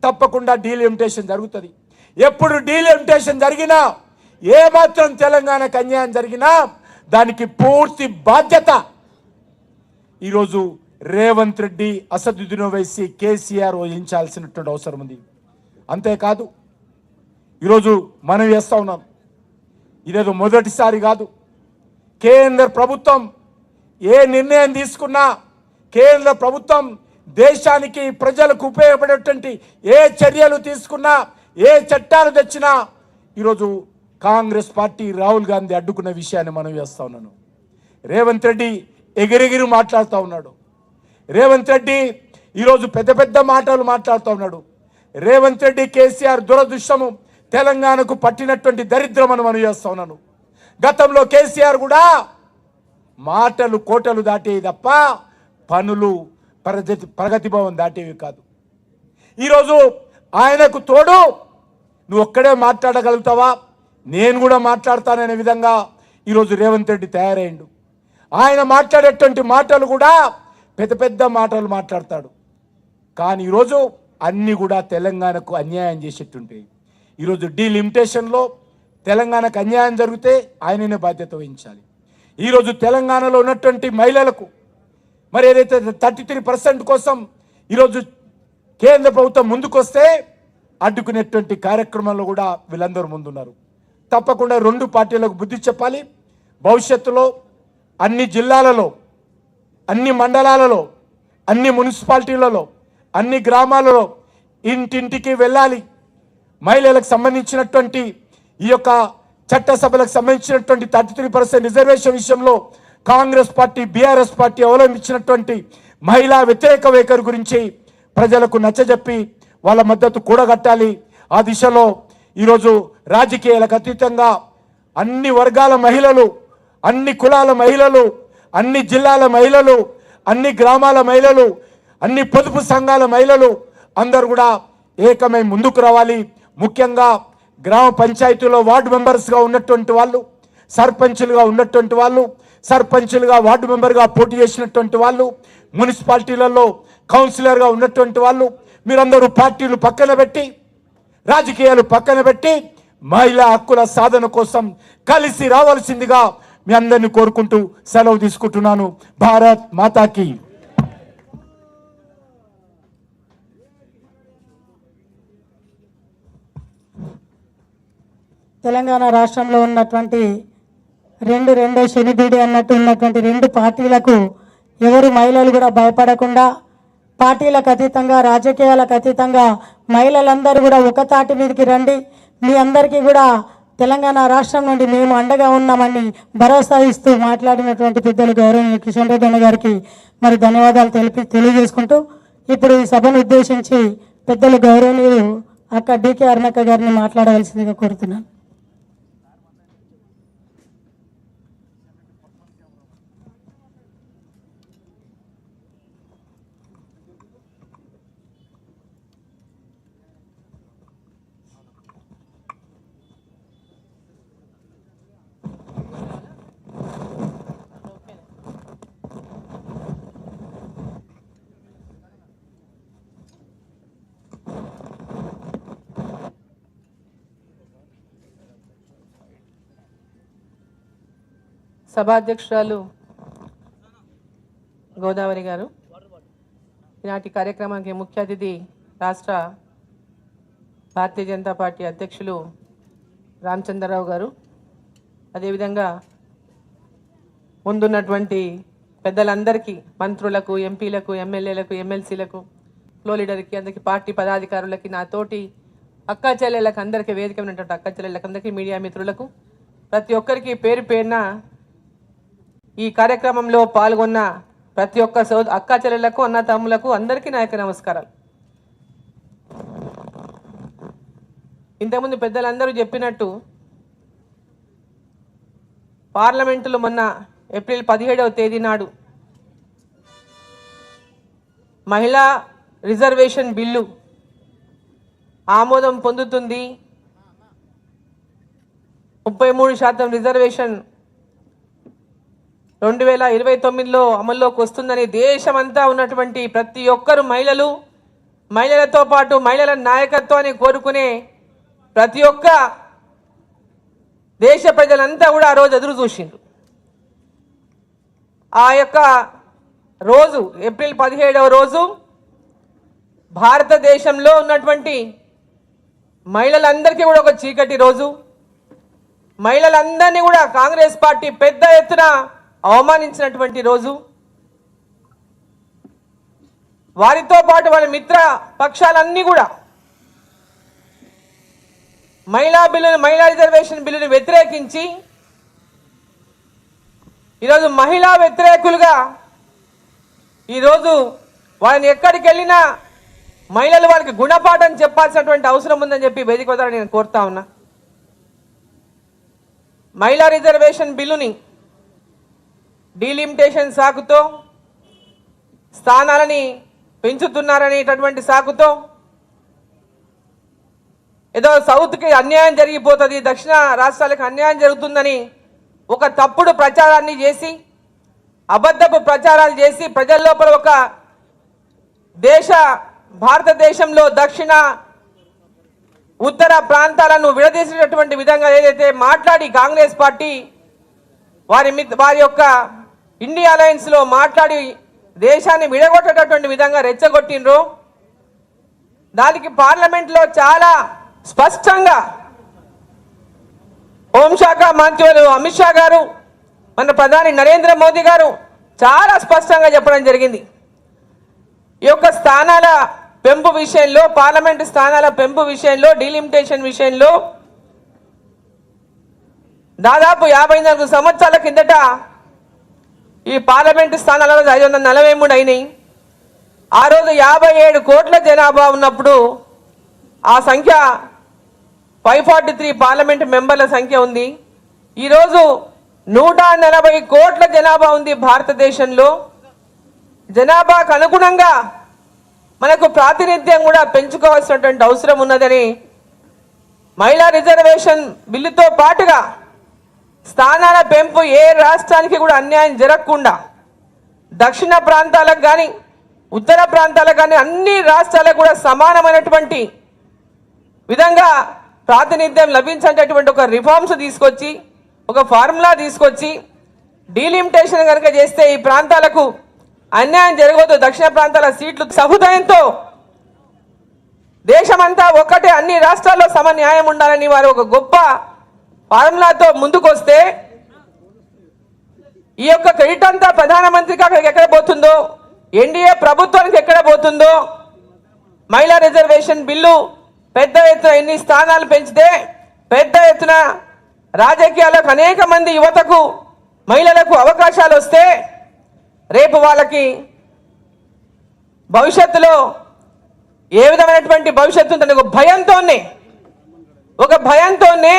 తప్పకుండా డీలిమిటేషన్ జరుగుతుంది. ఎప్పుడు డీలిమిటేషన్ జరిగినా, ఏమాత్రం తెలంగాణకు అన్యాయం జరిగినా దానికి పూర్తి బాధ్యత ఈరోజు రేవంత్ రెడ్డి, అసదుద్దీన్ ఓవైసీ, కేసీఆర్ వహించాల్సినటువంటి అవసరం ఉంది. అంతేకాదు ఈరోజు మనం చేస్తూ ఉన్నాం, ఇదేదో మొదటిసారి కాదు. కేంద్ర ప్రభుత్వం ఏ నిర్ణయం తీసుకున్నా, కేంద్ర ప్రభుత్వం దేశానికి ప్రజలకు ఉపయోగపడేటువంటి ఏ చర్యలు తీసుకున్నా, ఏ చట్టాలు తెచ్చినా ఈరోజు కాంగ్రెస్ పార్టీ రాహుల్ గాంధీ అడ్డుకున్న విషయాన్ని మనం చేస్తా ఉన్నాను. రేవంత్ రెడ్డి ఎగిరెగిరి మాట్లాడుతూ ఉన్నాడు. రేవంత్ రెడ్డి ఈరోజు పెద్ద పెద్ద మాటలు మాట్లాడుతూ ఉన్నాడు. రేవంత్ రెడ్డి కేసీఆర్ దురదృష్టము తెలంగాణకు పట్టినటువంటి దరిద్రమని మనం చేస్తా ఉన్నాను. గతంలో కేసీఆర్ కూడా మాటలు కోటలు దాటేవి తప్ప పనులు ప్రగతి భవన్ దాటేవి కాదు. ఈరోజు ఆయనకు తోడు నువ్వు ఒక్కడే మాట్లాడగలుగుతావా, నేను కూడా మాట్లాడతాననే విధంగా ఈరోజు రేవంత్ రెడ్డి తయారైండు. ఆయన మాట్లాడేటువంటి మాటలు కూడా పెద్ద పెద్ద మాటలు మాట్లాడతాడు. కానీ ఈరోజు అన్నీ కూడా తెలంగాణకు అన్యాయం చేసేటుంటాయి. ఈరోజు డీలిమిటేషన్లో తెలంగాణకు అన్యాయం జరిగితే ఆయననే బాధ్యత వహించాలి. ఈరోజు తెలంగాణలో ఉన్నటువంటి మహిళలకు మరి ఏదైతే 33% కోసం ఈరోజు కేంద్ర ప్రభుత్వం ముందుకొస్తే అడ్డుకునేటువంటి కార్యక్రమంలో కూడా వీళ్ళందరూ ముందున్నారు. తప్పకుండా రెండు పార్టీలకు బుద్ధి చెప్పాలి. భవిష్యత్తులో అన్ని జిల్లాలలో, అన్ని మండలాలలో, అన్ని మున్సిపాలిటీలలో, అన్ని గ్రామాలలో ఇంటింటికి వెళ్ళాలి. మహిళలకు సంబంధించినటువంటి ఈ యొక్క చట్టసభలకు సంబంధించినటువంటి 33% రిజర్వేషన్ విషయంలో కాంగ్రెస్ పార్టీ, బీఆర్ఎస్ పార్టీ అవలంబించినటువంటి మహిళా వ్యతిరేక వైఖరి గురించి ప్రజలకు నచ్చజెప్పి వాళ్ళ మద్దతు కూడగట్టాలి. ఆ దిశలో ఈరోజు రాజకీయాలకు అతీతంగా అన్ని వర్గాల మహిళలు, అన్ని కులాల మహిళలు, అన్ని జిల్లాల మహిళలు, అన్ని గ్రామాల మహిళలు, అన్ని పొదుపు సంఘాల మహిళలు అందరూ కూడా ఏకమై ముందుకు రావాలి. ముఖ్యంగా గ్రామ పంచాయతీలో వార్డు మెంబర్స్గా ఉన్నటువంటి వాళ్ళు, సర్పంచులుగా ఉన్నటువంటి వాళ్ళు, సర్పంచులుగా వార్డు మెంబర్గా పోటీ చేసినటువంటి వాళ్ళు, మున్సిపాలిటీలలో కౌన్సిలర్గా ఉన్నటువంటి వాళ్ళు, మీరందరూ పార్టీలు పక్కన పెట్టి, రాజకీయాలు పక్కన పెట్టి మహిళా హక్కుల సాధన కోసం కలిసి రావాల్సిందిగా మీ అందరినీ కోరుకుంటూ సెలవు తీసుకుంటున్నాను. భారత్ మాతాకి. తెలంగాణ రాష్ట్రంలో ఉన్నటువంటి రెండో శనిబీడి అన్నట్టు ఉన్నటువంటి రెండు పార్టీలకు ఎవరు మహిళలు కూడా భయపడకుండా పార్టీలకు అతీతంగా, రాజకీయాలకు అతీతంగా మహిళలందరూ కూడా ఒక తాటి మీదకి రండి. మీ అందరికీ కూడా తెలంగాణ రాష్ట్రం నుండి మేము అండగా ఉన్నామని భరోసా ఇస్తూ మాట్లాడినటువంటి పెద్దలు గౌరవనీయ కిషన్ రెడ్డి అన్న గారికి మరి ధన్యవాదాలు తెలియజేసుకుంటూ ఇప్పుడు ఈ సభను ఉద్దేశించి పెద్దలు గౌరవనీయులు అక్క డికే అరుణక్క గారిని మాట్లాడవలసిందిగా కోరుతున్నాను. సభాధ్యక్షురాలు గోదావరి గారు, ఈనాటి కార్యక్రమానికి ముఖ్య అతిథి రాష్ట్ర భారతీయ జనతా పార్టీ అధ్యక్షులు రామచంద్రరావు గారు, అదేవిధంగా ముందున్నటువంటి పెద్దలందరికీ, మంత్రులకు, ఎంపీలకు, ఎమ్మెల్యేలకు, ఎమ్మెల్సీలకు, ఫ్లో లీడర్కి, అందరికీ, పార్టీ పదాధికారులకి, నా తోటి అక్కా చెల్లెళ్ళకి అందరికీ, వేదిక ఉన్నటువంటి అక్కా చెల్లెళ్ళకి అందరికీ, మీడియా మిత్రులకు, ప్రతి ఒక్కరికి పేరు పేరున ఈ కార్యక్రమంలో పాల్గొన్న ప్రతి ఒక్క అక్కా చెల్లెళ్లకు, అన్న తమ్ములకు అందరికీ నా యొక్క నమస్కారాలు. ఇంతకుముందు పెద్దలందరూ చెప్పినట్టు పార్లమెంటులో మొన్న ఏప్రిల్ 17వ తేదీ నాడు మహిళా రిజర్వేషన్ బిల్లు ఆమోదం పొందుతుంది. 33% రిజర్వేషన్ 2029లో అమల్లోకి వస్తుందని దేశమంతా ఉన్నటువంటి ప్రతి ఒక్కరు మహిళలతో పాటు మహిళల నాయకత్వాన్ని కోరుకునే ప్రతి ఒక్క దేశ ప్రజలంతా కూడా ఆ రోజు ఎదురు చూసిండ్రు. ఆ యొక్క రోజు ఏప్రిల్ 17వ రోజు భారతదేశంలో ఉన్నటువంటి మహిళలందరికీ కూడా ఒక చీకటి రోజు. మహిళలందరినీ కూడా కాంగ్రెస్ పార్టీ పెద్ద ఎత్తున అవమానించినటువంటి రోజు. వారితో పాటు వాళ్ళ మిత్ర పక్షాలన్నీ కూడా మహిళా రిజర్వేషన్ బిల్లును వ్యతిరేకించి ఈరోజు మహిళా వ్యతిరేకులుగా ఈరోజు వాళ్ళని ఎక్కడికి వెళ్ళినా మహిళలు వాళ్ళకి గుణపాఠం చెప్పాల్సినటువంటి అవసరం ఉందని చెప్పి వేదిక ద్వారా నేను కోరుతా ఉన్నా. మహిళా రిజర్వేషన్ బిల్లుని డీలిమిటేషన్ సాకుతో స్థానాలని పెంచుతున్నారనేటటువంటి సాకుతో ఏదో సౌత్కి అన్యాయం జరిగిపోతుంది, దక్షిణ రాష్ట్రాలకు అన్యాయం జరుగుతుందని ఒక తప్పుడు ప్రచారాన్ని చేసి అబద్ధపు ప్రచారాలు చేసి ప్రజల లోపల ఒక భారతదేశంలో దక్షిణ ఉత్తర ప్రాంతాలను విడదీసేటటువంటి విధంగా ఏదైతే మాట్లాడి కాంగ్రెస్ పార్టీ వారి యొక్క ఇండియా అలయన్స్లో మాట్లాడి దేశాన్ని విడగొట్టేటటువంటి విధంగా రెచ్చగొట్టిండ్రు. దానికి పార్లమెంట్లో చాలా స్పష్టంగా హోంశాఖ మంత్రులు అమిత్ షా గారు, మన ప్రధాని నరేంద్ర మోదీ గారు చాలా స్పష్టంగా చెప్పడం జరిగింది. ఈ యొక్క స్థానాల పెంపు విషయంలో, పార్లమెంటు స్థానాల పెంపు విషయంలో, డీలిమిటేషన్ విషయంలో దాదాపు 54 సంవత్సరాల కిందట ఈ పార్లమెంటు స్థానాల 543 అయినాయి. ఆ రోజు 57 కోట్ల జనాభా ఉన్నప్పుడు ఆ సంఖ్య 543 పార్లమెంటు మెంబర్ల సంఖ్య ఉంది. ఈరోజు 140 కోట్ల జనాభా ఉంది భారతదేశంలో. జనాభాకు అనుగుణంగా మనకు ప్రాతినిధ్యం కూడా పెంచుకోవాల్సినటువంటి అవసరం ఉన్నదని మహిళా రిజర్వేషన్ బిల్లుతో పాటుగా స్థానాల పెంపు ఏ రాష్ట్రానికి కూడా అన్యాయం జరగకుండా దక్షిణ ప్రాంతాలకు కానీ ఉత్తర ప్రాంతాలకు కానీ అన్ని రాష్ట్రాలకు కూడా సమానమైనటువంటి విధంగా ప్రాతినిధ్యం లభించేటటువంటి ఒక రిఫార్మ్స్ తీసుకొచ్చి, ఒక ఫార్ములా తీసుకొచ్చి డీలిమిటేషన్ కనుక చేస్తే ఈ ప్రాంతాలకు అన్యాయం జరగదు, దక్షిణ ప్రాంతాల సీట్లు సహృదయంతో దేశమంతా ఒక్కటే అన్ని రాష్ట్రాల్లో సమన్యాయం ఉండాలని వారు ఒక గొప్ప ఫార్ములాతో ముందుకొస్తే ఈ యొక్క క్రెడిట్ అంతా ప్రధానమంత్రికి అక్కడికి ఎక్కడ పోతుందో, ఎన్డీఏ ప్రభుత్వానికి ఎక్కడ పోతుందో, మహిళా రిజర్వేషన్ బిల్లు పెద్ద ఎత్తున ఎన్ని స్థానాలు పెంచితే పెద్ద ఎత్తున రాజకీయాలకు అనేక మంది యువతకు మహిళలకు అవకాశాలు వస్తే రేపు వాళ్ళకి భవిష్యత్తులో ఏ విధమైనటువంటి భవిష్యత్తు ఉంటుందని ఒక భయంతోనే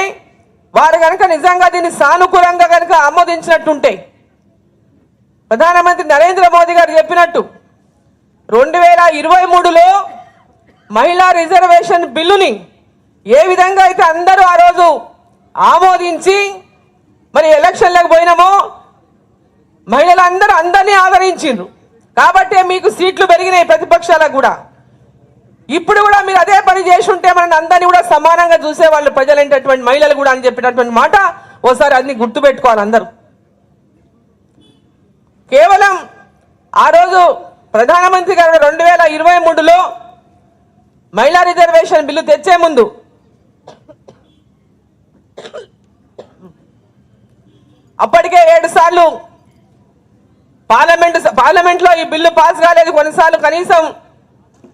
వారు కనుక నిజంగా దీన్ని సానుకూలంగా కనుక ఆమోదించినట్టుంటే ప్రధానమంత్రి నరేంద్ర మోదీ గారు చెప్పినట్టు 2023లో మహిళా రిజర్వేషన్ బిల్లుని ఏ విధంగా అయితే అందరూ ఆ రోజు ఆమోదించి మరి ఎలక్షన్లకు పోయినామో మహిళలందరూ అందరినీ ఆదరించిండ్రు కాబట్టి మీకు సీట్లు పెరిగినాయి ప్రతిపక్షాలకు కూడా. ఇప్పుడు కూడా మీరు అదే పని చేసి ఉంటే మన అందరినీ కూడా సమానంగా చూసేవాళ్ళు ప్రజలైనటువంటి మహిళలు కూడా అని చెప్పినటువంటి మాట ఓసారి అన్ని గుర్తుపెట్టుకోవాలి అందరూ. కేవలం ఆ రోజు ప్రధానమంత్రి గారు 2023లో మహిళా రిజర్వేషన్ బిల్లు తెచ్చే ముందు అప్పటికే 7 సార్లు పార్లమెంట్లో ఈ బిల్లు పాస్ కాలేదు, కొన్నిసార్లు కనీసం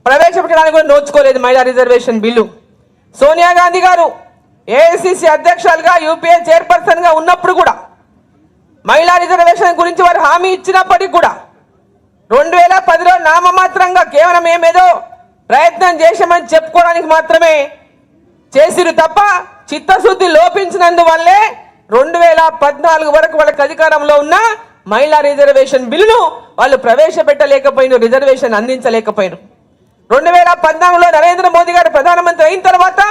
ప్రవేశపెట్టడానికి కూడా నోచుకోలేదు మహిళా రిజర్వేషన్ బిల్లు. సోనియా గాంధీ గారు ఏఐసిసి అధ్యక్షులుగా యూపీఏ చైర్పర్సన్ గా ఉన్నప్పుడు కూడా మహిళా రిజర్వేషన్ గురించి వారు హామీ ఇచ్చినప్పటికీ కూడా 2010లో నామమాత్రంగా కేవలం ఏమేదో ప్రయత్నం చేశామని చెప్పుకోవడానికి మాత్రమే చేసిరు తప్ప చిత్తశుద్ధి లోపించినందువల్లే 2014 వరకు వాళ్ళకి అధికారంలో ఉన్న మహిళా రిజర్వేషన్ బిల్లును వాళ్ళు ప్రవేశపెట్టలేకపోయినారు, రిజర్వేషన్ అందించలేకపోయినారు. 2014లో నరేంద్ర మోదీ గారు ప్రధానమంత్రి అయిన తర్వాత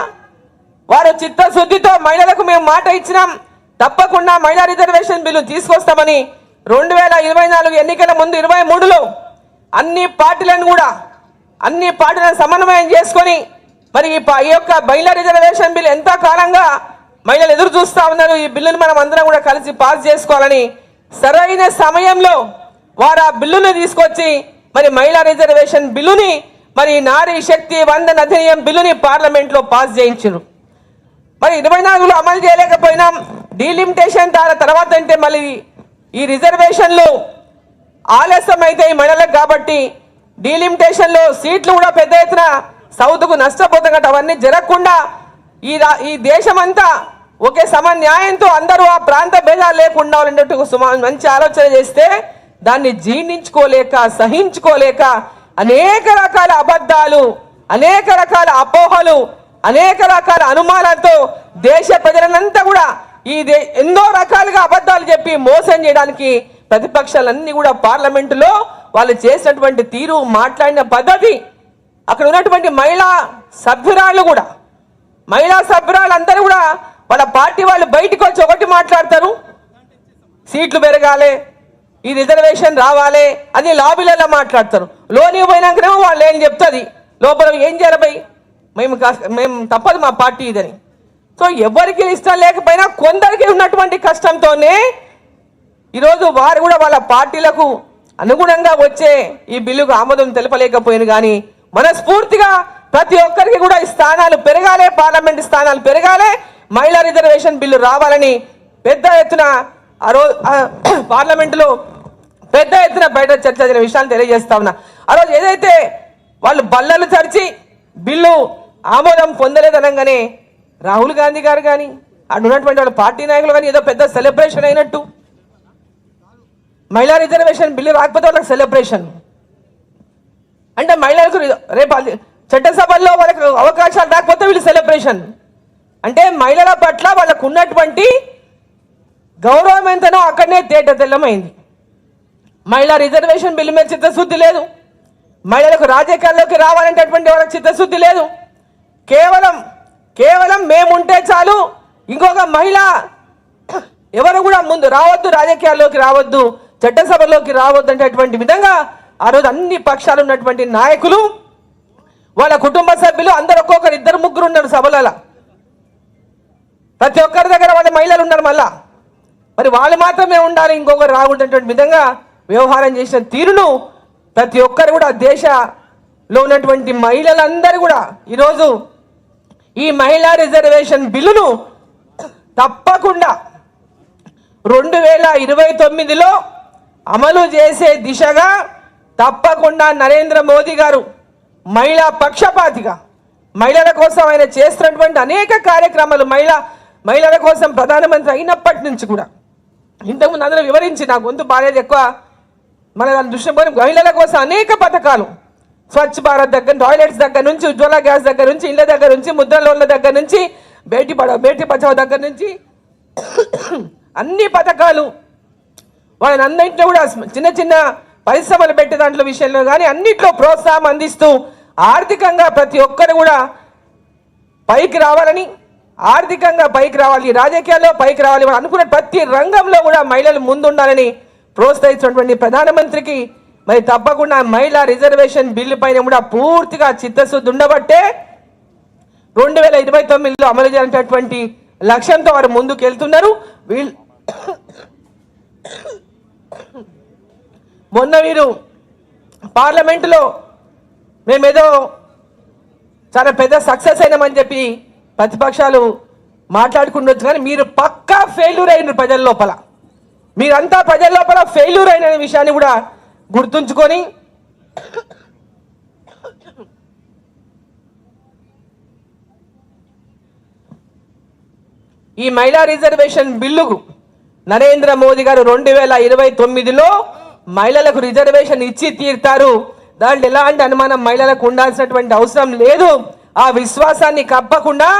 వారు చిత్తశుద్ధితో మహిళలకు మేము మాట ఇచ్చినాం, తప్పకుండా మహిళా రిజర్వేషన్ బిల్లు తీసుకొస్తామని 2024 ఎన్నికల ముందు 23లో అన్ని పార్టీలను సమన్వయం చేసుకొని మరి ఈ యొక్క మహిళా రిజర్వేషన్ బిల్లు ఎంత కాలంగా మహిళలు ఎదురు చూస్తా ఉన్నారు, ఈ బిల్లును మనం అందరం కూడా కలిసి పాస్ చేసుకోవాలని సరైన సమయంలో వారు ఆ బిల్లును తీసుకొచ్చి మరి మహిళా రిజర్వేషన్ బిల్లుని మరి నారీ శక్తి వందన అధినియం బిల్లుని పార్లమెంట్లో పాస్ చేయించారు. మరి 24లో అమలు చేయలేకపోయినాం, డీలిమిటేషన్ తర్వాత అంటే మళ్ళీ ఈ రిజర్వేషన్లు ఆలస్యం అయితే ఈ మహిళలకు కాబట్టి డీలిమిటేషన్లో సీట్లు కూడా పెద్ద ఎత్తున సౌత్కు నష్టపోతాం కాబట్టి అవన్నీ జరగకుండా ఈ దేశమంతా ఒకే సమన్యాయంతో అందరూ ఆ ప్రాంత భేదాలు లేకుండా ఉండేట్టు మంచి ఆలోచన చేస్తే దాన్ని జీర్ణించుకోలేక సహించుకోలేక అనేక రకాల అబద్ధాలు, అనేక రకాల అపోహలు, అనేక రకాల అనుమానాలతో దేశ ప్రజలనంతా కూడా ఎన్నో రకాలుగా అబద్ధాలు చెప్పి మోసం చేయడానికి ప్రతిపక్షాలన్నీ కూడా పార్లమెంటులో వాళ్ళు చేసినటువంటి తీరు, మాట్లాడిన పద్ధతి, అక్కడ ఉన్నటువంటి మహిళా సభ్యురాళ్ళు అందరూ కూడా వాళ్ళ పార్టీ వాళ్ళు బయటకు వచ్చి ఒకటి మాట్లాడతారు, సీట్లు పెరగాలి, ఈ రిజర్వేషన్ రావాలి అని లాబీలలో మాట్లాడతారు. లోనికి పోయినాకనేమో వాళ్ళు ఏం చెప్తుంది, లోపల ఏం చేయాలి, మేము తప్పదు మా పార్టీ ఇదని. సో ఎవరికి ఇష్టం లేకపోయినా కొందరికి ఉన్నటువంటి కష్టంతోనే ఈరోజు వారు కూడా వాళ్ళ పార్టీలకు అనుగుణంగా వచ్చే ఈ బిల్లుకు ఆమోదం తెలపలేకపోయింది. కానీ మనస్ఫూర్తిగా ప్రతి ఒక్కరికి కూడా ఈ స్థానాలు పెరగాలి, పార్లమెంట్ స్థానాలు పెరగాలి, మహిళా రిజర్వేషన్ బిల్లు రావాలని పెద్ద ఎత్తున పార్లమెంటులో పెద్ద ఎత్తున బయట చర్చ జరిగిన విషయాన్ని తెలియజేస్తా ఉన్నా. ఆ రోజు ఏదైతే వాళ్ళు బల్లలు చరిచి బిల్లు ఆమోదం పొందలేదనగానే రాహుల్ గాంధీ గారు కానీ అటు ఉన్నటువంటి వాళ్ళ పార్టీ నాయకులు కానీ ఏదో పెద్ద సెలబ్రేషన్ అయినట్టు, మహిళా రిజర్వేషన్ బిల్లు రాకపోతే వాళ్ళకి సెలబ్రేషన్ అంటే మహిళలకు రేపు చట్టసభల్లో వాళ్ళకి అవకాశాలు రాకపోతే వీళ్ళు సెలబ్రేషన్ అంటే మహిళల పట్ల వాళ్ళకు ఉన్నటువంటి గౌరవం ఎంతనో అక్కడనే తేట తెల్లమైంది. మహిళా రిజర్వేషన్ బిల్లు మీద చిత్తశుద్ధి లేదు, మహిళలకు రాజకీయాల్లోకి రావాలంటటువంటి వాళ్ళకి చిత్తశుద్ధి లేదు. కేవలం మేముంటే చాలు, ఇంకొక మహిళ ఎవరు కూడా ముందు రావద్దు, రాజకీయాల్లోకి రావద్దు, చట్టసభలోకి రావద్దు అనేటువంటి విధంగా ఆ రోజు అన్ని పక్షాలు ఉన్నటువంటి నాయకులు వాళ్ళ కుటుంబ సభ్యులు అందరు ఒక్కొక్కరు ఇద్దరు ముగ్గురు ఉన్నారు సభలలో, ప్రతి ఒక్కరి దగ్గర వాళ్ళ మహిళలు ఉన్నారు. మళ్ళా మరి వాళ్ళు మాత్రమే ఉండాలి, ఇంకొకరు రాకూడదనేటువంటి విధంగా వ్యవహారం చేసిన తీరును ప్రతి ఒక్కరు కూడా దేశంలో ఉన్నటువంటి మహిళలందరూ కూడా ఈరోజు ఈ మహిళా రిజర్వేషన్ బిల్లును తప్పకుండా 2029లో అమలు చేసే దిశగా తప్పకుండా నరేంద్ర మోదీ గారు మహిళా పక్షపాతిగా మహిళల కోసం ఆయన చేస్తున్నటువంటి అనేక కార్యక్రమాలు మహిళల కోసం ప్రధానమంత్రి అయినప్పటి నుంచి కూడా ఇంతకుముందు అందరూ వివరించి నా గొంతు బాగాలేదు ఎక్కువ మన దృష్టి పోయి మహిళల కోసం అనేక పథకాలు, స్వచ్ఛ భారత్ దగ్గర, టాయిలెట్స్ దగ్గర నుంచి, ఉజ్వల గ్యాస్ దగ్గర నుంచి, ఇళ్ల దగ్గర నుంచి, ముద్ర లోన్ల దగ్గర నుంచి, బేటీ బచావ్ దగ్గర నుంచి అన్ని పథకాలు వాళ్ళని అన్నింటిలో కూడా చిన్న చిన్న పరిశ్రమలు పెట్టే దాంట్లో విషయంలో కానీ అన్నింటిలో ప్రోత్సాహం అందిస్తూ ఆర్థికంగా ప్రతి ఒక్కరు కూడా పైకి రావాలని, ఆర్థికంగా పైకి రావాలి, రాజకీయాల్లో పైకి రావాలి అనుకున్న ప్రతి రంగంలో కూడా మహిళలు ముందుండాలని ప్రోత్సహించినటువంటి ప్రధానమంత్రికి మరి తప్పకుండా మహిళా రిజర్వేషన్ బిల్లు పైన కూడా పూర్తిగా చిత్తశుద్ధి ఉండబట్టే 2029లో అమలు చేయాలనేటువంటి లక్ష్యంతో వారు ముందుకు వెళ్తున్నారు. మొన్న వీరు పార్లమెంటులో మేమేదో చాలా పెద్ద సక్సెస్ అయినామని చెప్పి ప్రతిపక్షాలు మాట్లాడుకుండొచ్చు, కానీ మీరు పక్కా ఫెయిల్యూర్ అయినారు ప్రజల లోపల, మీరంతా ప్రజల లోపల ఫెయిల్యూర్ అయిన విషయాన్ని కూడా గుర్తుంచుకొని ఈ మహిళా రిజర్వేషన్ బిల్లుకు నరేంద్ర మోదీ గారు 2029లో మహిళలకు రిజర్వేషన్ ఇచ్చి తీరుతారు. దాంట్లో ఎలాంటి అనుమానం మహిళలకు ఉండాల్సినటువంటి అవసరం లేదు. ఆ విశ్వాసాన్ని కప్పకుండా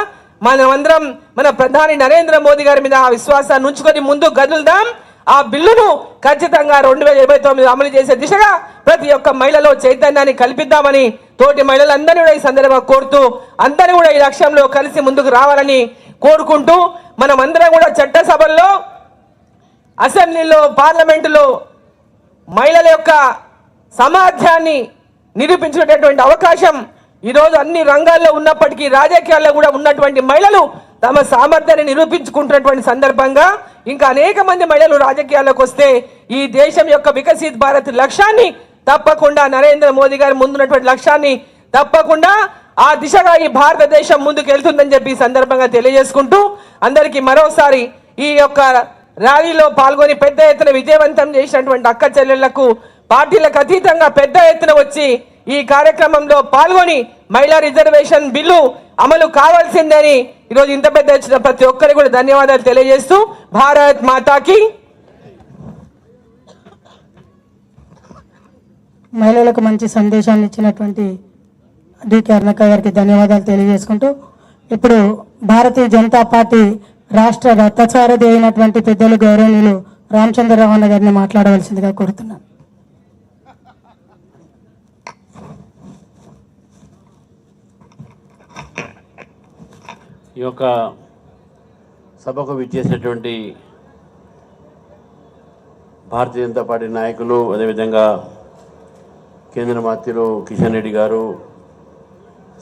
మనమందరం మన ప్రధాని నరేంద్ర మోదీ గారి మీద ఆ విశ్వాసాన్ని ఉంచుకొని ముందుకు కదులుదాం. ఆ బిల్లును ఖచ్చితంగా 2029 అమలు చేసే దిశగా ప్రతి ఒక్క మహిళలో చైతన్యాన్ని కల్పిద్దామని తోటి మహిళలందరినీ కూడా ఈ సందర్భంగా కోరుతూ అందరూ కూడా ఈ లక్ష్యంలో కలిసి ముందుకు రావాలని కోరుకుంటూ మనమందరం కూడా చట్టసభల్లో, అసెంబ్లీలో, పార్లమెంటులో మహిళల యొక్క సామర్థ్యాన్ని నిరూపించేటటువంటి అవకాశం ఈరోజు అన్ని రంగాల్లో ఉన్నప్పటికీ రాజకీయాల్లో కూడా ఉన్నటువంటి మహిళలు తమ సామర్థ్యాన్ని నిరూపించుకుంటున్నటువంటి సందర్భంగా ఇంకా అనేక మంది మహిళలు రాజకీయాల్లోకి వస్తే ఈ దేశం యొక్క వికసిత్ భారత్ లక్ష్యాన్ని తప్పకుండా నరేంద్ర మోదీ గారి ముందున్నటువంటి లక్ష్యాన్ని తప్పకుండా ఆ దిశగా ఈ భారతదేశం ముందుకు వెళ్తుందని చెప్పి ఈ సందర్భంగా తెలియజేసుకుంటూ అందరికీ మరోసారి ఈ యొక్క ర్యాలీలో పాల్గొని పెద్ద ఎత్తున విజయవంతం చేసినటువంటి అక్క చెల్లెళ్లకు పార్టీలకు అతీతంగా పెద్ద ఎత్తున వచ్చి ఈ కార్యక్రమంలో పాల్గొని మహిళా రిజర్వేషన్ బిల్లు అమలు కావాల్సిందని ఈరోజు ఇంత పెద్ద వచ్చిన ప్రతి ఒక్కరికి కూడా ధన్యవాదాలు తెలియజేస్తూ భారత్ మాతాకి. మహిళలకు మంచి సందేశాన్ని ఇచ్చినటువంటి డికే అరుణక్క గారికి ధన్యవాదాలు తెలియజేసుకుంటూ ఇప్పుడు భారతీయ జనతా పార్టీ రాష్ట్ర రథసారథి అయినటువంటి పెద్దలు గౌరవనీయులు రామచంద్రరావు అన్న గారిని మాట్లాడవలసిందిగా కోరుతున్నాను. ఈ యొక్క సభకు విచ్చేసినటువంటి భారతీయ జనతా పార్టీ నాయకులు, అదేవిధంగా కేంద్ర మంత్రులు కిషన్ రెడ్డి గారు,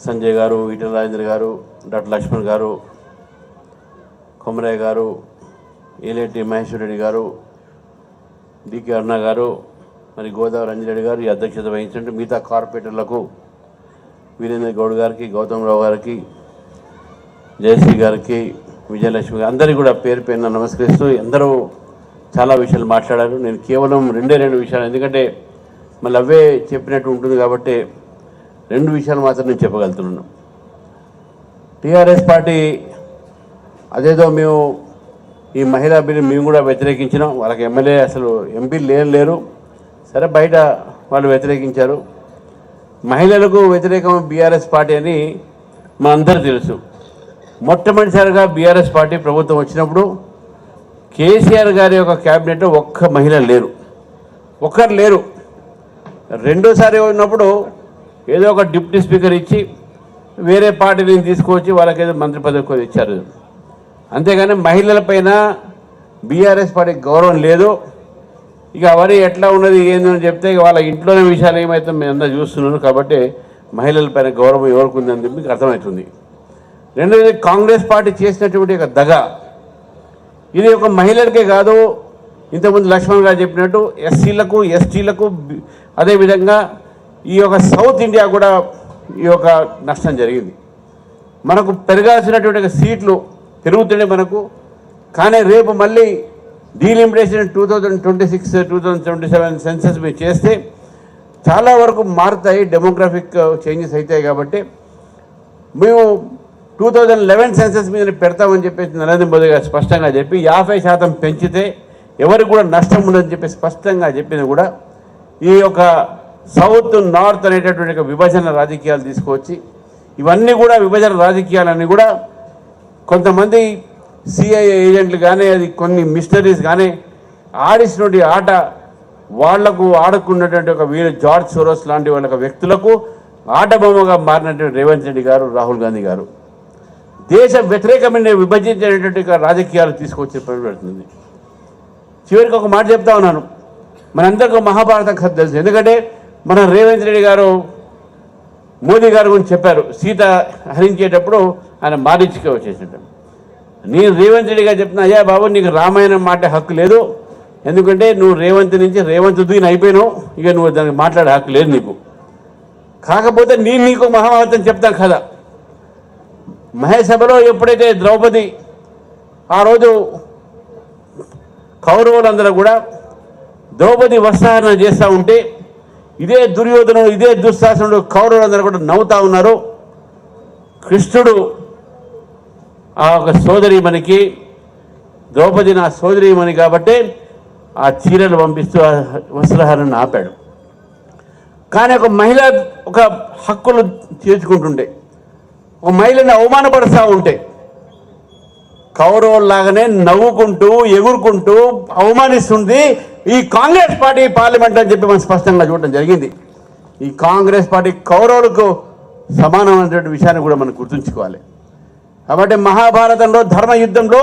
సంజయ్ గారు, ఈటెల రాజేంద్ర గారు, డాక్టర్ లక్ష్మణ్ గారు, కొమరయ్య గారు, ఏలేటి మహేశ్వర్ రెడ్డి గారు, డికే అరుణ గారు, మరి గోదావరి రంజిరెడ్డి గారు ఈ అధ్యక్షత వహించండి. మిగతా కార్పొరేటర్లకు వీరేంద్ర గౌడ్ గారికి, గౌతమ్ రావు గారికి, జయశ్రీ గారికి, విజయలక్ష్మి గారు అందరికీ కూడా పేరు పేరున నమస్కరిస్తూ అందరూ చాలా విషయాలు మాట్లాడారు. నేను కేవలం రెండు విషయాలు, ఎందుకంటే మళ్ళీ అవే చెప్పినట్టు ఉంటుంది కాబట్టి 2 విషయాలు మాత్రం నేను చెప్పగలుగుతున్నాను. టీఆర్ఎస్ పార్టీ అదేదో మేము ఈ మహిళా బిల్లు మేము కూడా వ్యతిరేకించినాం. వాళ్ళకి ఎమ్మెల్యే అసలు ఎంపీలు లేరు. సరే బయట వాళ్ళు వ్యతిరేకించారు. మహిళలకు వ్యతిరేకం బీఆర్ఎస్ పార్టీ అని మా అందరూ తెలుసు. మొట్టమొదటిసారిగా బీఆర్ఎస్ పార్టీ ప్రభుత్వం వచ్చినప్పుడు కేసీఆర్ గారి యొక్క క్యాబినెట్లో ఒక్క మహిళ లేరు, ఒక్కరు లేరు. రెండోసారి ఉన్నప్పుడు ఏదో ఒక డిప్యూటీ స్పీకర్ ఇచ్చి వేరే పార్టీని తీసుకొచ్చి వాళ్ళకి ఏదో మంత్రి పదవి కూడా ఇచ్చారు. అంతేగాని మహిళలపైన బీఆర్ఎస్ పార్టీకి గౌరవం లేదు. ఇక అవన్నీ ఎట్లా ఉన్నది ఏందని చెప్తే వాళ్ళ ఇంట్లోనే విషయాలు ఏమైతే మేము అందరూ చూస్తున్నాను. కాబట్టి మహిళలపైన గౌరవం ఎవరికి ఉందని చెప్పి మీకు అర్థమవుతుంది. రెండోది, కాంగ్రెస్ పార్టీ చేసినటువంటి ఒక దగ, ఇది ఒక మహిళలకే కాదు, ఇంతకుముందు లక్ష్మణ్ గారు చెప్పినట్టు ఎస్సీలకు, ఎస్టీలకు, అదేవిధంగా ఈ యొక్క సౌత్ ఇండియా కూడా ఈ యొక్క నష్టం జరిగింది. మనకు పెరగాల్సినటువంటి సీట్లు పెరుగుతుండే మనకు, కానీ రేపు మళ్ళీ డీలిమిటేషన్ 2026, 2027 సెన్సస్ మీరు చేస్తే చాలా వరకు మారుతాయి, డెమోగ్రాఫిక్ చేంజెస్ అవుతాయి. కాబట్టి మేము 2011 సెన్సస్ మీద పెడతామని చెప్పేసి నరేంద్ర మోదీ గారు స్పష్టంగా చెప్పి 50% పెంచితే ఎవరికి కూడా నష్టం ఉండదని చెప్పి స్పష్టంగా చెప్పింది కూడా ఈ యొక్క సౌత్ నార్త్ అనేటటువంటి విభజన రాజకీయాలు తీసుకొచ్చి ఇవన్నీ కూడా విభజన రాజకీయాలన్నీ కూడా కొంతమంది సిఐఏ ఏజెంట్లు కానీ అది కొన్ని మిషనరీస్ కానీ ఆడిసినటువంటి ఆట వాళ్లకు ఆడుకున్నటువంటి ఒక వీరు జార్జ్ సోరోస్ లాంటి వాళ్ళ వ్యక్తులకు ఆట బొమ్మగా మారినటువంటి రేవంత్ రెడ్డి గారు, రాహుల్ గాంధీ గారు దేశ వ్యతిరేకమైన విభజించేటటువంటి రాజకీయాలు తీసుకొచ్చే పని పెడుతుంది. చివరికి ఒక మాట చెప్తా ఉన్నాను, మనందరికీ మహాభారతం కథ తెలుసు. ఎందుకంటే మన రేవంత్ రెడ్డి గారు మోదీ గారు గురించి చెప్పారు, సీత హరించేటప్పుడు ఆయన మారీచిగా వచ్చేసాడు. నేను రేవంత్ రెడ్డి గారు చెప్తున్నా, అయ్యా బాబు నీకు రామాయణం మాట హక్కు లేదు, ఎందుకంటే నువ్వు రేవంత్ నుంచి రేవంత్ దిగిన అయిపోయినావు, ఇక నువ్వు దానికి మాట్లాడే హక్కు లేదు నీకు. కాకపోతే నేను నీకు మహాభారతం చెప్తాను కదా. మహేసభలో ఎప్పుడైతే ద్రౌపది ఆ రోజు కౌరవులందరూ కూడా ద్రౌపది వస్త్రహరణ చేస్తూ ఉంటే ఇదే దుర్యోధనుడు, ఇదే దుశ్శాసనుడు కౌరవులందరూ కూడా నవ్వుతూ ఉన్నారు. కృష్ణుడు ఆ ఒక సోదరీమణికి, ద్రౌపది నా సోదరీమణి కాబట్టి ఆ చీరలు పంపిస్తూ ఆ వస్త్రహరణ ఆపాడు. కానీ ఒక మహిళ ఒక హక్కులు చేర్చుకుంటుండే, ఒక మహిళని అవమానపరుస్తూ ఉంటే కౌరవుల్లాగానే నవ్వుకుంటూ ఎగురుకుంటూ అవమానిస్తుంది ఈ కాంగ్రెస్ పార్టీ పార్లమెంట్ అని చెప్పి మనం స్పష్టంగా చూడటం జరిగింది. ఈ కాంగ్రెస్ పార్టీ కౌరవులకు సమానమైనటువంటి విషయాన్ని కూడా మనం గుర్తుంచుకోవాలి. కాబట్టి మహాభారతంలో ధర్మ యుద్ధంలో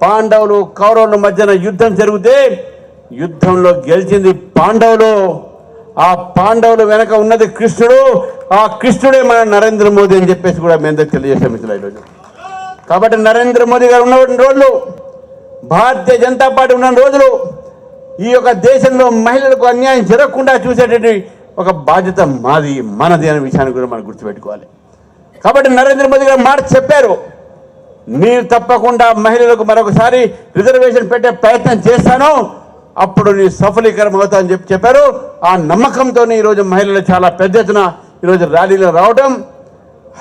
పాండవులు కౌరవుల మధ్యన యుద్ధం జరిగితే యుద్ధంలో గెలిచింది పాండవులు. ఆ పాండవులు వెనక ఉన్నది కృష్ణుడు, ఆ కృష్ణుడే మన నరేంద్ర మోదీ అని చెప్పేసి కూడా మేము అందరికి తెలియజేసాం మిత్రులు ఈరోజు. కాబట్టి నరేంద్ర మోదీ గారు ఉన్నటువంటి రోజులు, భారతీయ జనతా పార్టీ ఉన్న రోజులు ఈ యొక్క దేశంలో మహిళలకు అన్యాయం జరగకుండా చూసేటువంటి ఒక బాధ్యత మాది, మనది అనే విషయాన్ని కూడా మనం గుర్తుపెట్టుకోవాలి. కాబట్టి నరేంద్ర మోదీ గారు మాట చెప్పారు, మీరు తప్పకుండా మహిళలకు మరొకసారి రిజర్వేషన్ పెట్టే ప్రయత్నం చేస్తాను, అప్పుడు నీ సఫలీకరం అవుతా అని చెప్పారు. ఆ నమ్మకంతోనే ఈరోజు మహిళలు చాలా పెద్ద ఎత్తున ఈరోజు ర్యాలీలో రావడం,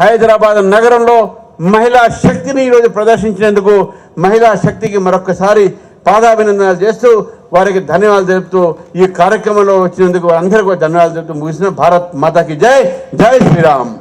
హైదరాబాద్ నగరంలో మహిళా శక్తిని ఈరోజు ప్రదర్శించినందుకు మహిళా శక్తికి మరొకసారి పాదాభినందనలు చేస్తూ వారికి ధన్యవాదాలు తెలుపుతూ ఈ కార్యక్రమంలో వచ్చినందుకు అందరికీ ధన్యవాదాలు తెలుపుతూ ముగిసిన. భారత్ మాతాకి జై, జై శ్రీరామ్.